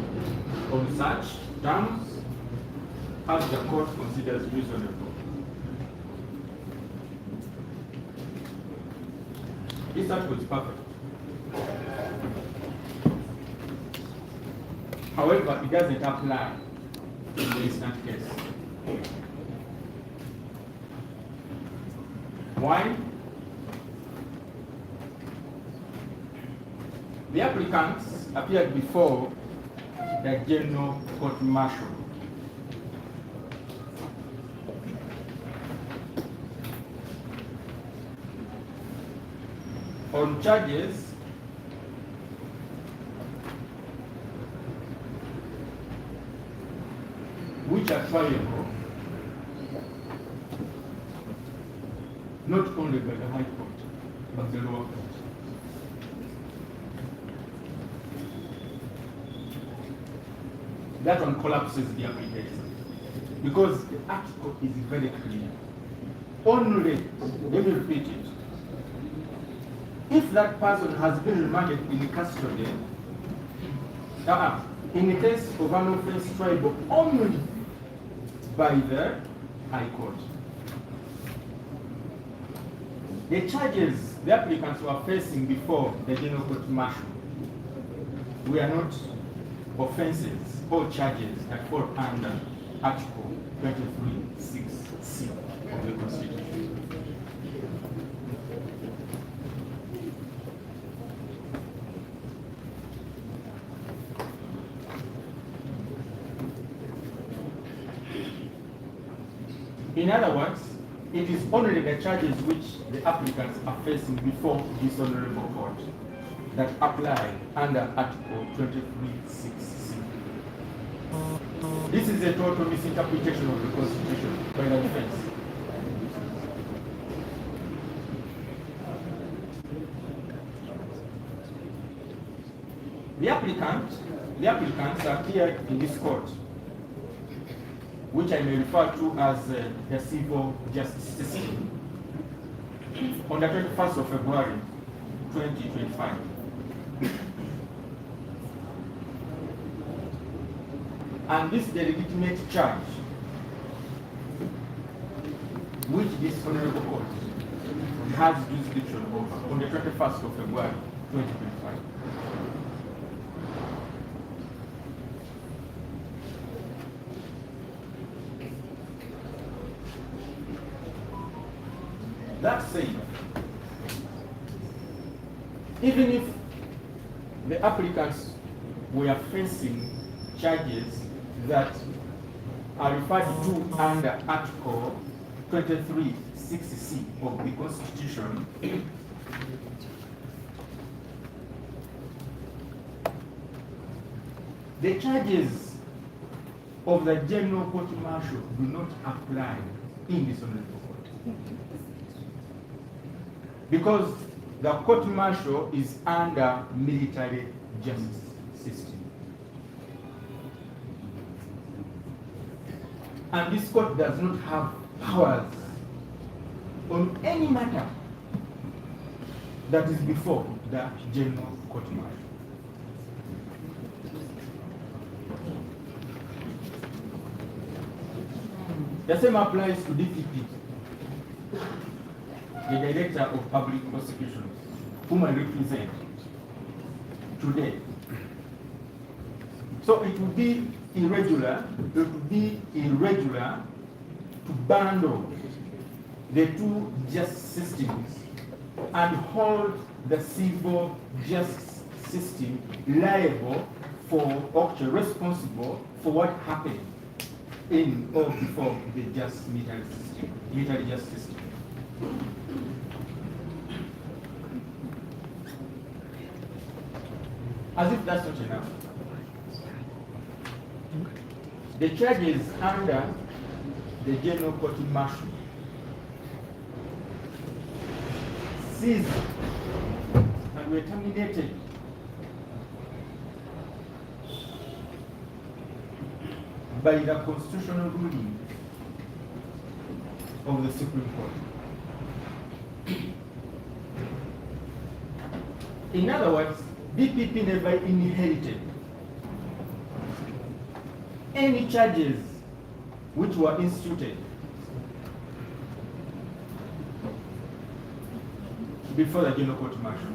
on such terms as the court considers reasonable. This article is perfect. However, it doesn't apply in the instant case. Why? The applicants appeared before the General Court Martial. On charges which are triable, not only by the High Court, but the lower court. That one collapses the application, because the article is very clear. Only, let me repeat it, if that person has been remanded in custody, in the case of an offense triable only by the High Court. The charges the applicants were facing before the General Court Martial were not offenses or charges that fall under Article 23(6)(c) of the Constitution. In other words, it is only the charges which the applicants are facing before this honorable court that apply under Article 23(6)(c). This is a total misinterpretation of the Constitution by the defense. The applicants are here in this court, which I may refer to as the civil justice system, on the 21st of February 2025. And this is the legitimate charge which this honorable court has jurisdiction over on the 21st of February 2025. That said, even if the applicants were facing charges that are referred to under Article 23(6)(c) of the Constitution, the charges of the General Court Martial do not apply in this honorable court, because the court martial is under military justice system. And this court does not have powers on any matter that is before the General Court Martial. The same applies to DPP, the Director of Public Prosecutions, whom I represent today. So it would be irregular to bundle the two justice systems and hold the civil justice system liable for, actually responsible for what happened in or before the military justice system. As if that's not enough, the charges under the General Court Martial ceased and were terminated by the constitutional ruling of the Supreme Court. In other words, DPP never inherited any charges which were instituted before the General Court Martial.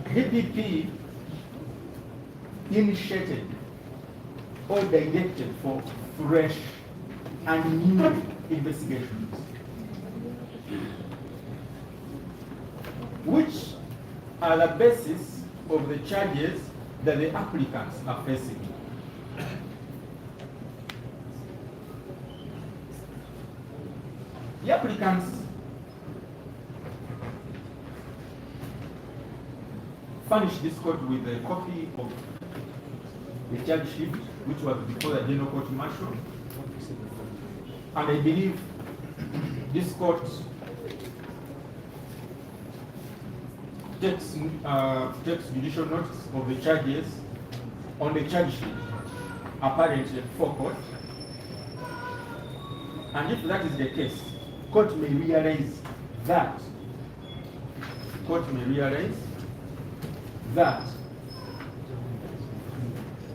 DPP initiated or directed for fresh and new investigations, which are the basis of the charges that the applicants are facing. The applicants furnished this court with a copy of the charge sheet, which was before the General Court Martial, and I believe this court takes judicial notice of the charges on the charge sheet, apparently for court. And if that is the case, court may realize that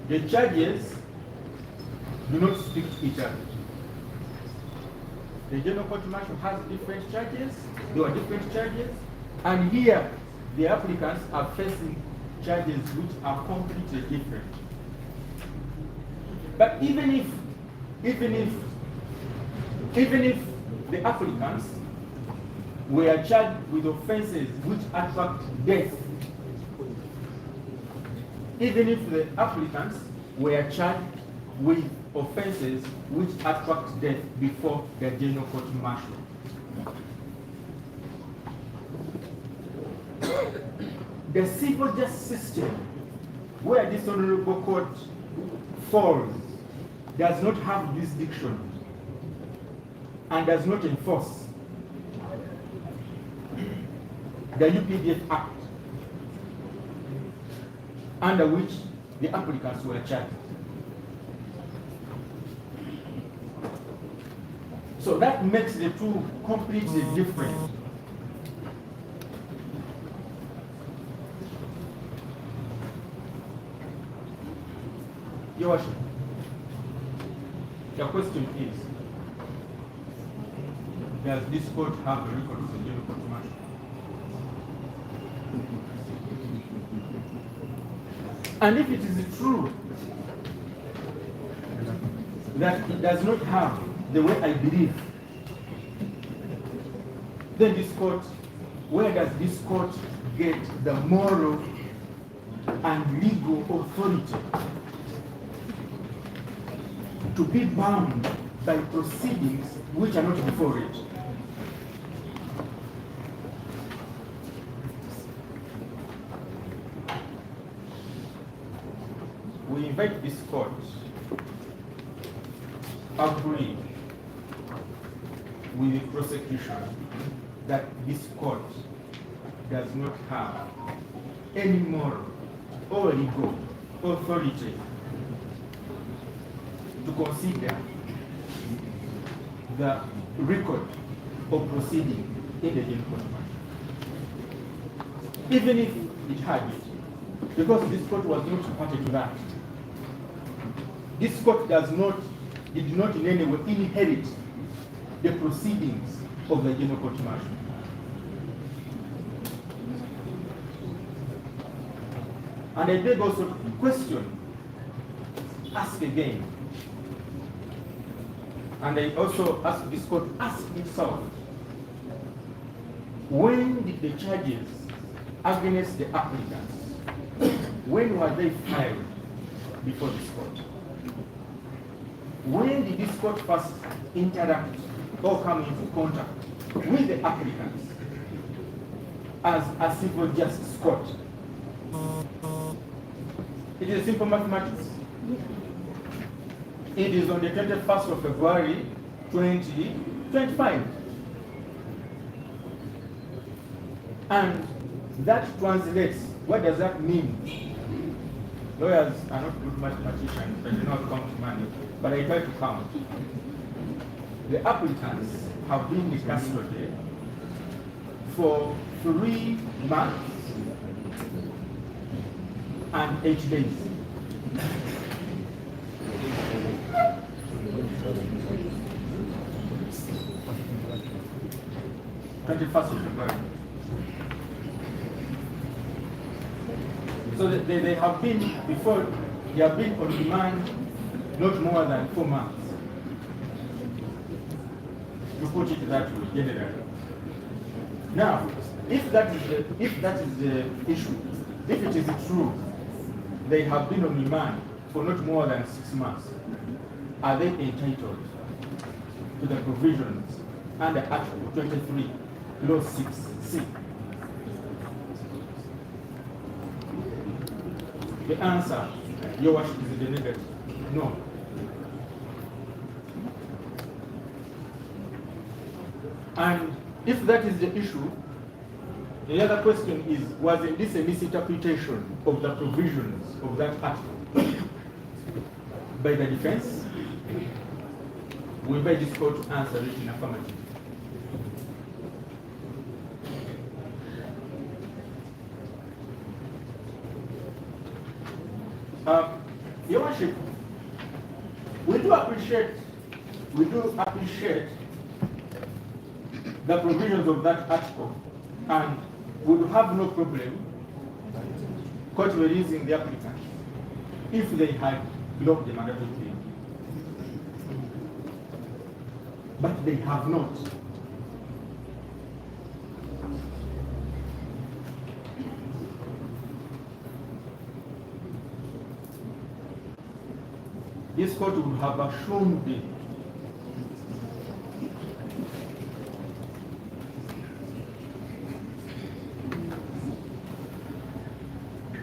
the charges do not speak to each other. The General Court Martial has different charges. There were different charges. And here, the applicants are facing charges which are completely different. But even if the applicants were charged with offenses which attract death, even if the applicants were charged with offenses which attract death before the General Court Martial, the civil justice system where this honorable court falls does not have jurisdiction and does not enforce the UPDF Act under which the applicants were charged. So that makes the two completely different. Your Worship, the question is, does this court have a record of the General Court Martial? And if it is true that it does not have the way I believe, then this court, where does this court get the moral and legal authority to be bound by proceedings which are not before it? We invite this court to agree with the prosecution that this court does not have any moral or legal authority to consider the record of proceeding in the General Court Martial, even if it had it, because this court was not party to that. This court did not in any way inherit the proceedings of the General Court Martial. And I beg also to question, ask again, and I also ask this court, ask itself, when did the charges against the applicants, when were they filed before this court? When did this court first interact or come into contact with the applicants as a civil justice court? It is simple mathematics. It is on the 21st of February 2025. And that translates, what does that mean? Lawyers are not good mathematicians, they do not count money, but I try to count. The applicants have been in custody for 3 months and 8 days. So they have been, before, they have been on remand not more than 4 months. To put it that way, generally. Now, if that is the issue, if it is true, they have been on remand for not more than 6 months, are they entitled to the provisions under Article 23, Clause 6C? The answer, Your Worship, is the negative. No. And if that is the issue, the other question is, wasn't this a misinterpretation of the provisions of that article by the defense? We invite this court to answer it in affirmative. Your Worship, we do appreciate the provisions of that article and would have no problem court releasing the applicant if they had blocked the mandatory period. But they have not. This court would have assumed the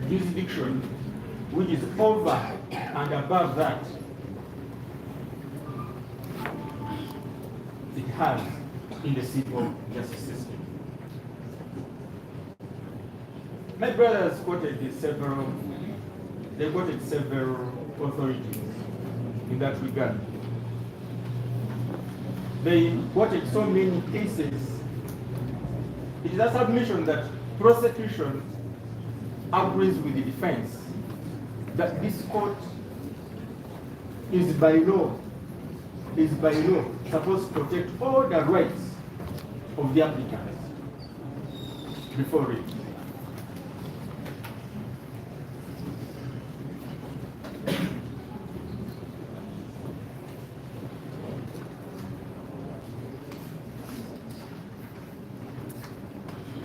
jurisdiction which is over and above that it has in the civil justice system. My brothers quoted several authorities in that regard. They quoted so many cases. It is a submission that prosecution agrees with the defense that this court is by law supposed to protect all the rights of the applicants before it.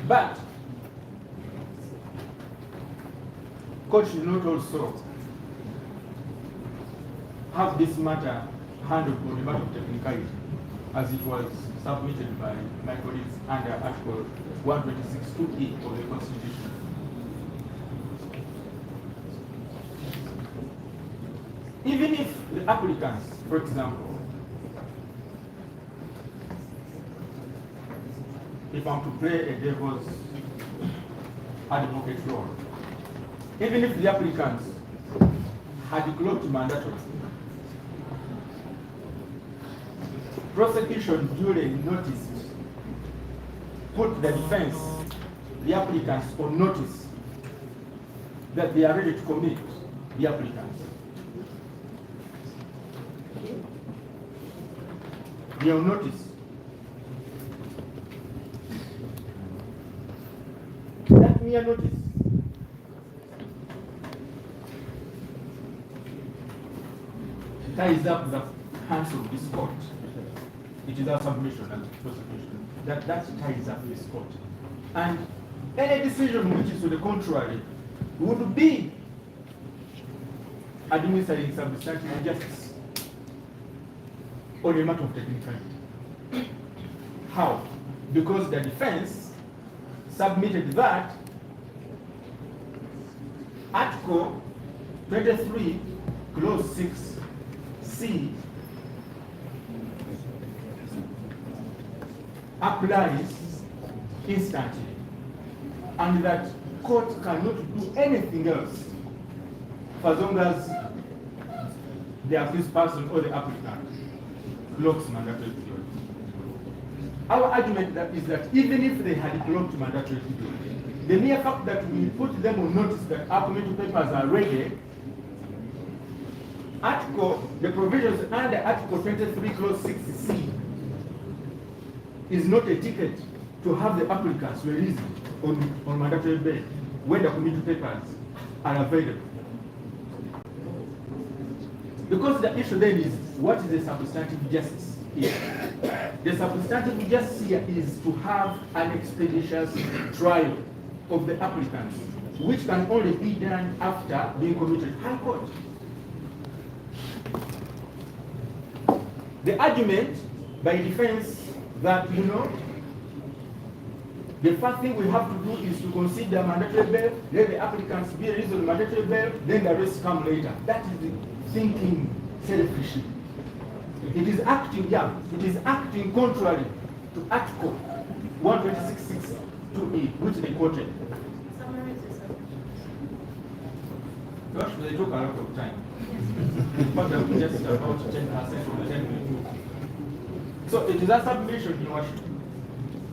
But court should not also have this matter handled on a matter of technicality, as it was submitted by my colleagues under Article 126(2)(e) of the Constitution. Even if the applicants, for example, if I'm to play a devil's advocate role, even if the applicants had clocked mandatory, prosecution duly noticed, put the defense, the applicants on notice that they are ready to commit the applicants. They are on notice. That mere notice ties up the hands of this court. It is our submission and prosecution that ties up this court. And any decision which is to the contrary would be administering substantive injustice on a matter of technicality. How? Because the defense submitted that Article 23, Clause 6C applies instantly, and that court cannot do anything else for as long as the accused person or the applicant blocks mandatory period. Our argument is that even if they had blocked mandatory period, the mere fact that we put them on notice that our committee papers are ready, the provisions under Article 23, Clause 6C is not a ticket to have the applicants released on mandatory bail when the committee papers are available. Because the issue then is, what is the substantive justice here? The substantive justice here is to have an expeditious trial of the applicants, which can only be done after being committed to High Court. The argument by defense that, the first thing we have to do is to consider mandatory bail, let the applicants be released on mandatory bail, then the rest come later. That is the thinking selfishly. It is acting contrary to Article 126(6)(2)(e), which they quoted. Gosh, they took a lot of time. But I'm just about 10% of the 10 minutes. So it is a submission, Your Worship,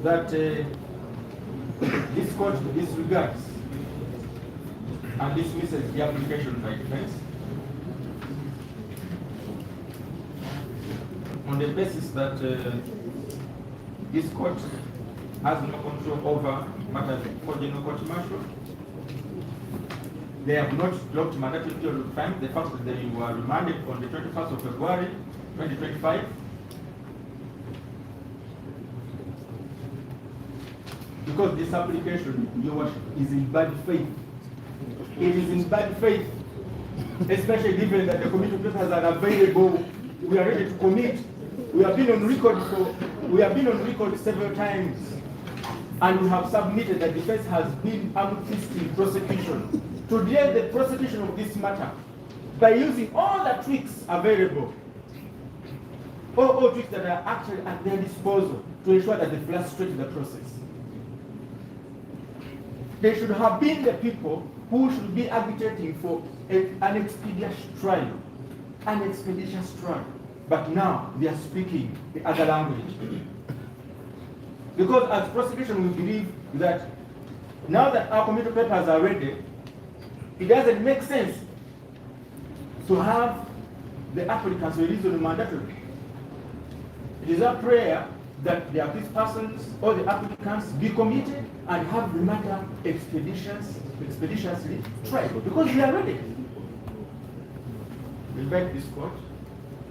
that this court disregards and dismisses the application by defense on the basis that This court has no control over matters for general court martial. They have not blocked mandatory period of time. The fact that they were remanded on the 21st of February 2025. Because this application, Your Worship, is in bad faith. It is in bad faith, especially given that the committee papers are available. We are ready to commit. We have been on record several times, and we have submitted that the defense has been assisting prosecution to delay the prosecution of this matter by using all the tricks available, all tricks that are actually at their disposal to ensure that they frustrate the process. They should have been the people who should be agitating for an expeditious trial, But now they are speaking the other language. Because as prosecution, we believe that now that our committee papers are ready, it doesn't make sense to have the applicants released on the mandatory. It is our prayer that the accused persons or the applicants be committed and have the matter expeditiously tried, because we are ready. We beg this court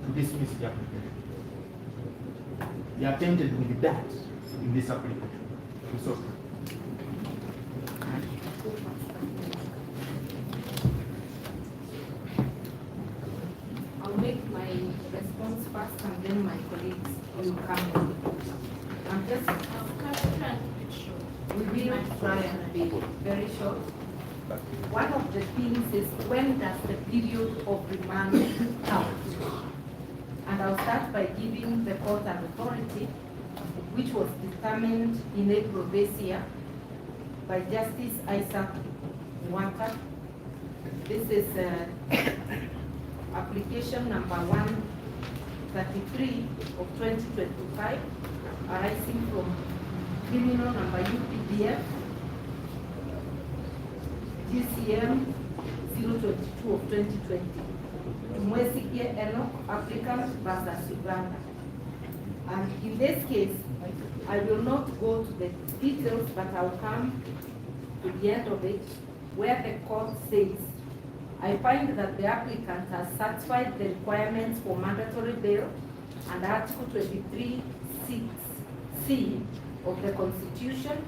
to dismiss the application. They are tempted with that in this application. So, I'll make my response first and then my colleagues will come in. I'm just we will try and be very short. One of the things is, when does the period of remand count? And I'll start by giving the court an authority which was determined in April this year by Justice Isaac Nwaka. This is application number 133 of 2025, arising from criminal number UPDF GCM 022 of 2020. Besigye Enoch, applicant versus Uganda. And in this case, I will not go to the details, but I'll come to the end of it, where the court says, I find that the applicant has satisfied the requirements for mandatory bail and Article 23(6)(c) of the Constitution,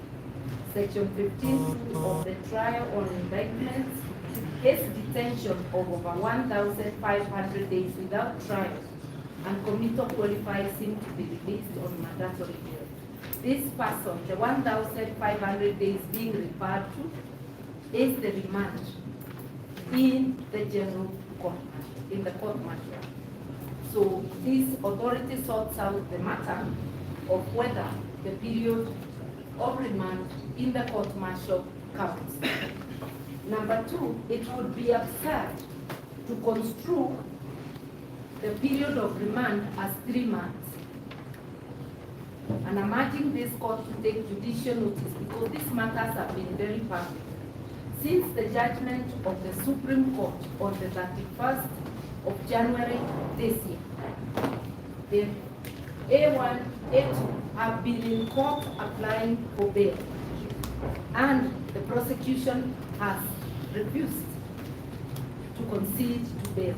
Section 15 of the Trial on Indictments, case detention of over 1,500 days without trial, and committal qualifies him to be released on mandatory bail. This person, the 1,500 days being referred to, is the remand in the general court, in the court martial. So this authority sorts out the matter of whether the period of remand in the court martial counts. Number two, it would be absurd to construe the period of remand as 3 months. And I'm urging this court to take judicial notice, because these matters have been very public. Since the judgment of the Supreme Court on the 31st of January this year, the A1, A2 have been in court applying for bail, and the prosecution has refused to concede to bail.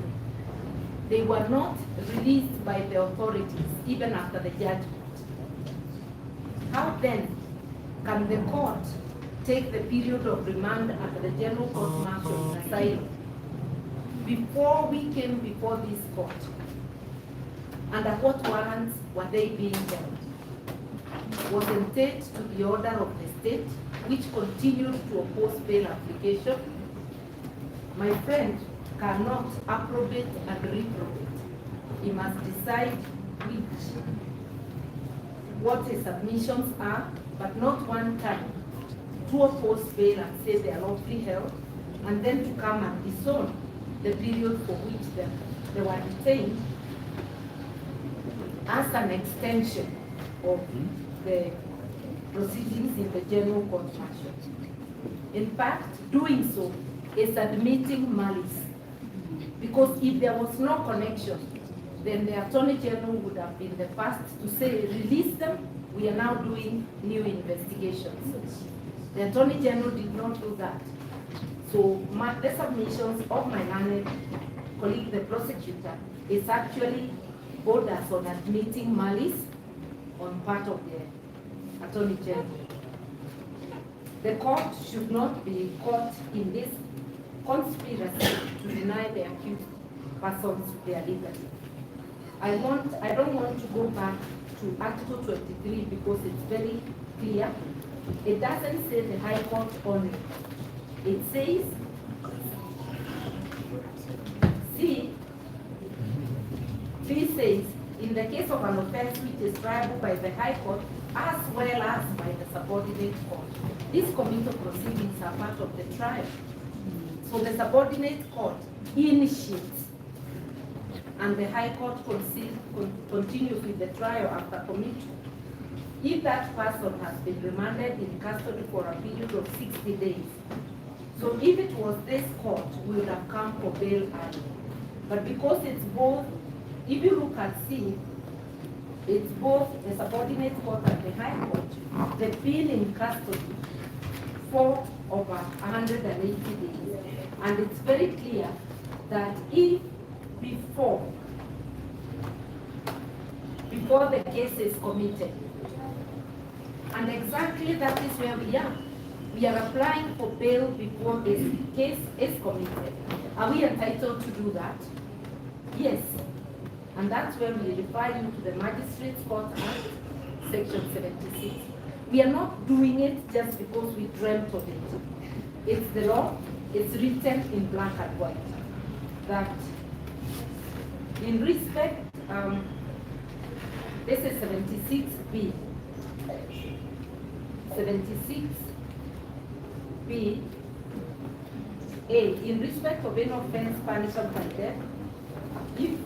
They were not released by the authorities even after the judgment. How then can the court take the period of remand under the general court martial in asylum? Before we came before this court, under what warrants were they being held? Wasn't it to the order of the state, which continued to oppose bail application? My friend cannot approbate and reprobate. He must decide what his submissions are, but not one time to oppose bail and say they are lawfully held, and then to come and disown the period for which they were detained as an extension of the proceedings in the general court martial. In fact, doing so is admitting malice, because if there was no connection, then the Attorney General would have been the first to say, release them we are now doing new investigations. The Attorney General did not do that. So the submissions of my learned colleague, the prosecutor, is actually borders on admitting malice on part of the Attorney General. The court should not be caught in this conspiracy to deny the accused persons their liberty. I don't want to go back to Article 23 because it's very clear. It doesn't say the High Court only. It says, B says, in the case of an offense which is triable by the High Court as well as by the subordinate court. These committal proceedings are part of the trial. So the subordinate court initiates and the High Court continues with the trial after committal. If that person has been remanded in custody for a period of 60 days, so if it was this court, we would have come for bail early. But because it's both, if you look at C, it's both the subordinate court and the High Court. They've been in custody for over 180 days. And it's very clear that if before the case is committed, and exactly that is where we are. We are applying for bail before this case is committed. Are we entitled to do that? Yes. And that's where we refer you to the Magistrates Court Act, Section 76. We are not doing it just because we dreamt of it. It's the law, it's written in black and white. That in respect, this is 76B. 76B A, in respect of any offense punishable by death, if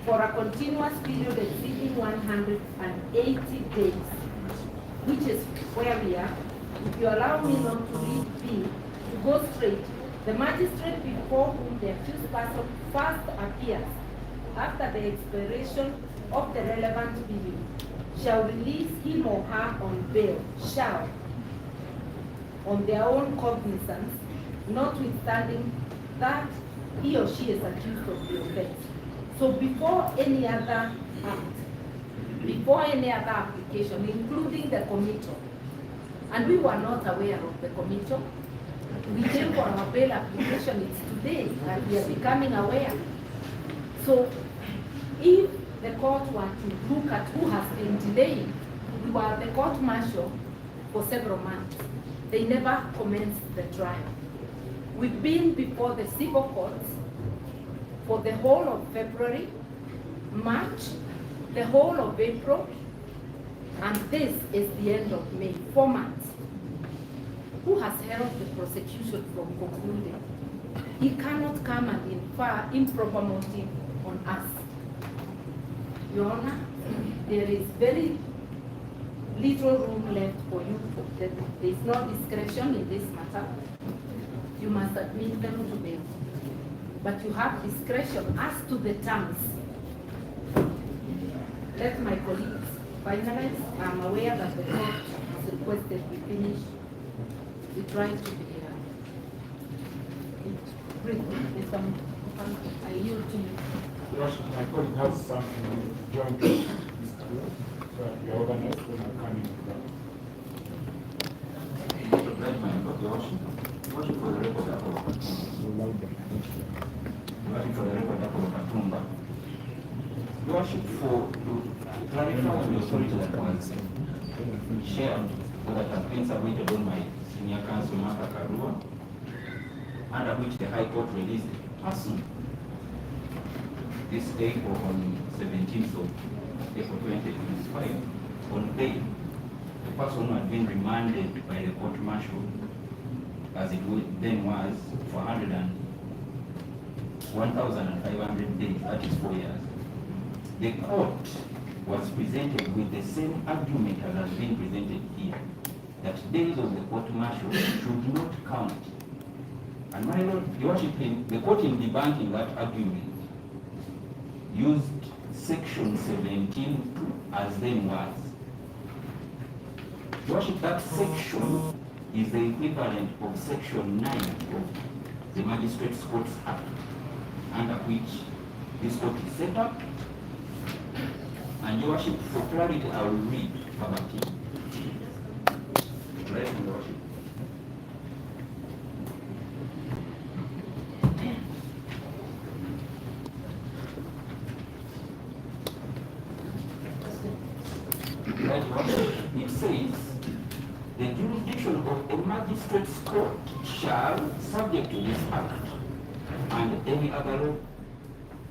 for a continuous period exceeding 180 days, which is where we are, if you allow me not to read B, to go straight, the magistrate before whom the accused person first appears after the expiration of the relevant period shall release him or her on bail, shall, on their own cognizance, notwithstanding that he or she is accused of the offense. So before any other act, before any other application, including the committal, and we were not aware of the committal, we came for our bail application, it's today that we are becoming aware. So if the court were to look at who has been delaying, we were at the court martial for several months. They never commenced the trial. We've been before the civil courts for the whole of February, March, the whole of April, and this is the end of May, 4 months. Who has held the prosecution from concluding? He cannot come and infer improper motive on us. Your Honor, there is very little room left for you. There is no discretion in this matter. You must admit them to bail. But you have discretion as to the terms. Let my colleagues finalize. I'm aware that the court has requested we finish the trial to be I yield to you. My colleague has something jointly so we are organized when I come in. Lordship, to clarify the authority that was shared or that has been submitted on my senior counsel, Martha Karua, under which the High Court released the person this April on 17th of April 2025 on bail. The person who had been remanded by the court martial, as it then was, for 1,500 days, that is 4 years. The court was presented with the same argument as has been presented here, that days of the court martial should not count. And my Lord, Your Worship, the court in debunking that argument used section 17 as then was. Your Worship, that section is the equivalent of Section 9 of the Magistrates Courts Act, under which this court is set up. And Your Worship, for clarity, I will read verbatim. Right, Your Worship. It says, the jurisdiction of a magistrate's court shall, subject to this act, and any other law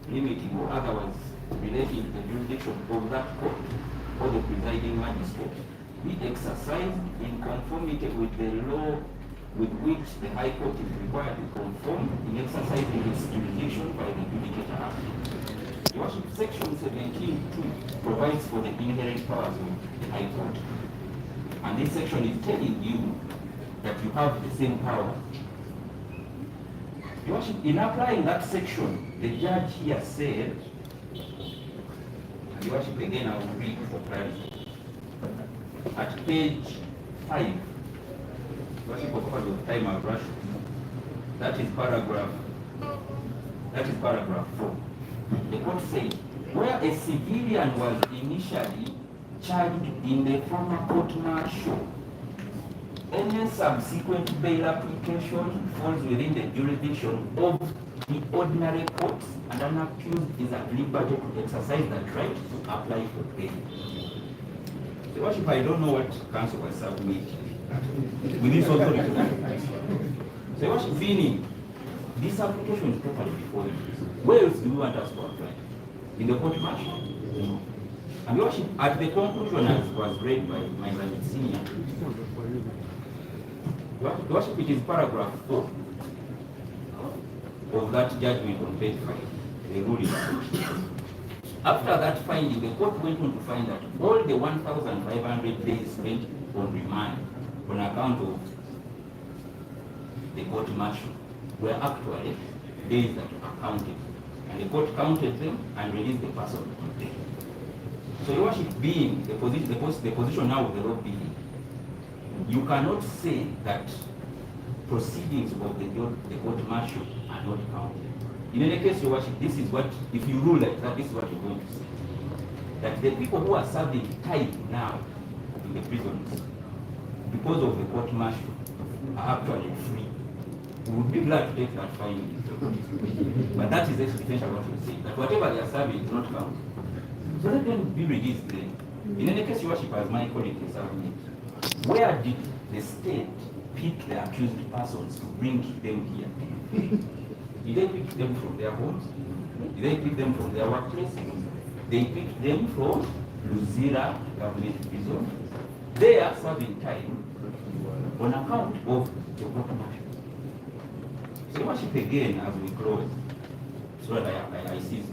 limiting or otherwise relating to the jurisdiction of that court or the presiding magistrate, be exercised in conformity with the law with which the High Court is required to conform in exercising its jurisdiction by the Judicature Act. Your Worship, Section 17.2 provides for the inherent powers of the High Court. And this section is telling you that you have the same power. Your Worship, in applying that section, the judge here said, and Your Worship, again I will read for clarity. At page 5, Your Worship, of time I've rushed, that is paragraph 4. The court said, where a civilian was initially charged in the former court martial, any subsequent bail application falls within the jurisdiction of the ordinary courts, and an accused is at liberty to exercise that right to apply for bail. Your Worship, I don't know what counsel was submitting with this authority. So, Your Worship, meaning this application is properly before you. Where else do you want us to apply? In the court martial? No. And Your Worship, at the conclusion as was read by my learned senior, Your Worship, it is paragraph 4 of that judgment on page 5, the ruling. After that finding, the court went on to find that all the 1,500 days spent on remand on account of the court martial were actually days that were counted. And the court counted them and released the person on bail. So Your Worship, being the position now of the law being, you cannot say that proceedings of the court martial are not counted. In any case, Your Worship, this is what, if you rule like that, this is what you're going to say. That the people who are serving time now in the prisons, because of the court martial, are actually free. We would be glad to take that finding. But that is essentially what we say, that whatever they are serving is not counted. So let them be released then. In any case, Your Worship, as my colleague is saying, where did the state pick the accused persons to bring them here? Did they pick them from their homes? Did they pick them from their workplaces? They picked them from Luzira government prison. They are serving time on account of the court martial. So Your Worship, again, as we close, so that I cease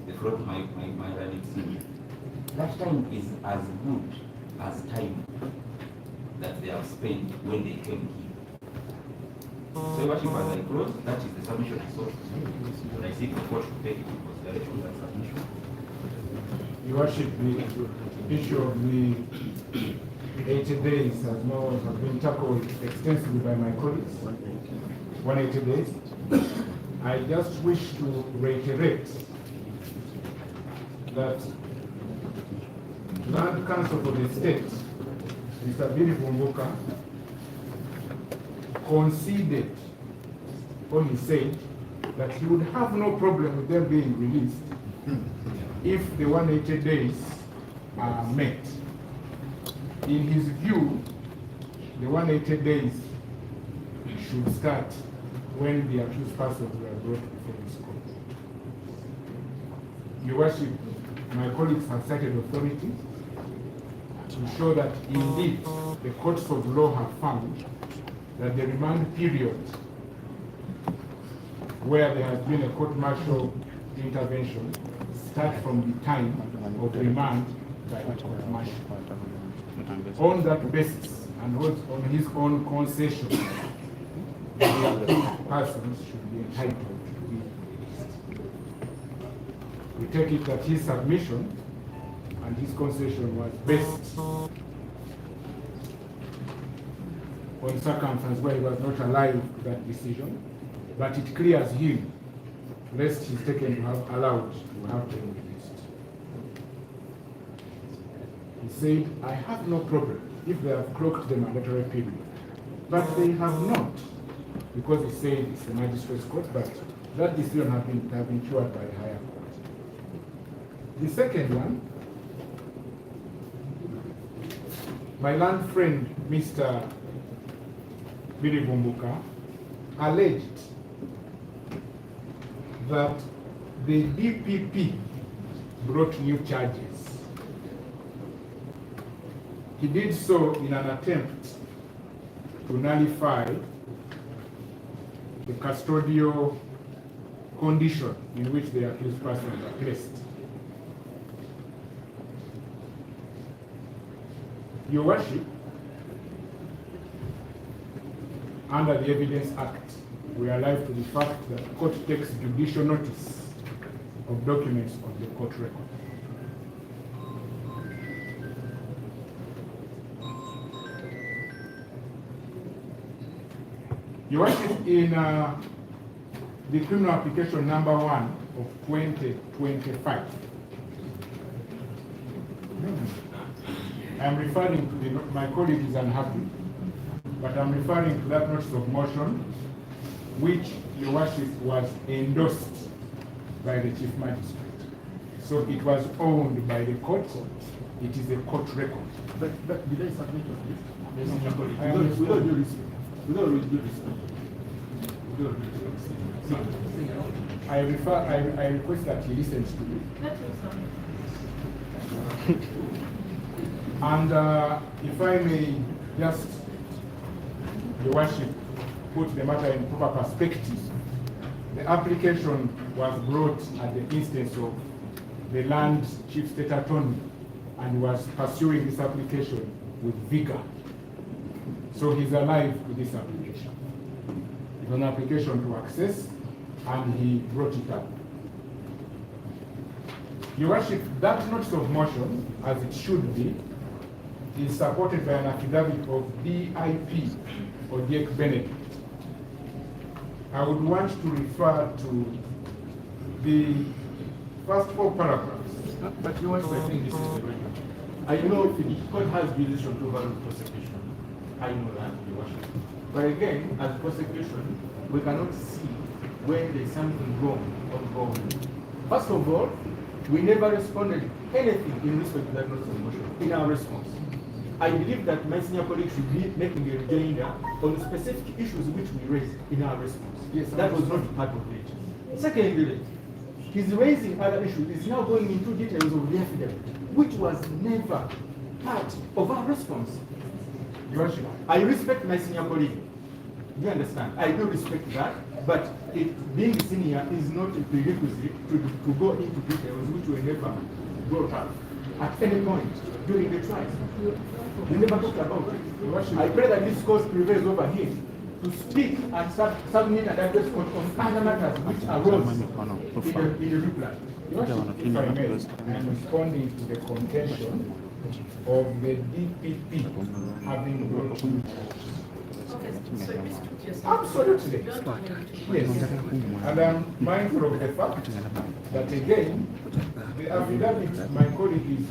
the floor to my learned senior. That time is as good as time that they have spent when they came here. So Your Worship, as I close, that is the submission I saw. And I seek the court to take it into consideration, that submission. Your Worship, the issue of the 80 days has been tackled extensively by my colleagues. 180 days. I just wish to reiterate that Land Council for the State, Mr. Billy Vumbuka, conceded when he said that he would have no problem with them being released if the 180 days are met. In his view, the 180 days should start when the accused persons were brought before this court. Your Worship, my colleagues have cited authority to show that indeed the courts of law have found that the remand period where there has been a court-martial intervention start from the time of remand by the court-martial. On that basis and on his own concession, the persons should be entitled to be released. We take it that his submission and his concession was based on circumstances where he was not alive to that decision, but it clears him, lest he's taken to have allowed to have them released. He said, I have no problem if they have clocked the mandatory period, but they have not, because he said it's the magistrate's court, but that decision have been cured by the higher court. The second one, my land friend, Mr. Billy Bumbuka, alleged that the DPP brought new charges. He did so in an attempt to nullify the custodial condition in which the accused persons are placed. Your Worship, under the Evidence Act, we are alive to the fact that the court takes judicial notice of documents on the court record. Your Worship, in the criminal application number 1 of 2025, I'm referring to my colleague is unhappy, but I'm referring to that notice of motion, which, Your Worship, was endorsed by the Chief Magistrate. So it was owned by the court. It is a court record. But did I submit on this? We don't do this. We don't do this. I request that he listens to me. And if I may just, Your Worship, put the matter in proper perspective, the application was brought at the instance of the land chief state attorney and was pursuing this application with vigor. So he's alive to this application. It was an application to access, and he brought it up. Your Worship, that notice of motion, as it should be, is supported by an affidavit of DIP, or Dick Benedict. I would want to refer to the first 4 paragraphs. But Your Worship, I think this is the record. I know the court has jurisdiction to overrule prosecution. I know that, Your Worship. But again, as prosecution, we cannot see when there's something wrong or wrong. First of all, we never responded anything in respect to that notice of motion in our response. I believe that my senior colleagues should be making a rejoinder on specific issues which we raised in our response. Yes, that was not part of it. Secondly, his raising other issues is now going into details of the affidavit, which was never part of our response. Your Worship, I respect my senior colleague. You understand? I do respect that, but being senior is not a prerequisite to go into details which were never brought up at any point during the trial. We never talked about it. I pray that this court prevails over him to speak and submit and address court on other matters which arose in the reply. If I may, I'm responding to the contention of the DPP having brought absolutely. Yes. And I'm mindful of the fact that again, the affidavit my colleague is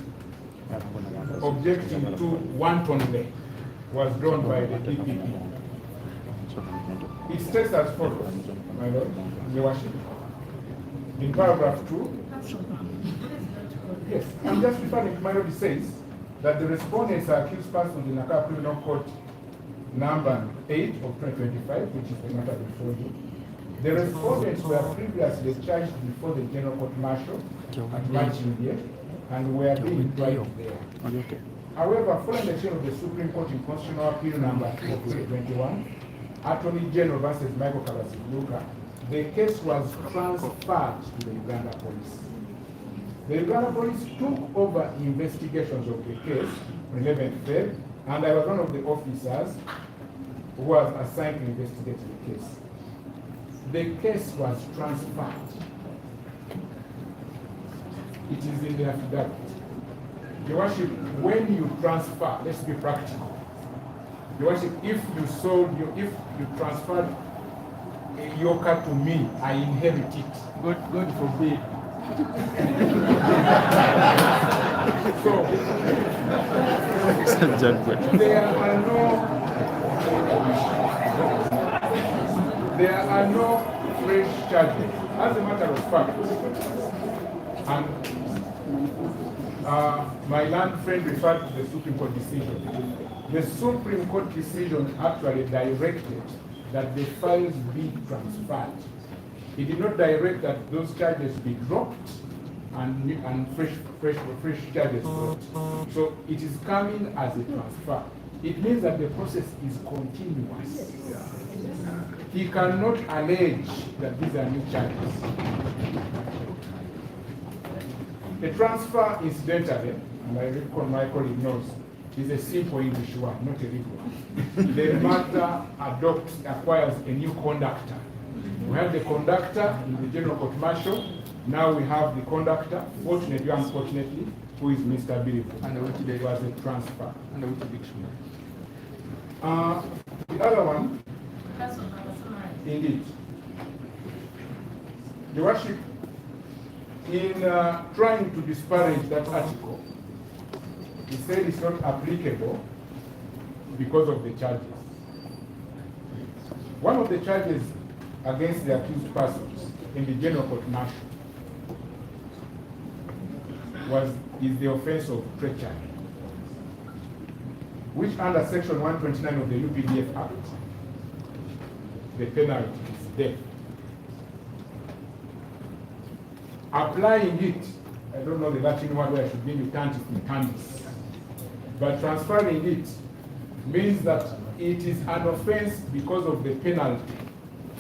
objecting to wantonly was drawn by the DPP. It states as follows, my Lord, Your Worship. In paragraph 2, yes, I'm just referring to my Lord, it says that the respondents are accused persons in Accra Criminal Court number 8 of 2025, which is the matter before you. The respondents were previously charged before the General Court Martial at Machimbe and were being tried there. However, following the chain of the Supreme Court in Constitutional Appeal number 2 of 2021, Attorney General versus Michael Kabasiluka, the case was transferred to the Uganda Police. The Uganda Police took over investigations of the case on 11th Feb, and I was one of the officers who was assigned to investigate the case. The case was transferred. It is in the affidavit. Your Worship, when you transfer, let's be practical. Your Worship, if you transferred your car to me, I inherit it. God forbid. So, there are no fresh charges. As a matter of fact, and my learned friend referred to the Supreme Court decision. The Supreme Court decision actually directed that the files be transferred. It did not direct that those charges be dropped and fresh charges brought. So it is coming as a transfer. It means that the process is continuous. He cannot allege that these are new charges. The transfer, incidentally, and I reckon my colleague knows, is a simple English word, not a legal one. The matter acquires a new conductor. We had the conductor in the General Court Martial. Now we have the conductor, fortunately or unfortunately, who is Mr. Bilifu. And which was a transfer. And which dictionary? The other one, indeed. Your Worship, in trying to disparage that article, he said it's not applicable because of the charges. One of the charges against the accused persons in the General Court Martial is the offense of treachery, which under Section 129 of the UPDF Act, the penalty is death. Applying it, I don't know the Latin word where I should be mutantis mutandis, but transferring it means that it is an offense because of the penalty,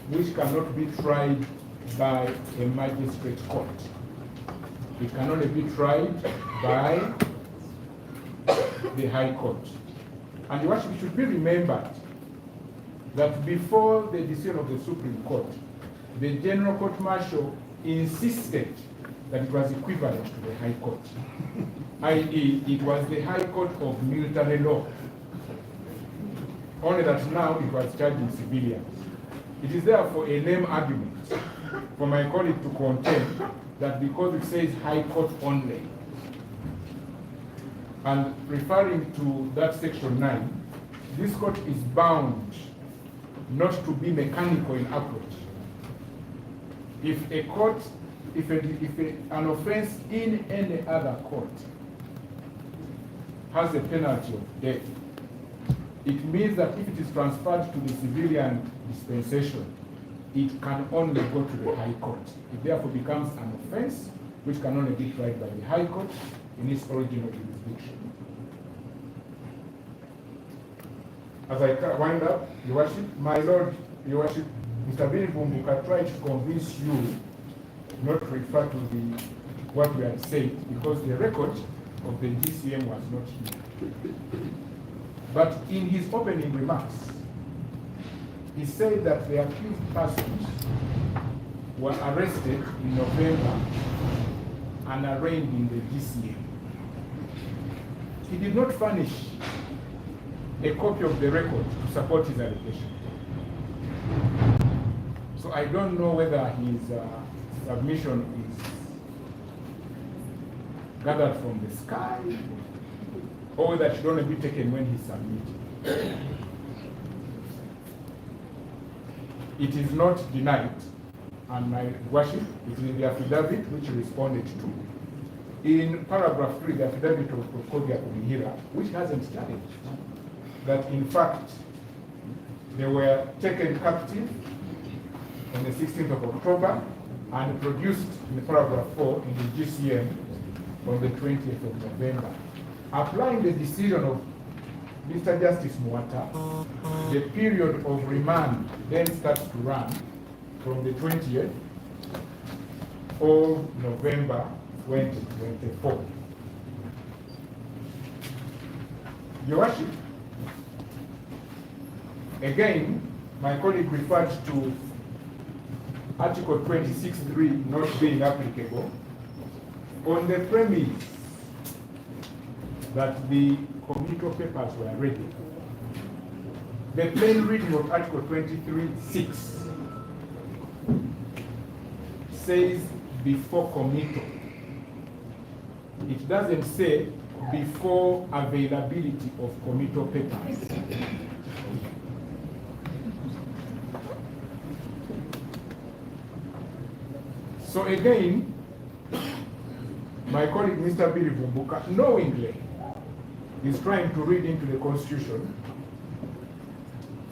which cannot be tried by a magistrate court. It can only be tried by the High Court. And Your Worship, it should be remembered that before the decision of the Supreme Court, the General Court Martial insisted that it was equivalent to the High Court, i.e. it was the High Court of military law, only that now it was charging civilians. It is therefore a lame argument for my colleague to contend that because it says High Court only, and referring to that Section 9, this court is bound not to be mechanical in approach. If an offense in any other court has a penalty of death, it means that if it is transferred to the civilian dispensation, it can only go to the High Court. It therefore becomes an offense which can only be tried by the High Court in its original jurisdiction. As I wind up, Your Worship, my Lord, Your Worship, Mr. Billy Bumbuka tried to convince you not to refer to what we had said because the record of the GCM was not here. But in his opening remarks, he said that the accused persons were arrested in November and arraigned in the GCM. He did not furnish a copy of the record to support his allegation. So I don't know whether his submission is gathered from the sky or whether it should only be taken when he submitted. It is not denied, and my worship, it is in the affidavit which he responded to. In paragraph 3, the affidavit of Procodia Kumihira, which hasn't challenged, that in fact they were taken captive on the 16th of October and produced in paragraph 4 in the GCM on the 20th of November. Applying the decision of Mr. Justice Mwata, the period of remand then starts to run from the 20th of November 2024. Your Worship, again, my colleague referred to Article 26.3 not being applicable on the premise that the committal papers were ready. The plain reading of Article 23(6) says before committal. It doesn't say before availability of committal papers. So again, my colleague Mr. Billy Vumbuka knowingly is trying to read into the Constitution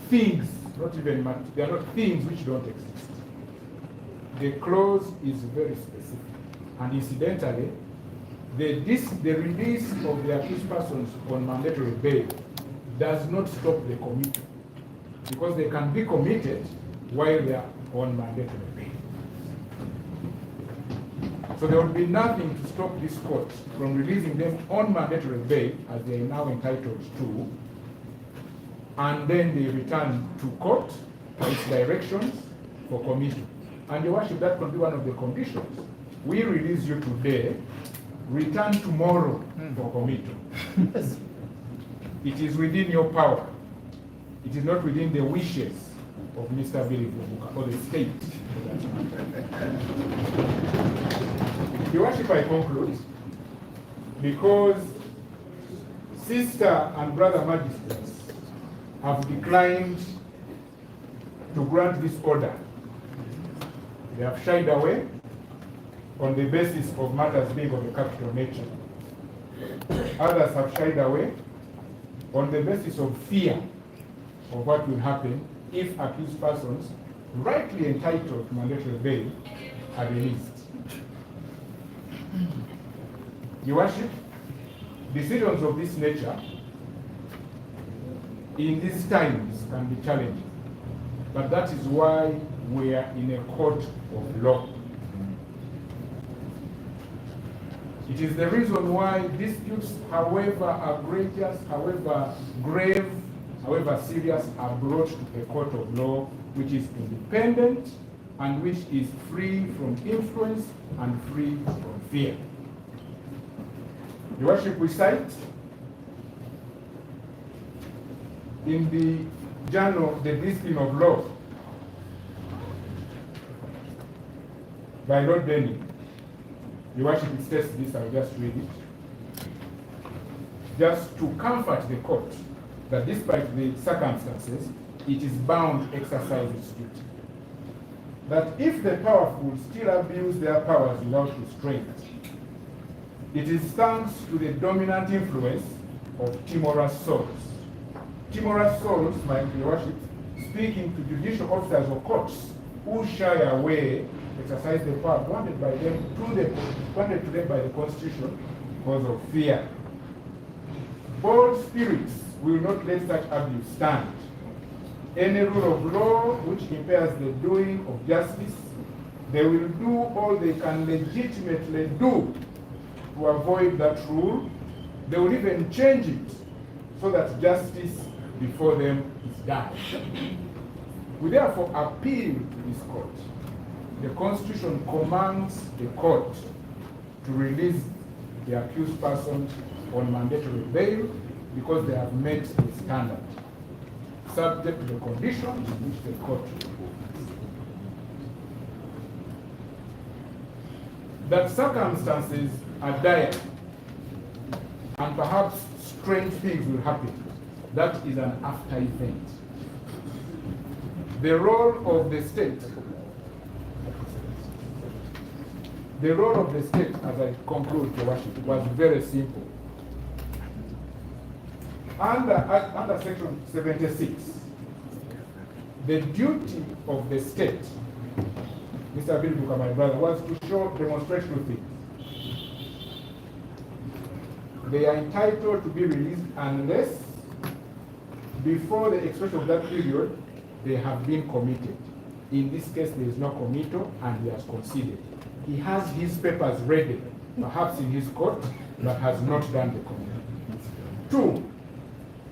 things, they are not things which don't exist. The clause is very specific. And incidentally, the release of the accused persons on mandatory bail does not stop the committal, because they can be committed while they are on mandatory bail. So there will be nothing to stop this court from releasing them on mandatory bail, as they are now entitled to, and then they return to court by its directions for committal. And Your Worship, that could be one of the conditions. We release you today, return tomorrow for committal. It is within your power. It is not within the wishes of Mr. Billy Vumbuka or the state. Your Worship, I conclude, because sister and brother magistrates have declined to grant this order. They have shied away on the basis of matters being of a capital nature. Others have shied away on the basis of fear of what will happen if accused persons rightly entitled to mandatory bail are released. Your Worship, decisions of this nature in these times can be challenging, but that is why we are in a court of law. It is the reason why disputes, however egregious, however grave, however serious, are brought to a court of law which is independent and which is free from influence and free from fear. Your Worship, we cite in the journal The Discipline of Law by Lord Denning. Your Worship, it states this, I'll just read it. Just to comfort the court that despite the circumstances, it is bound to exercise its duty. That if the powerful still abuse their powers without restraint, it is thanks to the dominant influence of timorous souls. Timorous souls, my Your Worship, speaking to judicial officers or courts who shy away, exercise the power granted by them granted to them by the Constitution because of fear. Bold spirits will not let such abuse stand. Any rule of law which impairs the doing of justice, they will do all they can legitimately do to avoid that rule. They will even change it so that justice before them is done. We therefore appeal to this court. The Constitution commands the court to release the accused persons on mandatory bail because they have met the standard, subject to the conditions in which the court imposes. That circumstances are dire and perhaps strange things will happen, that is an after event. The role of the state, as I conclude, Your Worship, was very simple. Under Section 76, the duty of the state, Mr. Bill Buka, my brother, was to demonstrate two things. They are entitled to be released unless, before the expiration of that period, they have been committed. In this case, there is no committal and he has conceded. He has his papers ready, perhaps in his court, but has not done the committal. Two,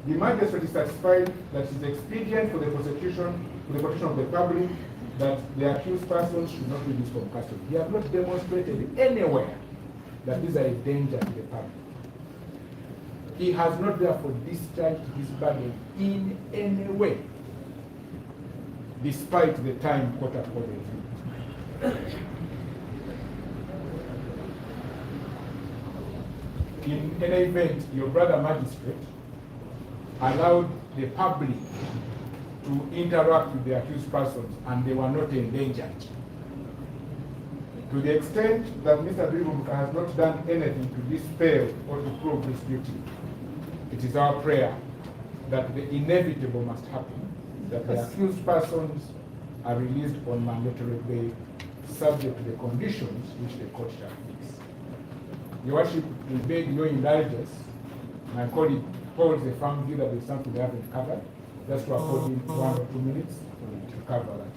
the magistrate is satisfied that it is expedient for the prosecution, for the protection of the public, that the accused persons should not be released from custody. He has not demonstrated anywhere that these are a danger to the public. he has not therefore discharged his burden in any way, despite the time court accorded him. In any event, your brother magistrate allowed the public to interact with the accused persons, and they were not endangered. To the extent that Mr. Biribumbuka has not done anything to dispel or to prove this guilty, it is our prayer that the inevitable must happen, that the accused persons are released on mandatory bail, subject to the conditions which the court shall fix. Your Worship, we beg no indulgence. My colleague holds a firm view that there's something they haven't covered, just to afford him 1 or 2 minutes to cover that.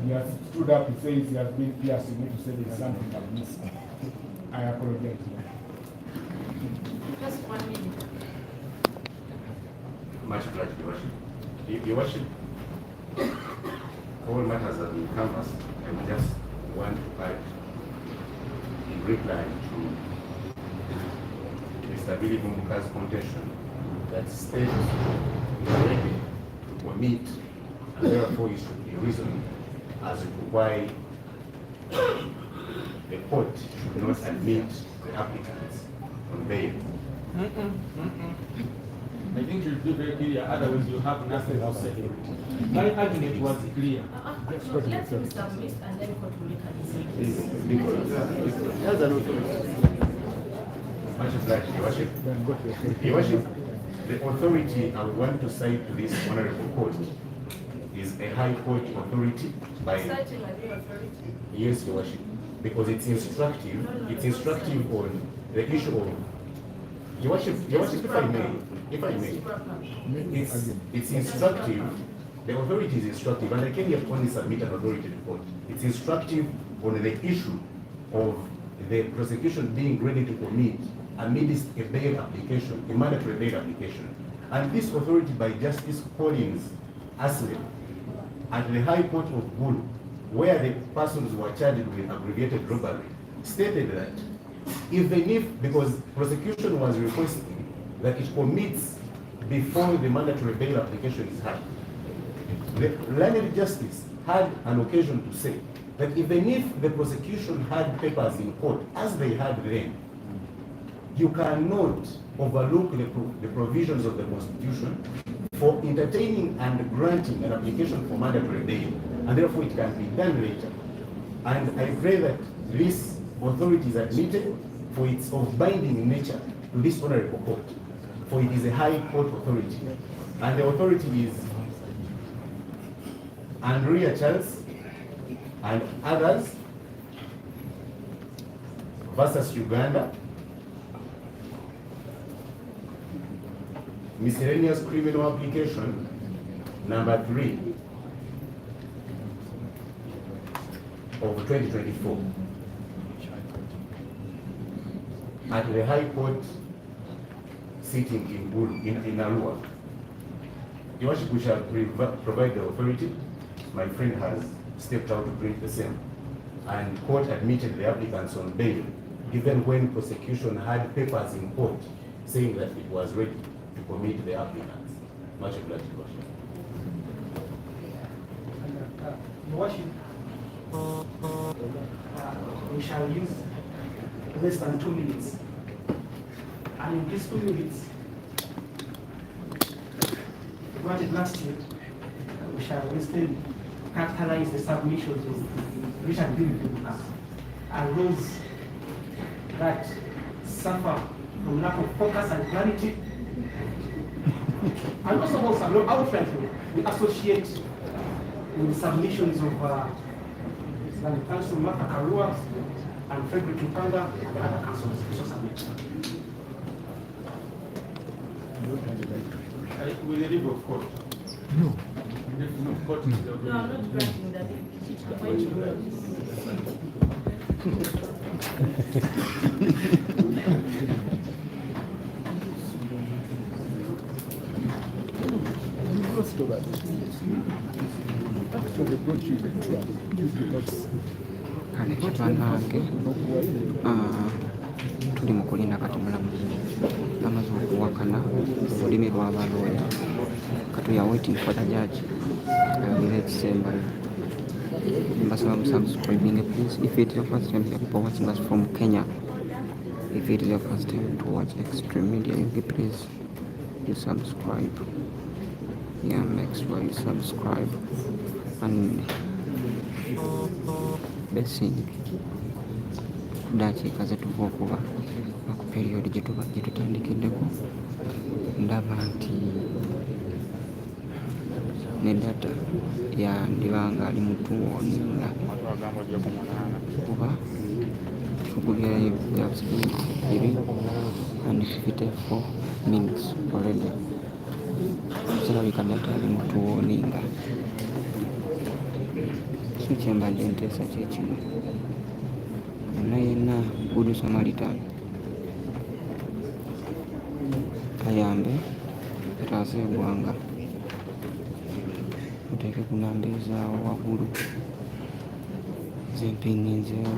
He has stood up, he says he has been piercing me to say there's something I've missed. I apologize. Just 1 minute. Much obliged, Your Worship. Your Worship, all matters have been canvassed. I would just want to add in reply to Mr. Biribumbuka's contention that state is ready to commit, and therefore it should be reasoned as to why the court should not admit the applicants on bail. I think it should be very clear, otherwise you have nothing to say. My argument was clear. Let him submit and then court will look at his Much obliged, Your Worship. Your Worship, the authority I would want to cite to this honorable court is a high court authority by... Yes, Your Worship, because it's instructive. It's instructive on the issue of... Your Worship, if I may, it's instructive. The authority is instructive, and I can yet only submit an authority report. It's instructive on the issue of the prosecution being ready to commit amidst a bail application, a mandatory bail application. And this authority by Justice Collins Asley at the High Court of Bulu, where the persons were charged with aggravated robbery, stated that even if, because prosecution was requesting that it commits before the mandatory bail application is had, the learned justice had an occasion to say that even if the prosecution had papers in court, as they had then, you cannot overlook the provisions of the Constitution for entertaining and granting an application for mandatory bail, and therefore it can be done later. And I pray that this authority is admitted, for it's of binding nature to this honorable court, for it is a high court authority. And the authority is Andrea Charles and others versus Uganda, miscellaneous criminal application number 3 of 2024 at the High Court sitting in Bulu, in Arua. Your Worship, we shall provide the authority. My friend has stepped out to print the same, and court admitted the applicants on bail, even when prosecution had papers in court saying that it was ready to commit the applicants. Much obliged, Your Worship. Your Worship, we shall use less than 2 minutes. And in these 2 minutes, granted last year, we shall instead characterize the submissions of Richard Biribumbuka and those that suffer from lack of focus and clarity. And also outrightly, we associate with the submissions of Islamic Council, Martha Karua, and Frederick Mpanga, and other councils also submit. With the leave of court. No. No, court is the No, I'm not granting that. Kale bannange tuli mu kulinda kati mulamuzi amaze okuwakana olulimi lw'abalooya kati we are waiting for the judge ayogera ekisembayo. Mbasaba mu subscribing please if it is your first time people watching us from Kenya. If it is your first time to watch Extreme Media UK, please you subscribe. Yeah, make sure you subscribe. And Besigye dakiika zetuva okuba ku period gyetutandikiddeko ndaba nti ne data yandibanga ali mutuwoninga kuba tugulirayo and 54 minutes already. Kirabika data ali mutuwoninga. So kyembadde nteesa kyekino yenna Good Samaritan ayambe ataase eggwanga muteeke ku namba ezaawo waggulu zempinginzeewo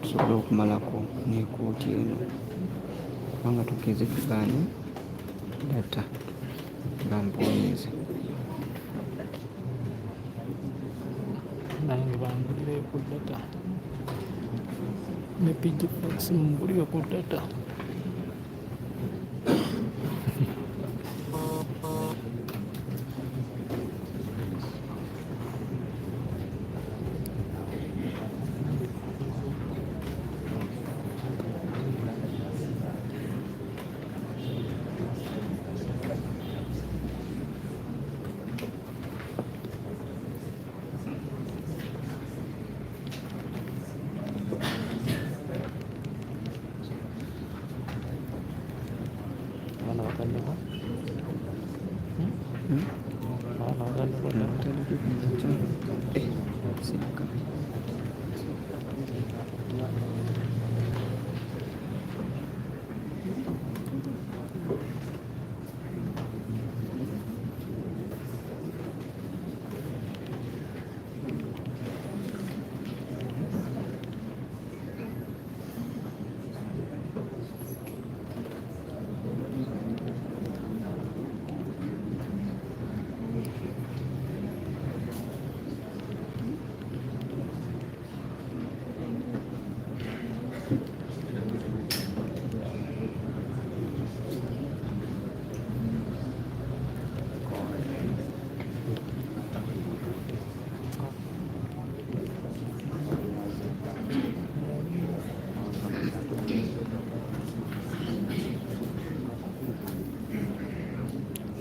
tusobole okumalako n'ekooti eno kubanga tukeze tugaanye data bampoonyeze nange bangulire ku data ne Pidgfax mungulire ku data.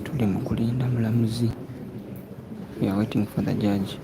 Tuli mu kulinda mulamuzi. We are waiting for the judge.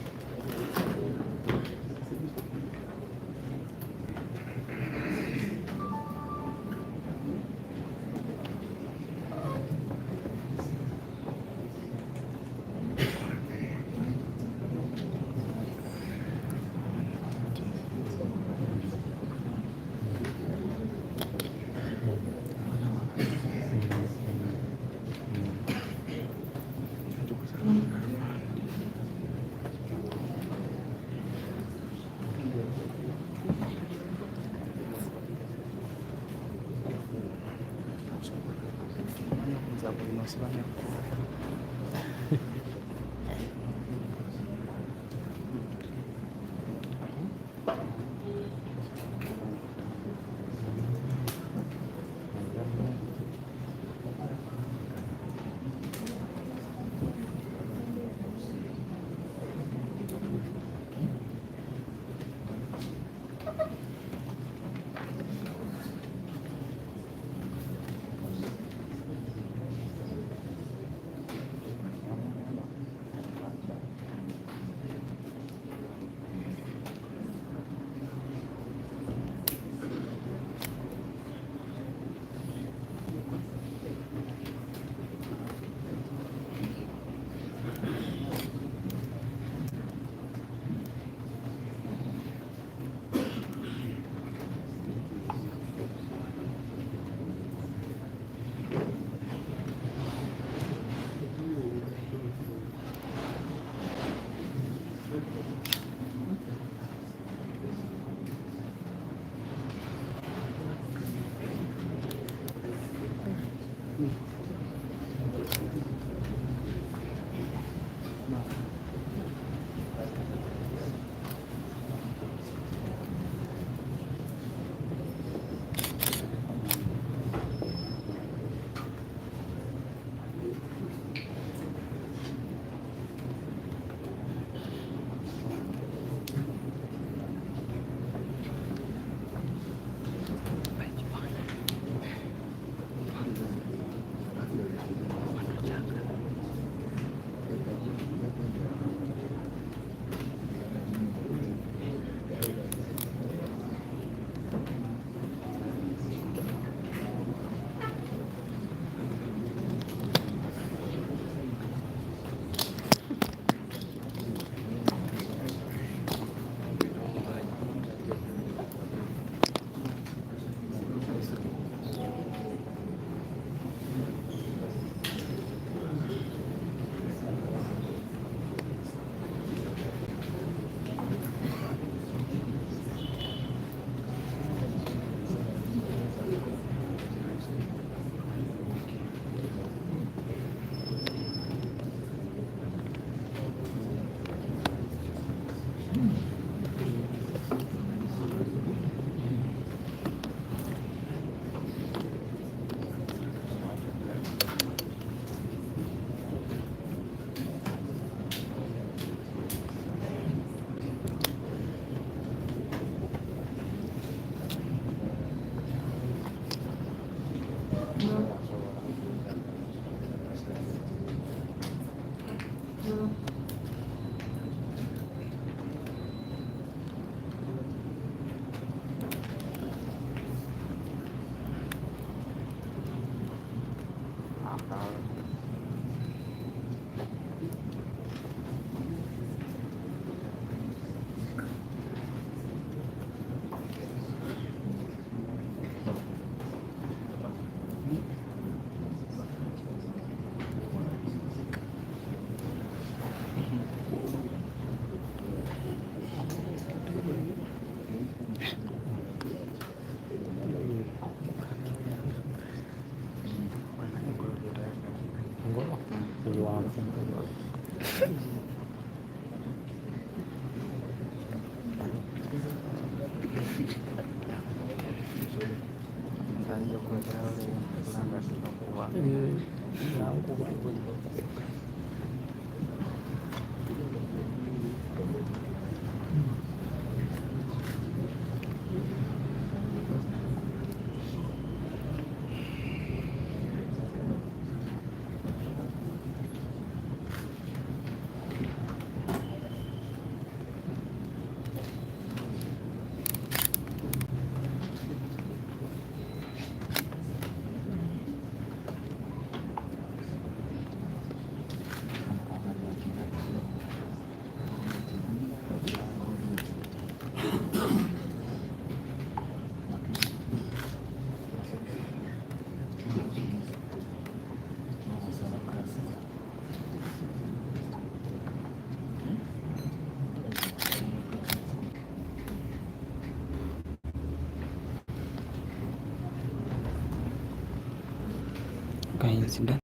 Guys, that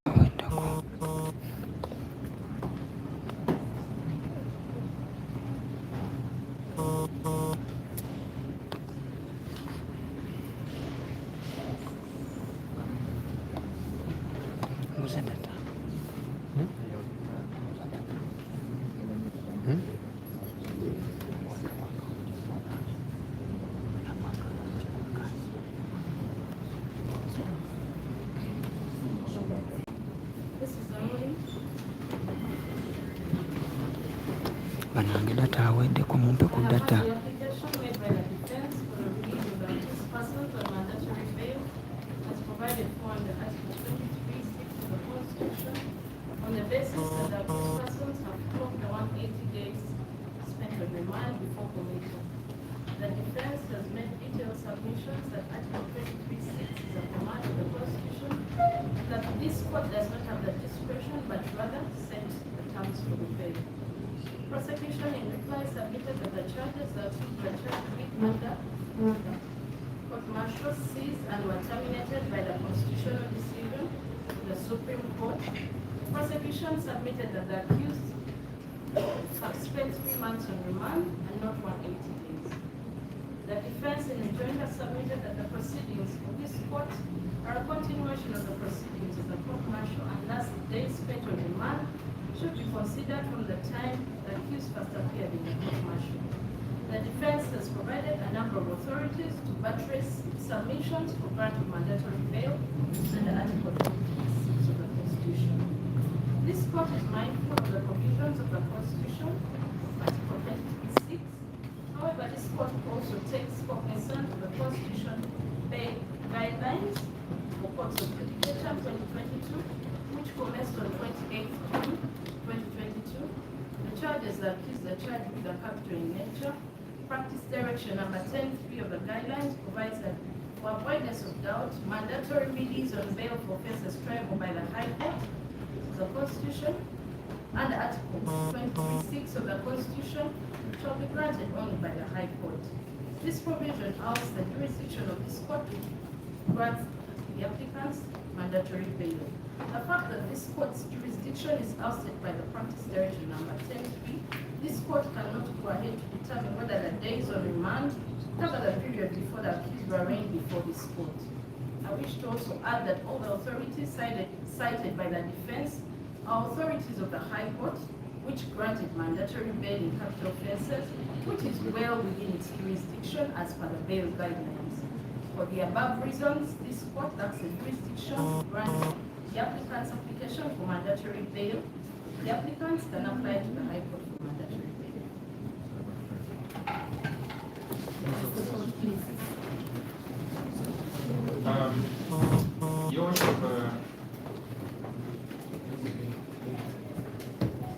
banange data aweddeko mumpe ku data. On the basis that those persons have clocked the 180 days spent on remand before commission. The defense has made detailed submissions that Article 23(6) is a command of the Prosecution, that this court does not have the discretion but rather set the terms for the bail. Prosecution in reply submitted that the charges that were charged with under court-martial seized and were terminated by the constitutional decision of the Supreme Court. Prosecution submitted that the accused spent 3 months on remand and not 180 days. The defense in rejoinder submitted that the proceedings of this court are a continuation of the proceedings of the court-martial, and thus the days spent on remand should be considered from the time the accused first appeared in the court-martial. The defense has provided a number of authorities to buttress submissions for grant of mandatory bail under Article 26 of the Constitution. This court is mindful of the provisions of the Constitution, Article 26. However, this court also takes cognizance of the Constitution bail guidelines for courts of judicature 2022, which commenced on 28th June 2022. The charges that accused the charge with a capital in nature. Practice direction number 10.3 of the guidelines provides that for avoidance of doubt, mandatory release on bail for offences triable by the High Court of the Constitution and Article 26 of the Constitution shall be granted only by the High Court. This provision asks the jurisdiction of this court to grant the applicants mandatory bail. The fact that this court's jurisdiction is ousted by the practice direction number 10.3, this court cannot go ahead to determine whether the days on remand cover the period before the accused were arraigned before this court. I wish to also add that all the authorities cited by the defense are authorities of the High Court, which granted mandatory bail in capital offences, which is well within its jurisdiction as per the bail guidelines. For the above reasons, this court lacks the jurisdiction to grant the applicant's application for mandatory bail. The applicants can apply to the High Court for mandatory bail. Your Worship,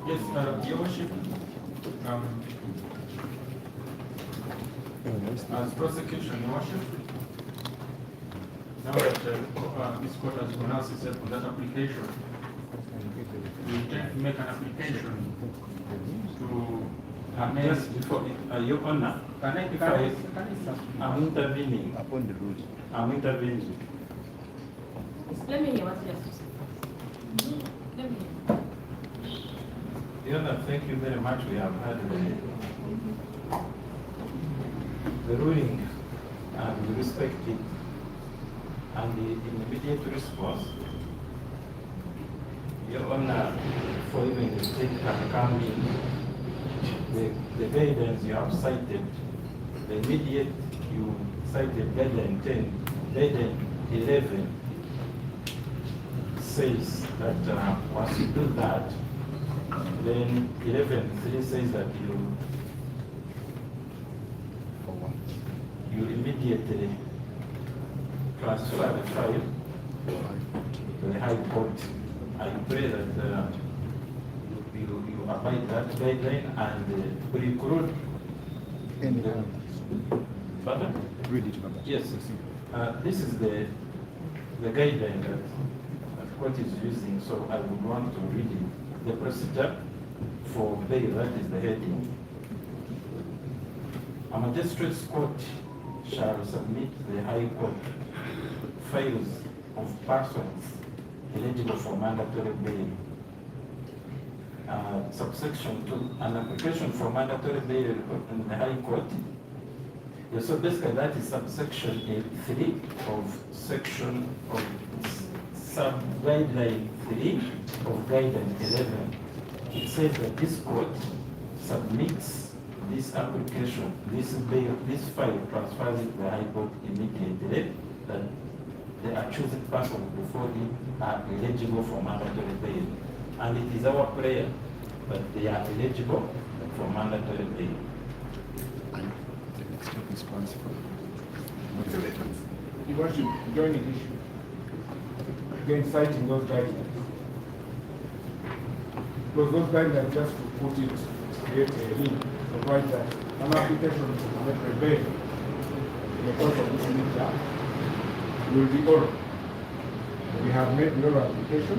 yes, Your Worship, as prosecution, Your Worship, now that this court has pronounced itself on that application, we intend to make an application to amend before Your Honor. I'm intervening. Upon the rules. I'm intervening. Let me hear what you have to say. Let me hear. Your Honor, thank you very much. We have had the ruling and we respect it. And the immediate response Your Honor, for even the state can come in, the guidance you have cited, the immediate you cited guideline 10, guideline 11 says that once you do that, then 11.3 says that you immediately transfer the file to the High Court. I pray that you abide that guideline and recruit. Pardon? Read it. Yes. This is the guideline that the court is using, so I would want to read it. The procedure for bail, that is the heading. A magistrate's court shall submit to the High Court files of persons eligible for mandatory bail. Subsection 2, an application for mandatory bail in the High Court. Yeah, so basically that is subsection 3 of section of sub-guideline 3 of guideline 11. It says that this court submits this application, this bail, this file transfers it to the High Court immediately, that the accused persons before it are eligible for mandatory bail. And it is our prayer that they are eligible for mandatory bail. And the next step is transfer. You want to join the issue. Again, citing those guidelines. Because those guidelines, just to put it, create a link, provide that an application to mandatory bail in the course of this meeting will be oral. We have made the oral application.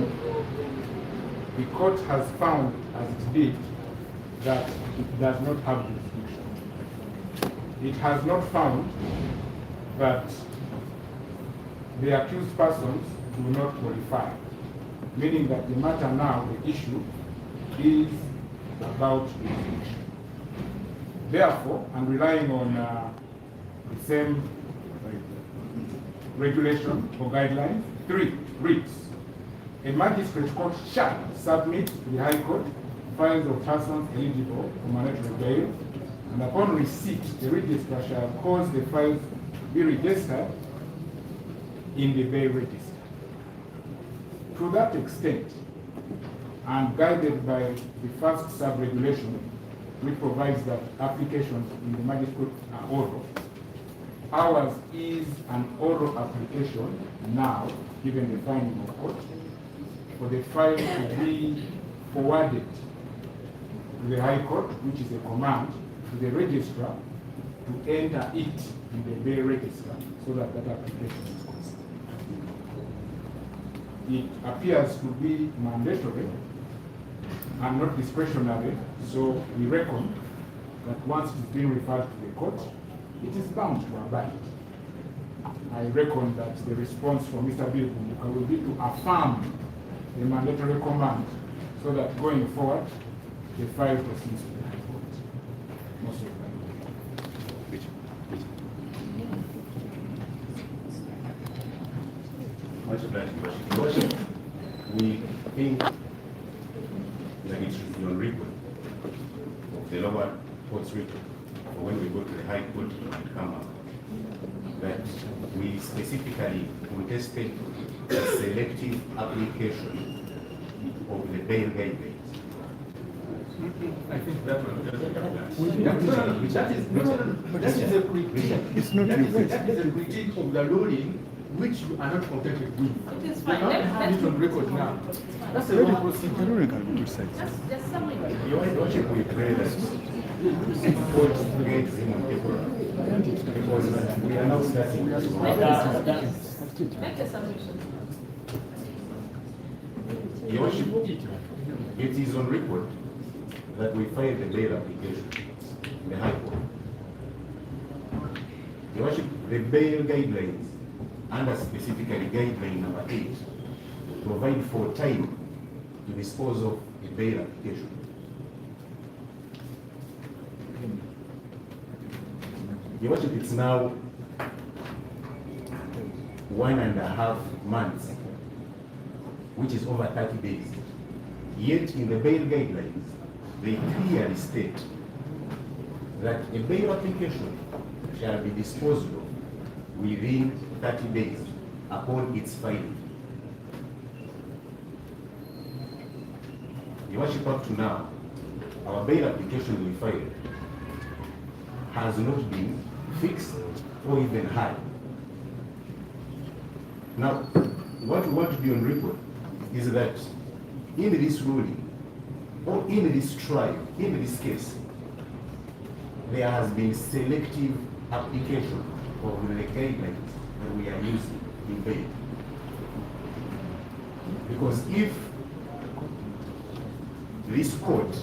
The court has found, as it did, that it does not have jurisdiction. It has not found that the accused persons do not qualify, meaning that the matter now, the issue, is about jurisdiction. Therefore, I'm relying on the same regulation or guidelines. 3 reads, a magistrate court shall submit to the High Court files of persons eligible for mandatory bail, and upon receipt, the registrar shall cause the files be registered in the bail register. To that extent, and guided by the first sub-regulation, which provides that applications in the magistrate are oral, ours is an oral application now, given the finding of court, for the file to be forwarded to the High Court, which is a command to the registrar to enter it in the bail register so that that application is considered. It appears to be mandatory and not discretionary, so we reckon that once it's been referred to the court, it is bound to abide. I reckon that the response from Mr. Bill will be to affirm the mandatory command so that going forward, the file proceeds to the High Court. Most of Much obliged, Your Worship. We think that it should be on record of the lower court's record, or when we go to the High Court and come up, that we specifically contested the selective application of the bail guidelines. I think that one that is a critique. It's not you. That is a critique of the ruling which you are not contented with. It is You fine. cannot have it on record now. That's a wrong procedure. The ruling can be criticized. Just something. Your Worship, we pray that the court gets him on paper, because we are now starting to Make a submission. Your Worship, it is on record that we filed the bail application in the High Court. Your Worship, the bail guidelines, under specifically guideline number 8, provide for time to dispose of a bail application. Your Worship, it's now 1.5 months, which is over 30 days Yet in the bail guidelines, they clearly state that a bail application shall be disposed of within 30 days upon its filing. Your Worship, up to now, our bail application we filed has not been fixed or even high. Now, what we want to be on record is that in this ruling, or in this trial, in this case, there has been selective application of the guidelines that we are using in bail. Because if this court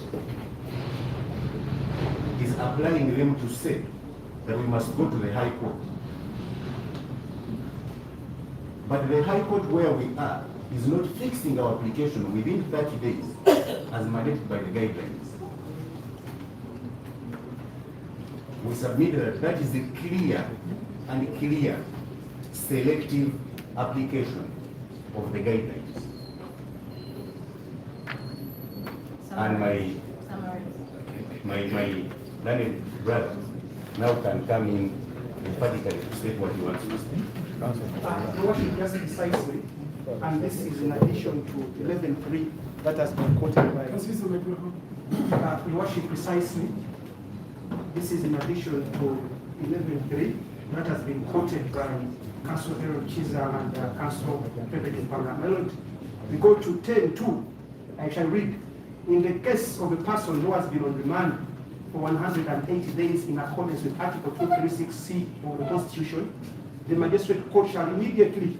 is applying them to say that we must go to the High Court, but the High Court where we are is not fixing our application within 30 days as mandated by the guidelines, we submit that that is a clear and clear selective application of the guidelines. And my learned brother now can come in emphatically to state what he wants to say. Your Worship, just precisely, and this is in addition to 11.3 that has been quoted by Your Worship, precisely, this is in addition to 11.3 that has been quoted by Council Harold Chiza and Council President Panga. We go to 10.2, I shall read. In the case of a person who has been on remand for 180 days in accordance with Article 236C of the Constitution, the magistrate court shall immediately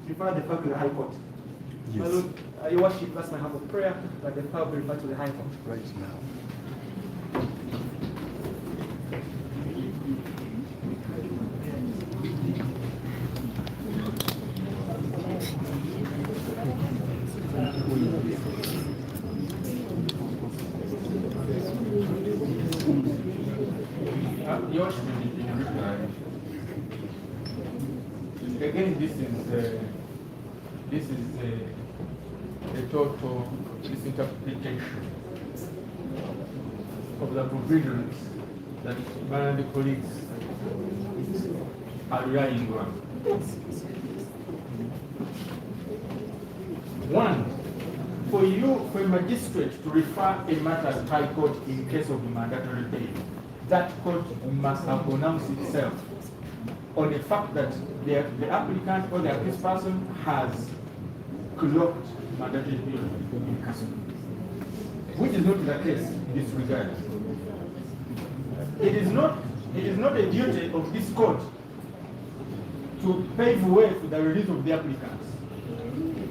refer the file to the High Court. Yes. My Lord, Your Worship, that's my humble prayer, that the file be referred to the High Court. Right now. Your Worship, again, this is a total misinterpretation of the provisions that my and the colleagues are relying on. One, for a magistrate to refer a matter to High Court in case of mandatory bail, that court must have pronounced itself on the fact that the applicant or the accused person has clocked mandatory bail in custody, which is not the case in this regard. It is not a duty of this court to pave way for the release of the applicants.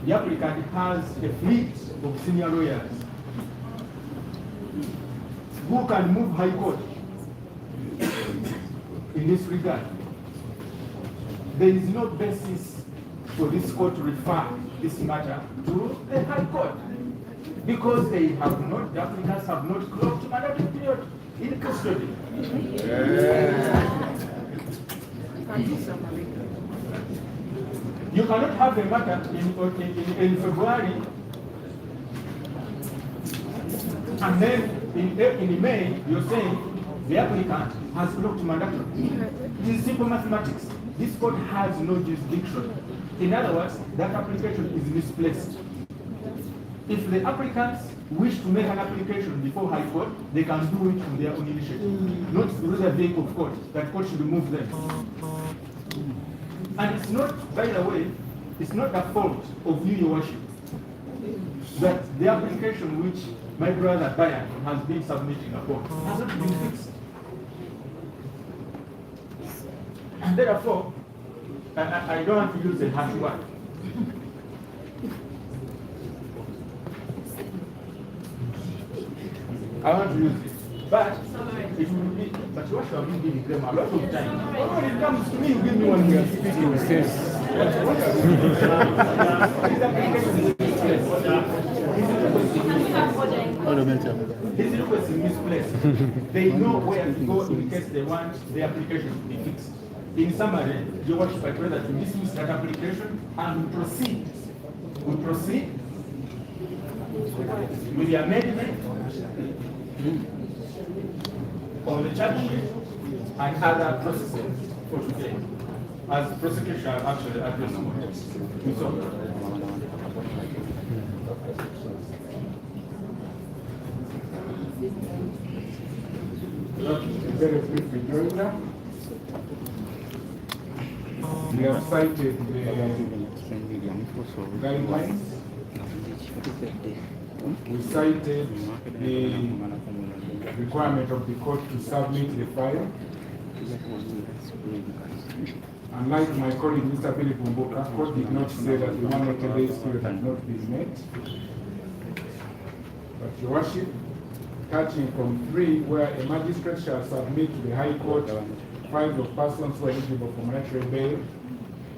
The applicant has a fleet of senior lawyers who can move High Court in this regard. There is no basis for this court to refer this matter to the High Court because the applicants have not clocked mandatory period in custody. You cannot have a matter in February and then in May you're saying the applicant has clocked mandatory. This is simple mathematics. This court has no jurisdiction. In other words, that application is misplaced. If the applicants wish to make an application before High Court, they can do it on their own initiative, not through the vehicle of court. That court should move them. And it's not, by the way, it's not the fault of you, Your Worship, that the application which my brother Bayan has been submitting upon has not been fixed. And therefore, I don't want to use a harsh word. I want to use it. But it will be, but what shall we give them a lot of time? When it comes to me, you give me one year. Speaking says, his request is misplaced. They know where to go in case they want the application to be fixed. In summary, Your Worship, I pray that you dismiss that application and we proceed. We proceed with the amendment on the charge sheet and other processes for today, as prosecution actually addressed. Very brief rejoinder. We have cited the guidelines. We cited the requirement of the court to submit the file. Unlike my colleague, Mr. Philip Mboka, court did not say that the 180 days period had not been met. But Your Worship, touching from 3, where a magistrate shall submit to the High Court files of persons who are eligible for monetary bail,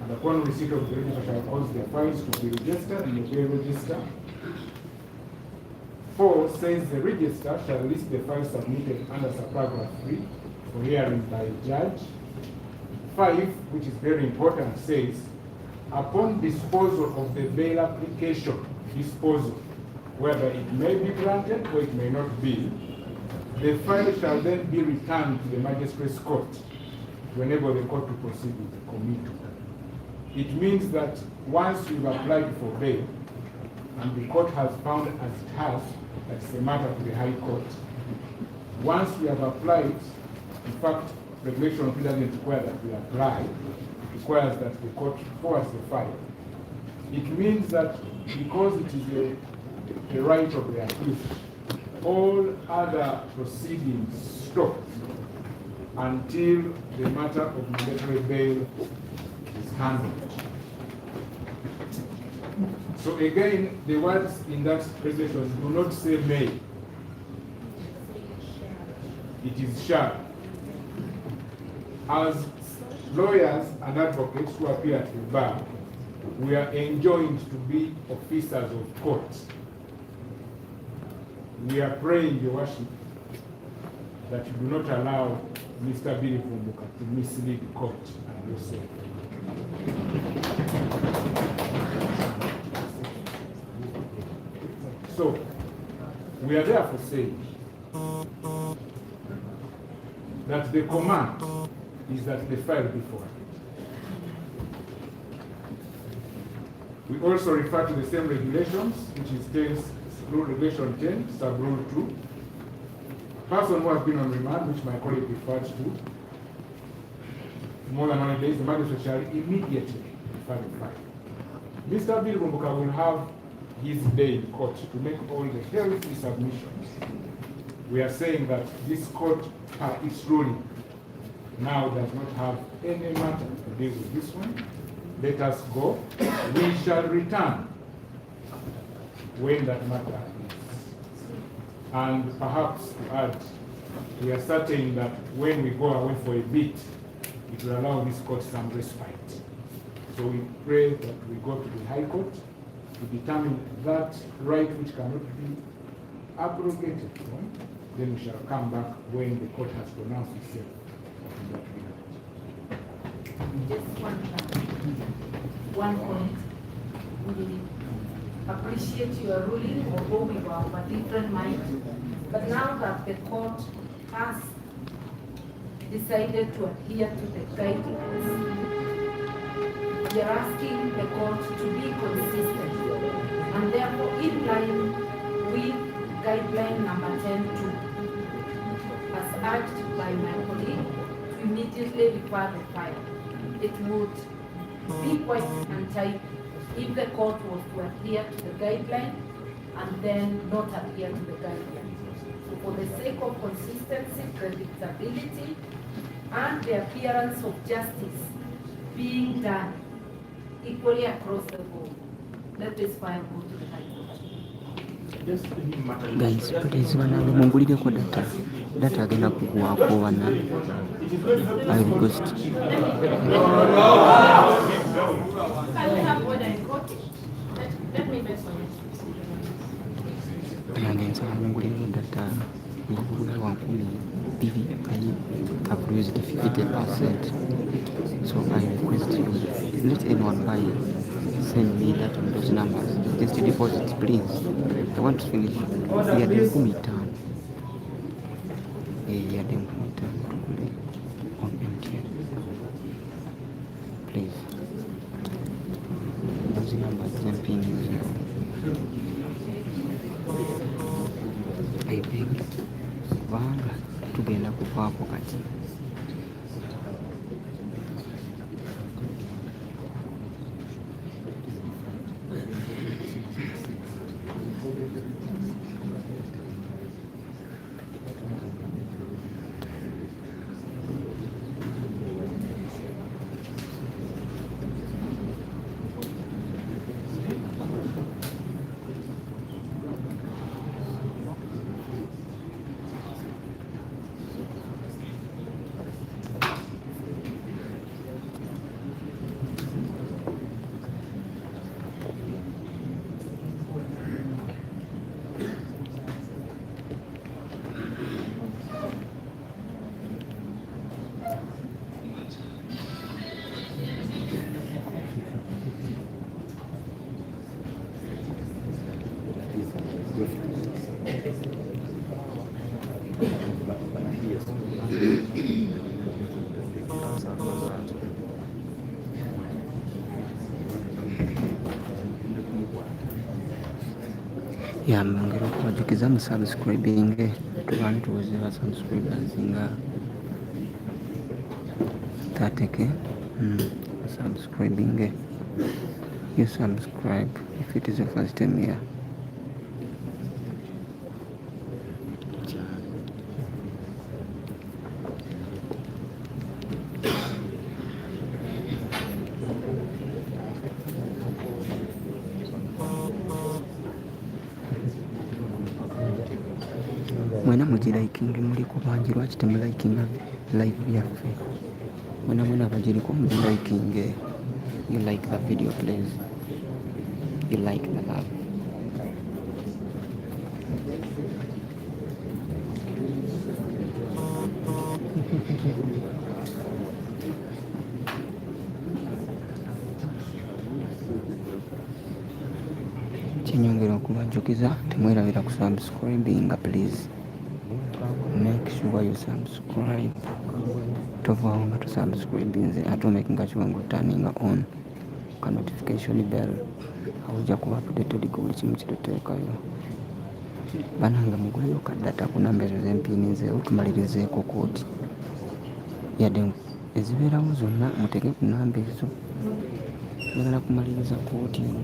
and upon receipt of the register shall cause their files to be registered in the bail register. 4 says the register shall list the files submitted under subparagraph 3 for hearing by a judge. 5, which is very important, says upon disposal of the bail application, whether it may be granted or it may not be, the file shall then be returned to the magistrate's court to enable the court to proceed with the committal. It means that once you've applied for bail and the court has found as it has that it's a matter to the High Court, once we have applied, in fact, Regulation 3 doesn't require that we apply, it requires that the court forwards the file. It means that because it is the right of the accused, all other proceedings stop until the matter of mandatory bail is handled. So again, the words in that resolution do not say may. It is shall. As lawyers and advocates who appear at the bar, we are enjoined to be officers of court. We are praying, Your Worship, that you do not allow Mr. Billy Vumbuka to mislead the court and yourself. So, we are therefore saying that the command is that the file be forwarded. We also refer to the same regulations, which is case Rule Regulation 10, Sub Rule 2. Person who has been on remand, which my colleague referred to, more than 100 days, the magistrate shall immediately refer the file. Mr. Bill Rumbuka will have his day in court to make all the healthy submissions. We are saying that this court, its ruling, now does not have any matter to deal with this one. Let us go. We shall return when that matter is. And perhaps to add, we are certain that when we go away for a bit, it will allow this court some respite. So we pray that we go to the High Court to determine that right which cannot be abrogated. Then we shall come back when the court has pronounced itself. Just one point. We appreciate your ruling, although we were of a different mind. But now that the court has decided to adhere to the guidelines, we are asking the court to be consistent and therefore in line with guideline number 10.2, as urged by my colleague, to immediately refer the file. It would be quite untidy if the court was to adhere to the guideline and then not adhere to the guideline. So for the sake of consistency, predictability, and the appearance of justice being done equally across the board, let this file go to the High Court. Guys, please, mungulire kwa data agenda kuwana. I request. Again, so mungulire data ngukula wankumi TV have used 50%. So I request you, let anyone buy send me that on those numbers. fixed deposits, please. I want to finish. Yadde 15. Yadde 15 tugule on MTN. Please. Those numbers and pins. I beg. Kubanga tugenda kuvaako kati. Yambangera okubajukiza mu subscribing tubane tuweze ba subscribers nga 30k subscribing. You subscribe if it is your first time here. Mwena mugilikingi muli kubangi lwaki temulayikinga live byaffe? Mwena abagiriko mugilikinge. You like the video, please. You like the love. Kinyongera okubajukiza temwerabira ku subscribing, please. Make sure you subscribe. Tovaawo nga tusubscribinze ate omakinga sure nga oturning on ka notification bell awujja kuba updated ku buli kimu kituteekayo. Bananga muguleyo ka data ku namba ezo z'empini otumalirizeeko kooti yadde ezibeerawo zonna muteke ku namba ezo njagala kumaliriza kooti eno.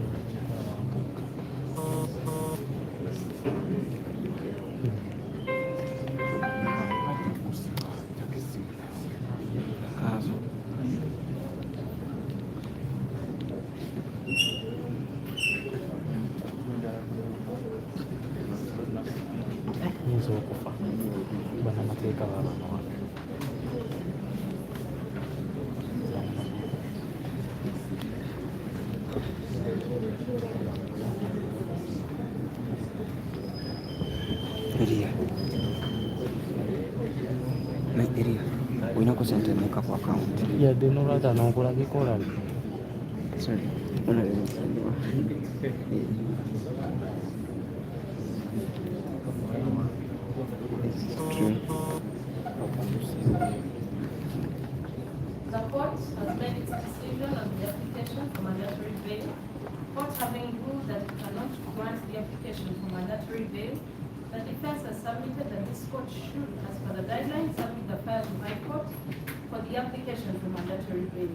okufa banamateeka babanowa Eria uinako sente meka ku account yadde nolwata nonkulagiko olabe. Sorry. The court has made its decision on the application for mandatory bail. Court having ruled that it cannot grant the application for mandatory bail, the defense has submitted that this court should, as per the guidelines, submit the file to High Court for the application for mandatory bail.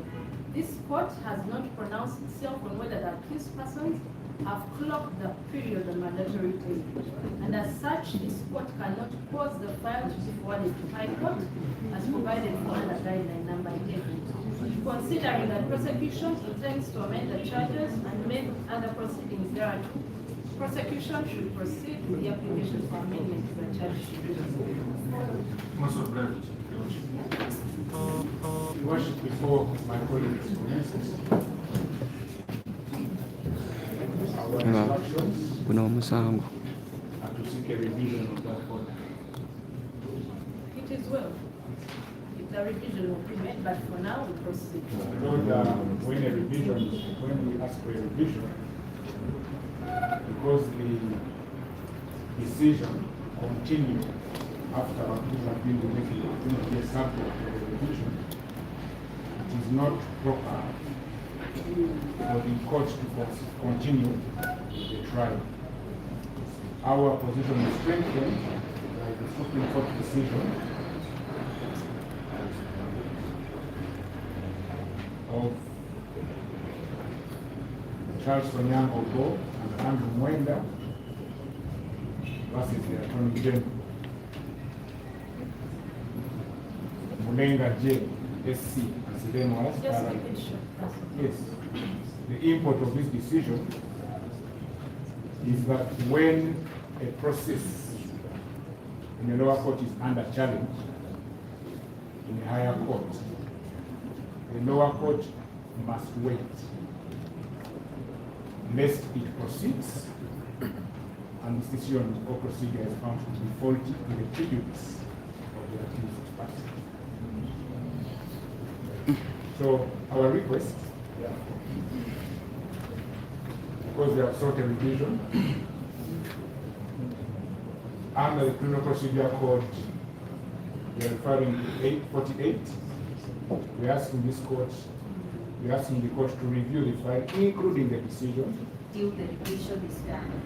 This court has not pronounced itself on whether the accused persons have clocked the period of mandatory bail. And as such, this court cannot cause the file to be forwarded to High Court as provided for under guideline number 11. Considering that prosecution intends to amend the charges and make other proceedings thereto, prosecution should proceed with the application for amendment to the charge sheet. Most of brevity, Your Worship, before my colleagues commences, our instructions guno omusango are to seek a revision of that order. It is well. If the revision will be made, but for now we proceed. When we ask for a revision, because the decision continued after it has been the subject of the revision, it is not proper for the court to continue the trial. Our position is strengthened by the Supreme Court decision of Charles Onyang Ogo and Andrew Mwenda versus the Attorney General. Mulenga J, SC, as the name was. Yes. The import of this decision is that when a process in the lower court is under challenge in the higher court, the lower court must wait lest it proceeds and the decision or procedure is found to be faulty to the prejudice of the accused party. So our request, because we have sought a revision under the Criminal Procedure Code, we are referring to 848. We're asking the court to review the file, including the decision. Till the revision is done.